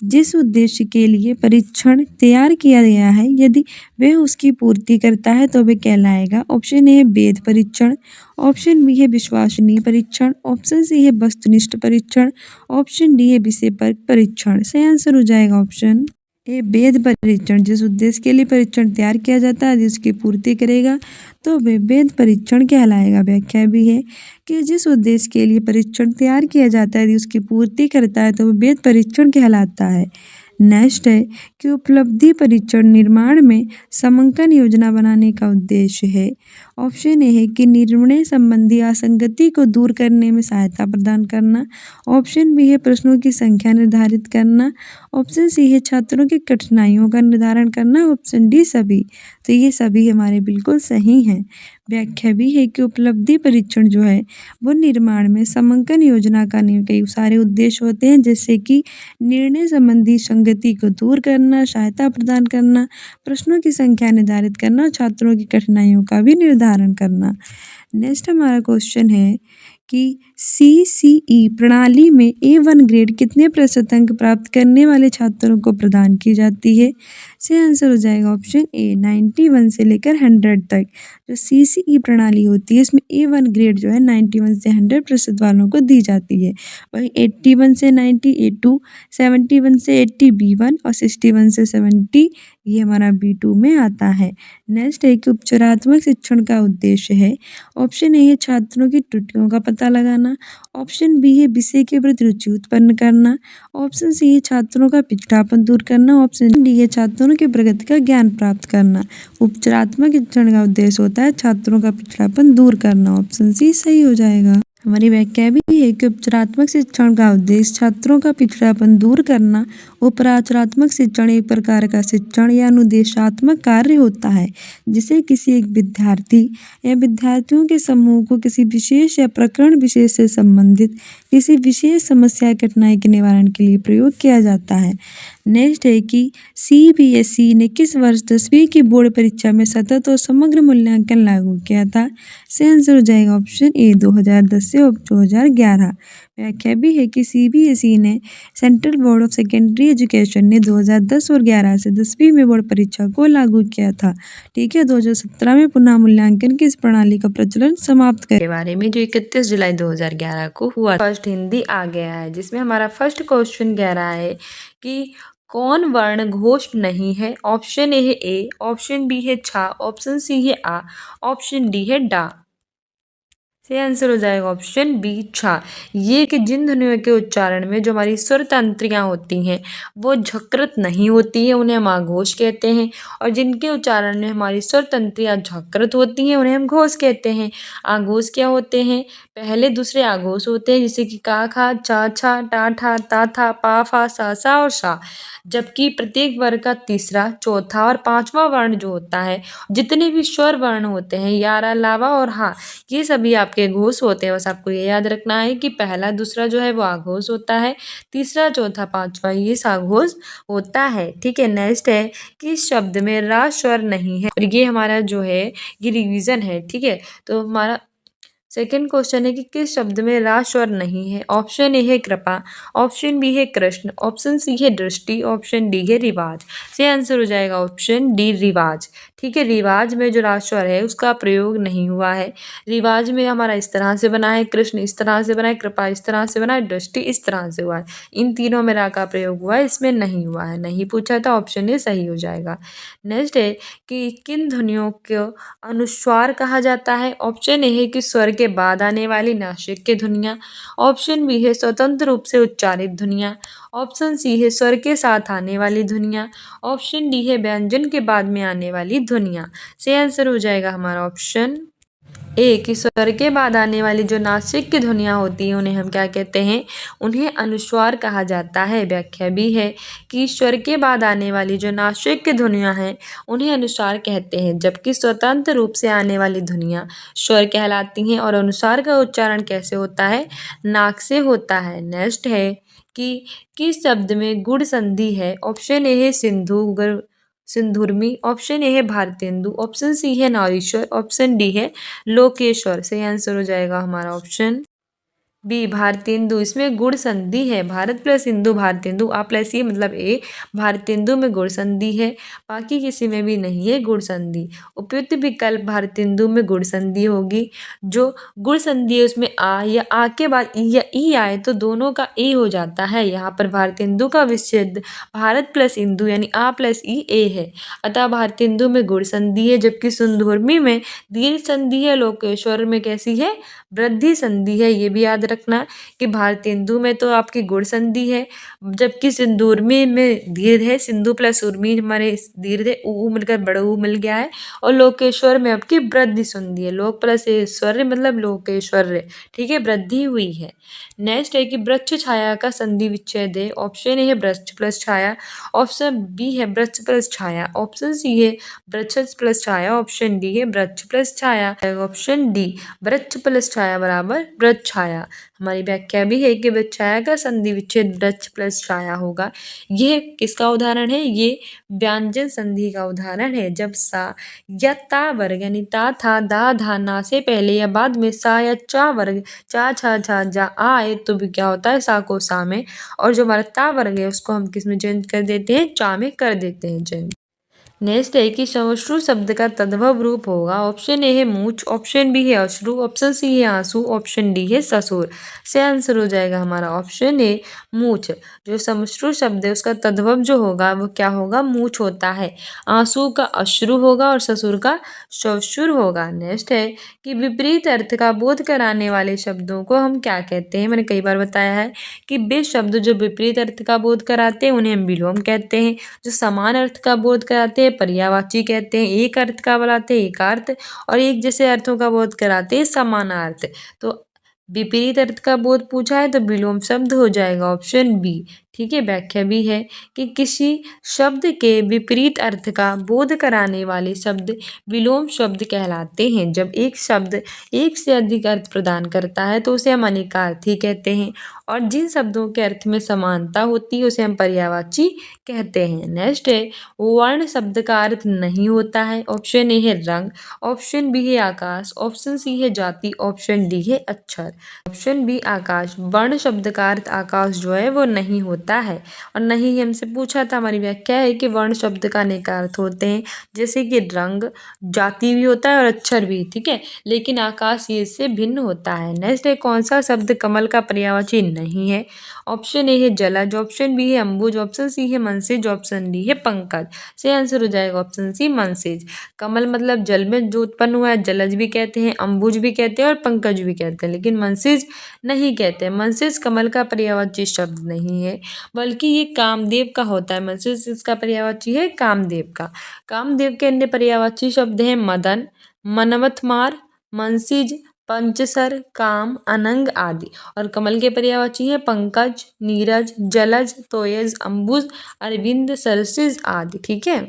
जिस उद्देश्य के लिए परीक्षण तैयार किया गया है यदि वह उसकी पूर्ति करता है तो वह कहलाएगा। ऑप्शन ए है वेद परीक्षण, ऑप्शन बी है विश्वसनीय परीक्षण, ऑप्शन सी है वस्तुनिष्ठ परीक्षण, ऑप्शन डी है विषय पर परीक्षण। सही आंसर हो जाएगा ऑप्शन ए वेद परीक्षण। जिस उद्देश्य के लिए परीक्षण तैयार किया जाता है जिसकी पूर्ति करेगा तो वह वेद परीक्षण कहलाएगा। व्याख्या भी है कि जिस उद्देश्य के लिए परीक्षण तैयार किया जाता है यदि उसकी पूर्ति करता है तो वह वेद परीक्षण कहलाता है। नेक्स्ट है कि उपलब्धि परीक्षण निर्माण में समंकन योजना बनाने का उद्देश्य है। ऑप्शन ए है कि निर्णय संबंधी असंगति को दूर करने में सहायता प्रदान करना, ऑप्शन बी है प्रश्नों की संख्या निर्धारित करना, ऑप्शन सी है छात्रों की कठिनाइयों का निर्धारण करना, ऑप्शन डी सभी। तो ये सभी हमारे बिल्कुल सही हैं। व्याख्या भी है कि उपलब्धि परीक्षण जो है वो निर्माण में समंकन योजना का कई सारे उद्देश्य होते हैं जैसे कि निर्णय संबंधी संगति को दूर करना, सहायता प्रदान करना, प्रश्नों की संख्या निर्धारित करना और छात्रों की कठिनाइयों का भी निर्धारण करना। नेक्स्ट हमारा क्वेश्चन है कि CCE प्रणाली में A1 ग्रेड कितने प्रतिशत अंक प्राप्त करने वाले छात्रों को प्रदान की जाती है। सही आंसर हो जाएगा ऑप्शन ए 91 से लेकर 100 तक। जो CCE प्रणाली होती है इसमें A1 ग्रेड जो है 91 से 100% वालों को दी जाती है। वहीं 81 से 90 A2, 71 से 80 B1 और 61 से 70 ये हमारा B2 में आता है। नेक्स्ट है कि उपचारात्मक शिक्षण का उद्देश्य है। ऑप्शन ए है छात्रों की त्रुटियों का पता लगाना, ऑप्शन बी है विषय के प्रति रुचि उत्पन्न करना, ऑप्शन सी है छात्रों का पिछड़ापन दूर करना, ऑप्शन डी है छात्रों की प्रगति का ज्ञान प्राप्त करना। उपचारात्मक शिक्षण का उद्देश्य होता है छात्रों का पिछड़ापन दूर करना। ऑप्शन सी सही हो जाएगा। हमारी व्याख्या भी है कि उपचारात्मक शिक्षण का उद्देश्य छात्रों का पिछड़ापन दूर करना। उपचारात्मक शिक्षण एक प्रकार का शिक्षण या अनुदेशात्मक कार्य होता है जिसे किसी एक विद्यार्थी या विद्यार्थियों के समूह को किसी विशेष या प्रकरण विशेष से संबंधित किसी विशेष समस्या या कठिनाई के निवारण के लिए प्रयोग किया जाता है। नेक्स्ट है कि CBSE ने किस वर्ष 10वीं की बोर्ड परीक्षा में सतत और समग्र मूल्यांकन लागू किया था। सही आंसर हो जाएगा ऑप्शन ए 2010 से 2011। व्याख्या भी है कि CBSE ने central board of secondary education ने 2010 और 11 से 10वीं में बोर्ड परीक्षा को लागू किया था। ठीक है, 2017 में पुनः मूल्यांकन की इस प्रणाली का प्रचलन समाप्त के बारे में जो 31 जुलाई 2011 को हुआ। फर्स्ट हिंदी आ गया है जिसमें हमारा फर्स्ट क्वेश्चन कह रहा है कि कौन वर्ण घोष नहीं है। ऑप्शन ए है ए, ऑप्शन बी है छा, ऑप्शन सी है आ, ऑप्शन डी है डा। सही आंसर हो जाएगा ऑप्शन बी छा। ये कि जिन ध्वनियों के उच्चारण में जो हमारी स्वर तंत्रियाँ होती हैं वो झकृत नहीं होती हैं उन्हें हम आघोष कहते हैं, और जिनके उच्चारण में हमारी स्वर तंत्रियाँ झकृत होती हैं उन्हें हम घोष कहते हैं। आघोष क्या होते हैं? पहले दूसरे आघोष होते हैं जैसे कि का खा, चा छा, टा ठा, ता था, पा फा, सा और सा। जबकि प्रत्येक वर्ग का तीसरा, चौथा और पांचवा वर्ण जो होता है, जितने भी स्वर वर्ण होते हैं यारा, लावा और हा, ये सभी आपके घोष होते हैं। बस आपको ये याद रखना है कि पहला दूसरा जो है वो आघोष होता है, तीसरा चौथा पांचवा ये साघोष होता है। ठीक है, नेक्स्ट है कि इस शब्द में रा स्वर नहीं है, और ये हमारा जो है ये रिवीजन है। ठीक है, तो हमारा सेकेंड क्वेश्चन है कि किस शब्द में रा स्वर नहीं है। ऑप्शन ए है कृपा, ऑप्शन बी है कृष्ण, ऑप्शन सी है दृष्टि, ऑप्शन डी है रिवाज। सही आंसर हो जाएगा ऑप्शन डी रिवाज। ठीक है, रिवाज में जो रा स्वर है उसका प्रयोग नहीं हुआ है। रिवाज में हमारा इस तरह से बना है, कृष्ण इस तरह से बना है, कृपा इस तरह से बना है, दृष्टि इस तरह से हुआ है। इन तीनों में रा का प्रयोग हुआ है, इसमें नहीं हुआ है। नहीं पूछा था, ऑप्शन ए सही हो जाएगा। नेक्स्ट है कि किन ध्वनियों को अनुस्वार कहा जाता है। ऑप्शन ए है कि स्वर के बाद आने वाली नासिक की ध्वनियाँ, ऑप्शन बी है स्वतंत्र रूप से उच्चारित ध्वनियाँ, ऑप्शन सी है स्वर के साथ आने वाली ध्वनियाँ, ऑप्शन डी है व्यंजन के बाद में आने वाली ध्वनियाँ। सही आंसर हो जाएगा हमारा ऑप्शन ए कि स्वर के बाद आने वाली जो नासिक की ध्वनियाँ होती हैं उन्हें हम क्या कहते हैं, उन्हें अनुस्वार कहा जाता है। व्याख्या भी है कि स्वर के बाद आने वाली जो नासिक की ध्वनियाँ हैं उन्हें अनुस्वार कहते हैं, जबकि स्वतंत्र रूप से आने वाली ध्वनियाँ स्वर कहलाती हैं। और अनुस्वार का उच्चारण कैसे होता है? नाक से होता है। नेक्स्ट है कि किस शब्द में गुण संधि है। ऑप्शन ए है सिंधु सिंधुर्मी, ऑप्शन ए है भारतेंदु, ऑप्शन सी है नारीश्वर, ऑप्शन डी है लोकेश्वर। सही आंसर हो जाएगा हमारा ऑप्शन बी भारतेंदु। इसमें गुण संधि है, भारत प्लस इंदु भारतेंदु, आ प्लस ये मतलब ए, भारतेंदु में गुण संधि है, बाकी किसी में भी नहीं है गुण संधि। उपयुक्त विकल्प भारतेंदु में गुण संधि होगी। जो गुण संधि है उसमें आ या आ के बाद ई या ई आए तो दोनों का ए हो जाता है। यहाँ पर भारतेंदु का विच्छेद भारत प्लस इंदु यानी आ प्लस ई ए है, अतः भारतेंदु में गुण संधि है। जबकि सिंधुर्मी में दीर्घ संधि है, लोकेश्वर में कैसी है, वृद्धि संधि है। ये भी याद रखना कि भारतेंदु में तो आपकी गुण संधि है, जबकि सिंदूरमी में दीर्घ है। सिंधु प्लस उर्मी हमारे दीर्घ है, ऊ मिलकर बड़ा ऊ मिल गया है। और लोकेश्वर में आपकी वृद्धि संधि है, लोक प्लस ऐश्वर्य मतलब लोकेश्वर्य, ठीक है, वृद्धि हुई है। नेक्स्ट है कि वृक्ष छाया का संधि विच्छेद है। ऑप्शन ए है वृक्ष प्लस छाया, ऑप्शन बी है वृक्ष प्लस छाया, ऑप्शन सी है वृक्ष प्लस छाया, ऑप्शन डी है वृक्ष प्लस छाया, ऑप्शन डी वृक्ष प्लस छाया बराबर वृक्ष छाया। हमारी व्याख्या भी है कि वृक्ष छाया का संधि विच्छेद वृक्ष प्लस छाया होगा। ये किसका उदाहरण है, ये व्यंजन संधि का उदाहरण है। जब सा या ता वर्ग यानी ता था दा धा ना से पहले या बाद में सा या चा वर्ग चा छा छा जा आए तो भी क्या होता है, सा को सा में, और जो हमारा ता वर्ग है उसको हम किस में चेंज कर देते हैं, चा में कर देते हैं चेंज। नेक्स्ट है कि समश्रु शब्द का तद्भव रूप होगा। ऑप्शन ए है मूछ, ऑप्शन बी है अश्रु, ऑप्शन सी है आंसू, ऑप्शन डी है ससुर। से आंसर हो जाएगा हमारा ऑप्शन ए मूछ। जो समश्रु शब्द है उसका तद्भव जो होगा वो क्या होगा, मूछ होता है। आंसू का अश्रु होगा और ससुर का श्वशुर होगा। नेक्स्ट है कि विपरीत अर्थ का बोध कराने वाले शब्दों को हम क्या कहते हैं। मैंने कई बार बताया है कि वे शब्द जो विपरीत अर्थ का बोध कराते हैं उन्हें हम विलोम कहते हैं। जो समान अर्थ का बोध कराते हैं पर्यायवाची कहते हैं। एक अर्थ का बनाते हैं एकार्थ, और एक जैसे अर्थों का बोध कराते हैं समानार्थ। तो विपरीत अर्थ का बोध पूछा है तो विलोम शब्द हो जाएगा ऑप्शन बी, ठीक है। व्याख्या भी है कि किसी शब्द के विपरीत अर्थ का बोध कराने वाले शब्द विलोम शब्द कहलाते हैं। जब एक शब्द एक से अधिक अर्थ प्रदान करता है तो उसे हम अनेकार्थी कहते हैं, और जिन शब्दों के अर्थ में समानता होती है उसे हम पर्यायवाची कहते हैं। नेक्स्ट है वर्ण शब्द का अर्थ नहीं होता है। ऑप्शन ए है रंग, ऑप्शन बी है आकाश, ऑप्शन सी है जाति, ऑप्शन डी है अक्षर। ऑप्शन बी आकाश, वर्ण शब्द का अर्थ आकाश जो है वो नहीं होता है, और नहीं ही हमसे पूछा था। हमारी व्याख्या है कि वर्ण शब्द का अनेक अर्थ होते हैं, जैसे कि रंग, जाति भी होता है और अक्षर भी, ठीक है, लेकिन आकाश ये इससे भिन्न होता है। नेक्स्ट है कौन सा शब्द कमल का पर्यायवाची नहीं है। ऑप्शन ए है जलज, ऑप्शन बी है अम्बुज, ऑप्शन सी है मनसिज, ऑप्शन डी है पंकज। सही आंसर हो जाएगा ऑप्शन सी मनसिज। कमल मतलब जल में जो उत्पन्न हुआ है, जलज भी कहते हैं, अम्बुज भी कहते हैं और पंकज भी कहते हैं, लेकिन मनसिज नहीं कहते। मनसिज कमल का पर्यायवाची शब्द नहीं है, बल्कि ये कामदेव का होता है। मनसिज इसका पर्यायवाची है कामदेव का। कामदेव के अन्य पर्यायवाची शब्द हैं मदन, मनमथमार, मनसिज, पंचसर, काम, अनंग आदि। और कमल के पर्यायवाची हैं पंकज, नीरज, जलज, तोयज, अम्बुज, अरविंद, सरसिज आदि, ठीक है।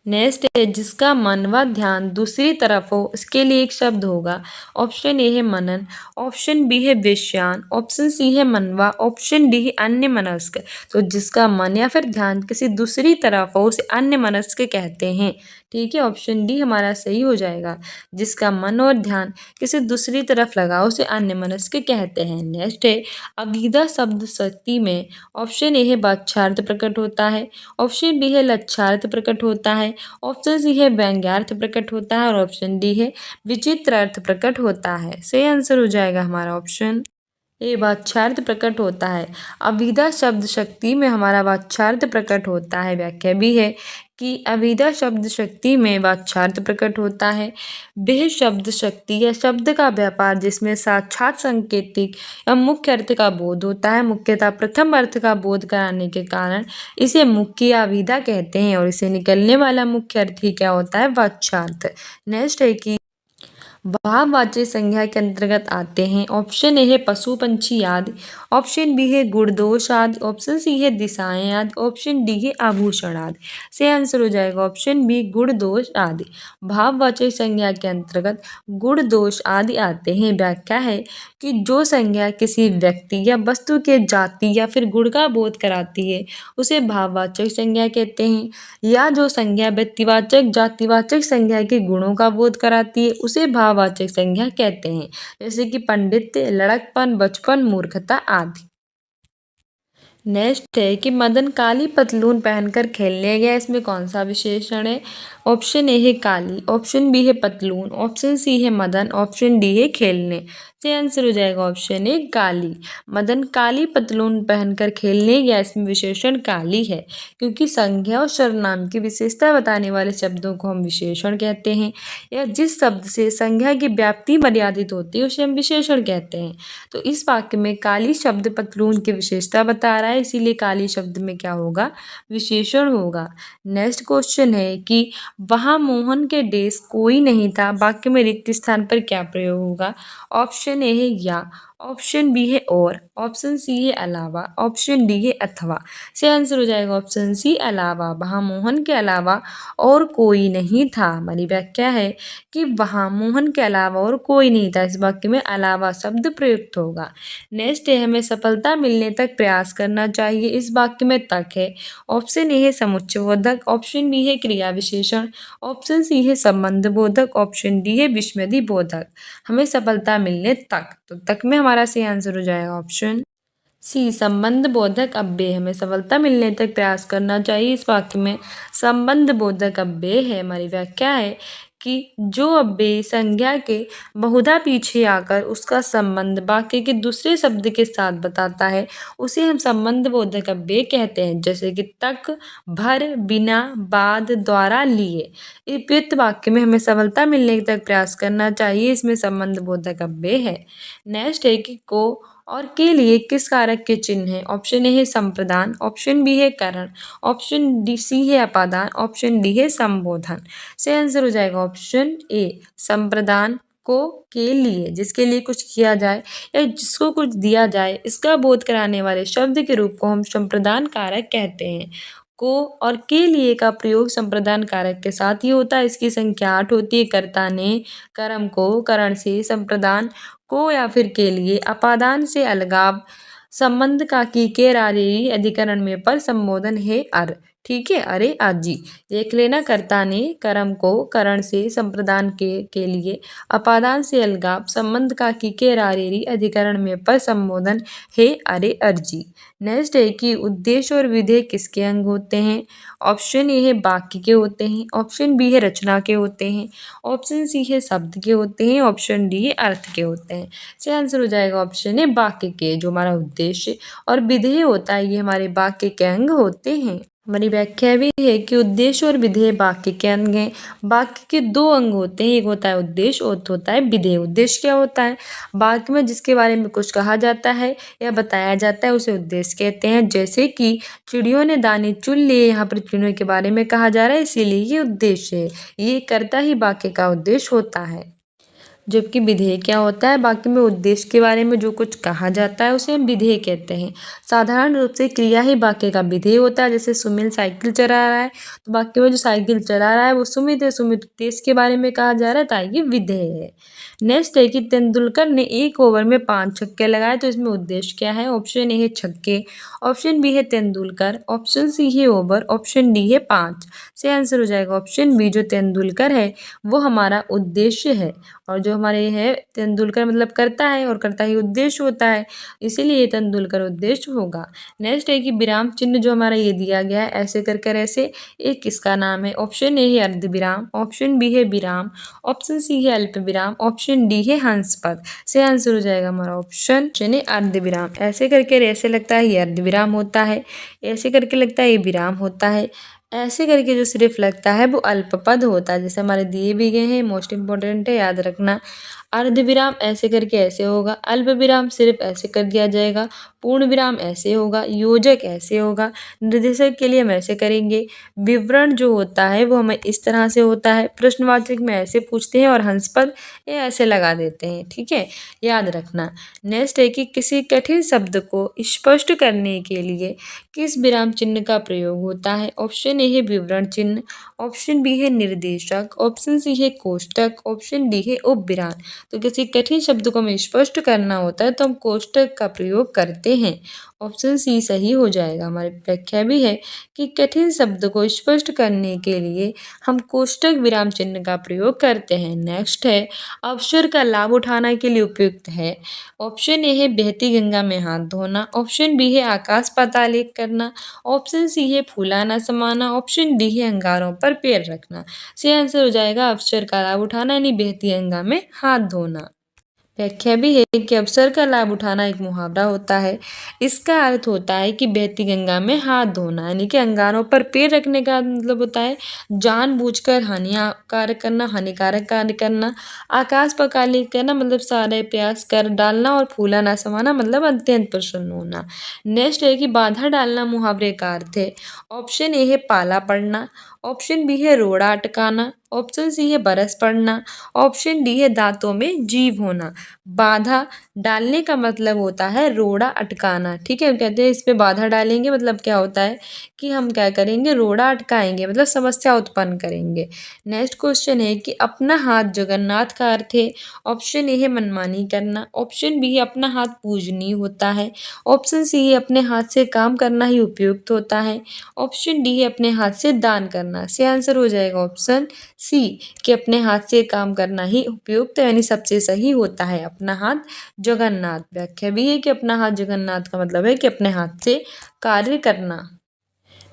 नेक्स्ट है जिसका मन व ध्यान दूसरी तरफ हो इसके लिए एक शब्द होगा। ऑप्शन ए है मनन, ऑप्शन बी है विषयान, ऑप्शन सी है मनवा, ऑप्शन डी है अन्य मनस्क। तो जिसका मन या फिर ध्यान किसी दूसरी तरफ हो उसे अन्य मनस्क कहते हैं, ठीक है। ऑप्शन डी हमारा सही हो जाएगा। जिसका मन और ध्यान किसी दूसरी तरफ लगा उसे अन्य मनस्क कहते हैं। नेक्स्ट है अभिधा शब्द शक्ति में ऑप्शन ए है वाच्यार्थ प्रकट होता है, ऑप्शन बी है लक्ष्यार्थ प्रकट होता है, ऑप्शन सी है व्यंग्यार्थ प्रकट होता है, और ऑप्शन डी है विचित्र अर्थ प्रकट होता है। सही आंसर हो जाएगा हमारा ऑप्शन ए वाच्यार्थ प्रकट होता है। अभिधा शब्द शक्ति में हमारा वाच्यार्थ प्रकट होता है। व्याख्या भी है कि अभिधा शब्द शक्ति में वाच्यार्थ प्रकट होता है। वह शब्द शक्ति या शब्द का व्यापार जिसमें साक्षात सांकेतिक या मुख्य अर्थ का बोध होता है, मुख्यतः प्रथम अर्थ का बोध कराने के कारण इसे मुख्य या अभिधा कहते हैं, और इसे निकलने वाला मुख्य अर्थ ही क्या होता है, वाच्यार्थ। नेक्स्ट है कि भाववाचक संज्ञा के अंतर्गत आते हैं। ऑप्शन ए है पशु पंछी आदि, ऑप्शन बी है गुण दोष आदि, ऑप्शन सी है दिशाएं आदि, ऑप्शन डी है आभूषण आदि। से आंसर हो जाएगा ऑप्शन बी गुण दोष आदि। भाववाचक संज्ञा के अंतर्गत गुण दोष आदि आते हैं। व्याख्या है कि जो संज्ञा किसी व्यक्ति या वस्तु के जाति या फिर गुण का बोध कराती है उसे भाववाचक संज्ञा कहते हैं, या जो संज्ञा व्यक्तिवाचक जातिवाचक संज्ञा के गुणों का बोध कराती है उसे भाववाचक संज्ञा कहते हैं, जैसे कि पंडित्य, लड़कपन, बचपन, मूर्खता आदि। नेक्स्ट है कि मदन काली पतलून पहनकर खेलने गया, इसमें कौन सा विशेषण है? ऑप्शन ए है काली, ऑप्शन बी है पतलून, ऑप्शन सी है मदन, ऑप्शन डी है खेलने। तो आंसर हो जाएगा ऑप्शन ए काली। मदन काली पतलून पहनकर खेलने गया, इसमें विशेषण काली है, क्योंकि संज्ञा और सर्वनाम की विशेषता बताने वाले शब्दों को हम विशेषण कहते हैं, या जिस शब्द से संज्ञा की व्याप्ति मर्यादित होती है उसे हम विशेषण कहते हैं। तो इस वाक्य में काली शब्द पतलून की विशेषता बता रहा है, इसीलिए काली शब्द में क्या होगा? विशेषण होगा। नेक्स्ट क्वेश्चन है कि वहां मोहन के डेस्क कोई नहीं था, वाक्य में रिक्त स्थान पर क्या प्रयोग होगा? ऑप्शन ए है या, ऑप्शन बी है और, ऑप्शन सी है अलावा, ऑप्शन डी है अथवा। से आंसर हो जाएगा ऑप्शन सी अलावा। वहां मोहन के अलावा और कोई नहीं था। हमारी व्याख्या है कि वहां मोहन के अलावा और कोई नहीं था, इस वाक्य में अलावा शब्द प्रयुक्त होगा। नेक्स्ट है हमें सफलता मिलने तक प्रयास करना चाहिए, इस वाक्य में तक है। ऑप्शन ए है समुच्चयबोधक, ऑप्शन बी है क्रिया विशेषण, ऑप्शन सी है संबंध बोधक, ऑप्शन डी है विस्मृति बोधक। हमें सफलता मिलने तक, तो तक में हमारा सही आंसर हो जाएगा ऑप्शन सी संबंध बोधक अव्यय। हमें सफलता मिलने तक प्रयास करना चाहिए, इस वाक्य में संबंध बोधक अव्यय है। हमारी व्याख्या है कि जो अव्यय संज्ञा के बहुधा पीछे आकर उसका संबंध वाक्य के दूसरे शब्द के साथ बताता है उसे हम संबंध बोधक अव्यय कहते हैं, जैसे कि तक, भर, बिना, बाद, द्वारा, लिए। उपयुक्त वाक्य में हमें सफलता मिलने तक प्रयास करना चाहिए, इसमें संबंध बोधक अव्यय है। नेक्स्ट है कि को और के लिए किस कारक के चिन्ह है? ऑप्शन ए है संप्रदान, ऑप्शन बी है करण, ऑप्शन डी सी है अपादान, ऑप्शन डी है संबोधन। से आंसर हो जाएगा ऑप्शन ए संप्रदान। को के लिए, जिसके लिए कुछ किया जाए या जिसको कुछ दिया जाए, इसका बोध कराने वाले शब्द के रूप को हम संप्रदान कारक कहते हैं। को और के लिए का प्रयोग संप्रदान कारक के साथ ही होता है। इसकी संख्या 8 होती है। कर्ता ने, कर्म को, करण से, संप्रदान को या फिर के लिए, अपादान से अलगाव, संबंध का की के रारेरी अधिकरण में पर संबोधन है अर। ठीक है, अरे आजी देख लेना। कर्ता ने, कर्म को, करण से, संप्रदान के लिए, अपादान से अलगाव, संबंध का की के रारेरी अधिकरण में पर संबोधन है अरे अर्जी। नेक्स्ट है कि उद्देश्य और विधेय किसके अंग होते हैं? ऑप्शन ए है वाक्य के होते हैं, ऑप्शन बी है रचना के होते हैं, ऑप्शन सी है शब्द के होते हैं, ऑप्शन डी है अर्थ के होते हैं। से आंसर हो जाएगा ऑप्शन है वाक्य के। जो हमारा उद्देश्य और विधेय होता है ये हमारे वाक्य के अंग होते हैं। हमारी व्याख्या भी है कि उद्देश्य और विधेय वाक्य के अंग हैं। वाक्य के दो अंग होते हैं, एक होता है उद्देश्य और होता है विधेय। उद्देश्य क्या होता है? वाक्य में जिसके बारे में कुछ कहा जाता है या बताया जाता है उसे उद्देश्य कहते हैं। जैसे कि चिड़ियों ने दाने चुन लिए, यहाँ पर चिड़ियों के बारे में कहा जा रहा है, इसीलिए ये उद्देश्य है। ये करता ही वाक्य का उद्देश्य होता है। जबकि विधेय क्या होता है? वाक्य में उद्देश्य के बारे में जो कुछ कहा जाता है उसे हम विधेय कहते हैं। साधारण रूप से क्रिया ही वाक्य का विधेय होता है। जैसे सुमित साइकिल चला रहा है, तो वाक्य में जो साइकिल चला रहा है वो सुमित है। सुमित उद्देश्य के बारे में कहा जा रहा है, तो ये विधेय है। नेक्स्ट है कि तेंदुलकर ने 1 ओवर में 5 छक्के लगाए, तो इसमें उद्देश्य क्या है? ऑप्शन ए है छक्के, ऑप्शन बी है तेंदुलकर, ऑप्शन सी है ओवर, ऑप्शन डी है 5। से आंसर हो जाएगा ऑप्शन बी। जो तेंदुलकर है वो हमारा उद्देश्य है, और जो हमारे है तेंदुलकर मतलब करता है, और करता ही उद्देश्य होता है, इसीलिए ये तेंदुलकर उद्देश्य होगा। नेक्स्ट है कि विराम चिन्ह जो हमारा ये दिया गया है ऐसे कर ऐसे, एक किसका नाम है? ऑप्शन ए है अर्ध विराम, ऑप्शन बी है विराम, ऑप्शन सी है अल्प विराम, ऑप्शन डी है हंस पद। से आंसर हो जाएगा हमारा ऑप्शन ए अर्ध विराम। ऐसे करके ऐसे लगता है ये अर्ध विराम होता है, ऐसे करके लगता है ये विराम होता है, ऐसे करके जो सिर्फ लगता है वो अल्प पद होता है। जैसे हमारे दिए भी गए हैं, मोस्ट इंपॉर्टेंट है, याद रखना। अर्ध विराम ऐसे करके ऐसे होगा, अल्प विराम सिर्फ ऐसे कर दिया जाएगा, पूर्ण विराम ऐसे होगा, योजक ऐसे होगा, निर्देशक के लिए हम ऐसे करेंगे। विवरण जो होता है वो हमें इस तरह से होता है, प्रश्नवाचक में ऐसे पूछते हैं, और हंस पद ये ऐसे लगा देते हैं। ठीक है, याद रखना। नेक्स्ट है कि किसी कठिन शब्द को स्पष्ट करने के लिए किस विराम चिन्ह का प्रयोग होता है? ऑप्शन ए है विवरण चिन्ह, ऑप्शन बी है निर्देशक, ऑप्शन सी है कोष्टक, ऑप्शन डी है उपविराम। तो किसी कठिन शब्द को हमें स्पष्ट करना होता है तो हम कोष्ठक का प्रयोग करते हैं। ऑप्शन सी सही हो जाएगा। हमारी व्याख्या भी है कि कठिन शब्द को स्पष्ट करने के लिए हम कोष्ठक विराम चिन्ह का प्रयोग करते हैं। नेक्स्ट है, अवसर का लाभ उठाना के लिए उपयुक्त है। ऑप्शन ए है बहती गंगा में हाथ धोना, ऑप्शन बी है आकाश पाताल एक करना, ऑप्शन सी है फूला न समाना, ऑप्शन डी है अंगारों पर पैर रखना। सही आंसर हो जाएगा अवसर का लाभ उठाना यानी बहती गंगा में हाथ धोना। व्याख्या भी है कि अवसर का लाभ उठाना एक मुहावरा होता है। इसका अर्थ होता है कि बहती गंगा में हाथ धोना यानी कि अंगारों पर पैर रखने का मतलब होता है जानबूझकर हानिकारक कार्य करना। आकाश पर काली करना मतलब सारे प्रयास कर डालना, और फूला ना समाना मतलब अत्यंत प्रसन्न होना। नेक्स्ट है कि बाधा डालना मुहावरे का अर्थ है। ऑप्शन ए है पाला पड़ना, ऑप्शन बी है रोड़ा अटकाना, ऑप्शन सी है बरस पड़ना, ऑप्शन डी है दांतों में जीव होना। बाधा डालने का मतलब होता है रोड़ा अटकाना। ठीक है, कहते हैं इस पे बाधा डालेंगे मतलब क्या होता है कि हम क्या करेंगे, रोड़ा अटकाएंगे मतलब समस्या उत्पन्न करेंगे। नेक्स्ट क्वेश्चन है कि अपना हाथ जगन्नाथ का अर्थ है। ऑप्शन ए है मनमानी करना, ऑप्शन बी है अपना हाथ पूजनीय होता है, ऑप्शन सी है अपने हाथ से काम करना ही उपयुक्त होता है, ऑप्शन डी है अपने हाथ से दान करना। सही आंसर हो जाएगा ऑप्शन सी कि अपने हाथ से काम करना ही उपयुक्त यानी सबसे सही होता है अपना हाथ जगन्नाथ। व्याख्या भी है कि अपना हाथ जगन्नाथ का मतलब है कि अपने हाथ से कार्य करना।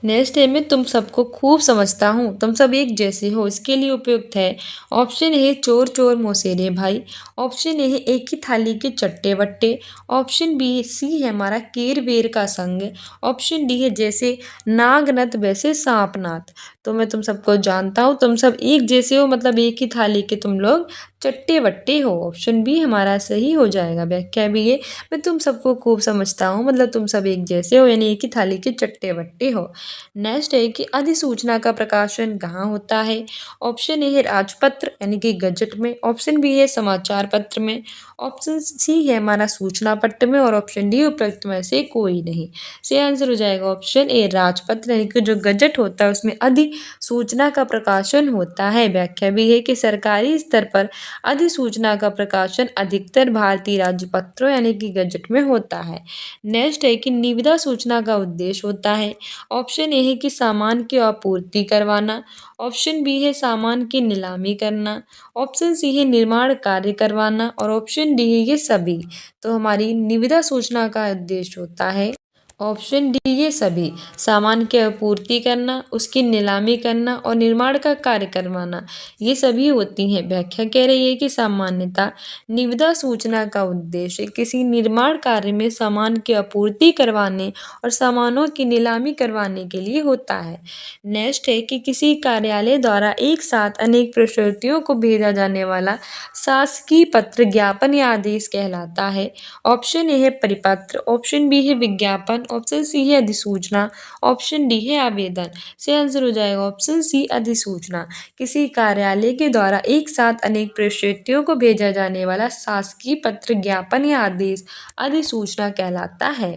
नेक्स्ट है मैं तुम सबको खूब समझता हूँ, तुम सब एक जैसे हो, इसके लिए उपयुक्त है। ऑप्शन ए चोर चोर मौसेरे भाई, ऑप्शन ए है एक ही थाली के चट्टे बट्टे, ऑप्शन बी सी है हमारा केर वेर का संग, ऑप्शन डी है जैसे नाग नत वैसे सांप नाथ। तो मैं तुम सबको जानता हूँ, तुम सब एक जैसे हो मतलब एक ही थाली के तुम लोग चट्टे बट्टे हो। ऑप्शन बी हमारा सही हो जाएगा। व्याख्या भी है मैं तुम सबको खूब समझता हूँ मतलब तुम सब एक जैसे हो यानी एक ही थाली के चट्टे बट्टे हो। नेक्स्ट है कि अधिसूचना का प्रकाशन कहाँ होता है। ऑप्शन ए है राजपत्र यानी कि गजट में, ऑप्शन बी है समाचार पत्र में, ऑप्शन सी है हमारा सूचना पत्र में, और ऑप्शन डी उपरोक्त में से कोई नहीं। सही आंसर हो जाएगा ऑप्शन ए राजपत्र यानी कि जो गजट होता है उसमें अधिसूचना का प्रकाशन होता है। व्याख्या भी है कि सरकारी स्तर पर अधिसूचना का प्रकाशन अधिकतर भारतीय राजपत्रों यानी कि गजट में होता है। नेक्स्ट है कि निविदा सूचना का उद्देश्य होता है। ऑप्शन ए है कि सामान की आपूर्ति करवाना, ऑप्शन बी है सामान की नीलामी करना, ऑप्शन सी है निर्माण कार्य करवाना, और ऑप्शन डी है ये सभी। तो हमारी निविदा सूचना का उद्देश्य होता है ऑप्शन डी ये सभी, सामान की आपूर्ति करना, उसकी नीलामी करना और निर्माण का कार्य करवाना, ये सभी होती हैं। व्याख्या कह रही है कि सामान्यतः निविदा सूचना का उद्देश्य किसी निर्माण कार्य में सामान की आपूर्ति करवाने और सामानों की नीलामी करवाने के लिए होता है। नेक्स्ट है कि किसी कार्यालय द्वारा एक साथ अनेक प्रस्तुतियों को भेजा जाने वाला शासकीय पत्र ज्ञापन या आदेश कहलाता है। ऑप्शन ए है परिपत्र, ऑप्शन बी है विज्ञापन, ऑप्शन सी है अधिसूचना, ऑप्शन डी है आवेदन। सही आंसर हो जाएगा ऑप्शन सी अधिसूचना। किसी कार्यालय के द्वारा एक साथ अनेक प्रस्तुतियों को भेजा जाने वाला शासकीय पत्र ज्ञापन या आदेश अधिसूचना कहलाता है।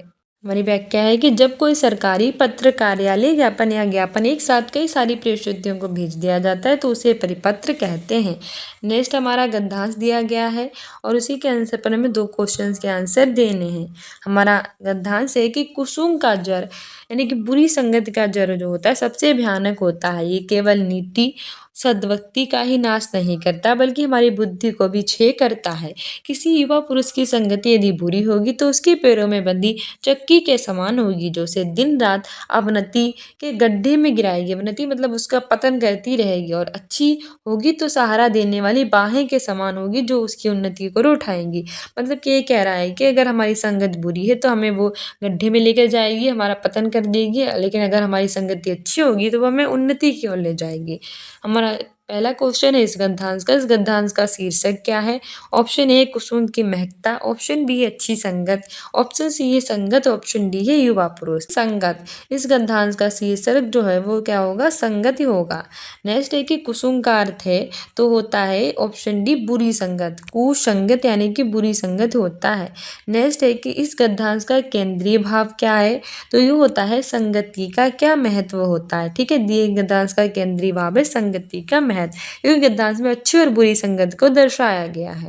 हमारी व्याख्या है कि जब कोई सरकारी पत्र, कार्यालय ज्ञापन या ज्ञापन एक साथ कई सारी प्रस्तुतियों को भेज दिया जाता है तो उसे परिपत्र कहते हैं। नेक्स्ट हमारा गद्यांश दिया गया है और उसी के आंसर पर हमें 2 क्वेश्चंस के आंसर देने हैं। हमारा गद्यांश है कि कुसुम का जर यानी कि बुरी संगति का जर जो होता है सबसे भयानक होता है। ये केवल नीति सद्व्यक्ति का ही नाश नहीं करता बल्कि हमारी बुद्धि को भी क्षय करता है। किसी युवा पुरुष की संगति यदि बुरी होगी तो उसके पैरों में बंधी चक्की के समान होगी जो उसे दिन रात अवनति के गड्ढे में गिराएगी। अवनति मतलब उसका पतन करती रहेगी, और अच्छी होगी तो सहारा देने वाली बाहें के समान होगी जो उसकी उन्नति को उठाएंगी। मतलब कि ये कह रहा है कि अगर हमारी संगत बुरी है तो हमें वो गड्ढे में लेकर जाएगी, हमारा पतन कर देगी, लेकिन अगर हमारी संगति अच्छी होगी तो वो हमें उन्नति की ओर ले जाएगी। हमारा पहला क्वेश्चन है इस गद्यांश का। इस गद्यांश का शीर्षक क्या है? ऑप्शन ए कुसुम की महकता, ऑप्शन बी अच्छी संगत, ऑप्शन सी है संगत, ऑप्शन डी है युवा पुरुष। संगत, इस गद्यांश का शीर्षक जो है वो क्या होगा? संगत ही होगा। नेक्स्ट है कि कुसुम का अर्थ है तो होता है ऑप्शन डी बुरी संगत। कुसंगत यानी कि बुरी संगत होता है। नेक्स्ट है कि इस गद्यांश का केंद्रीय भाव क्या है? तो ये होता है संगति का क्या महत्व होता है। ठीक है, दिए गद्यांश का केंद्रीय भाव है संगति का महत्व, क्योंकि गद्यांश में अच्छी और बुरी संगत को दर्शाया गया है।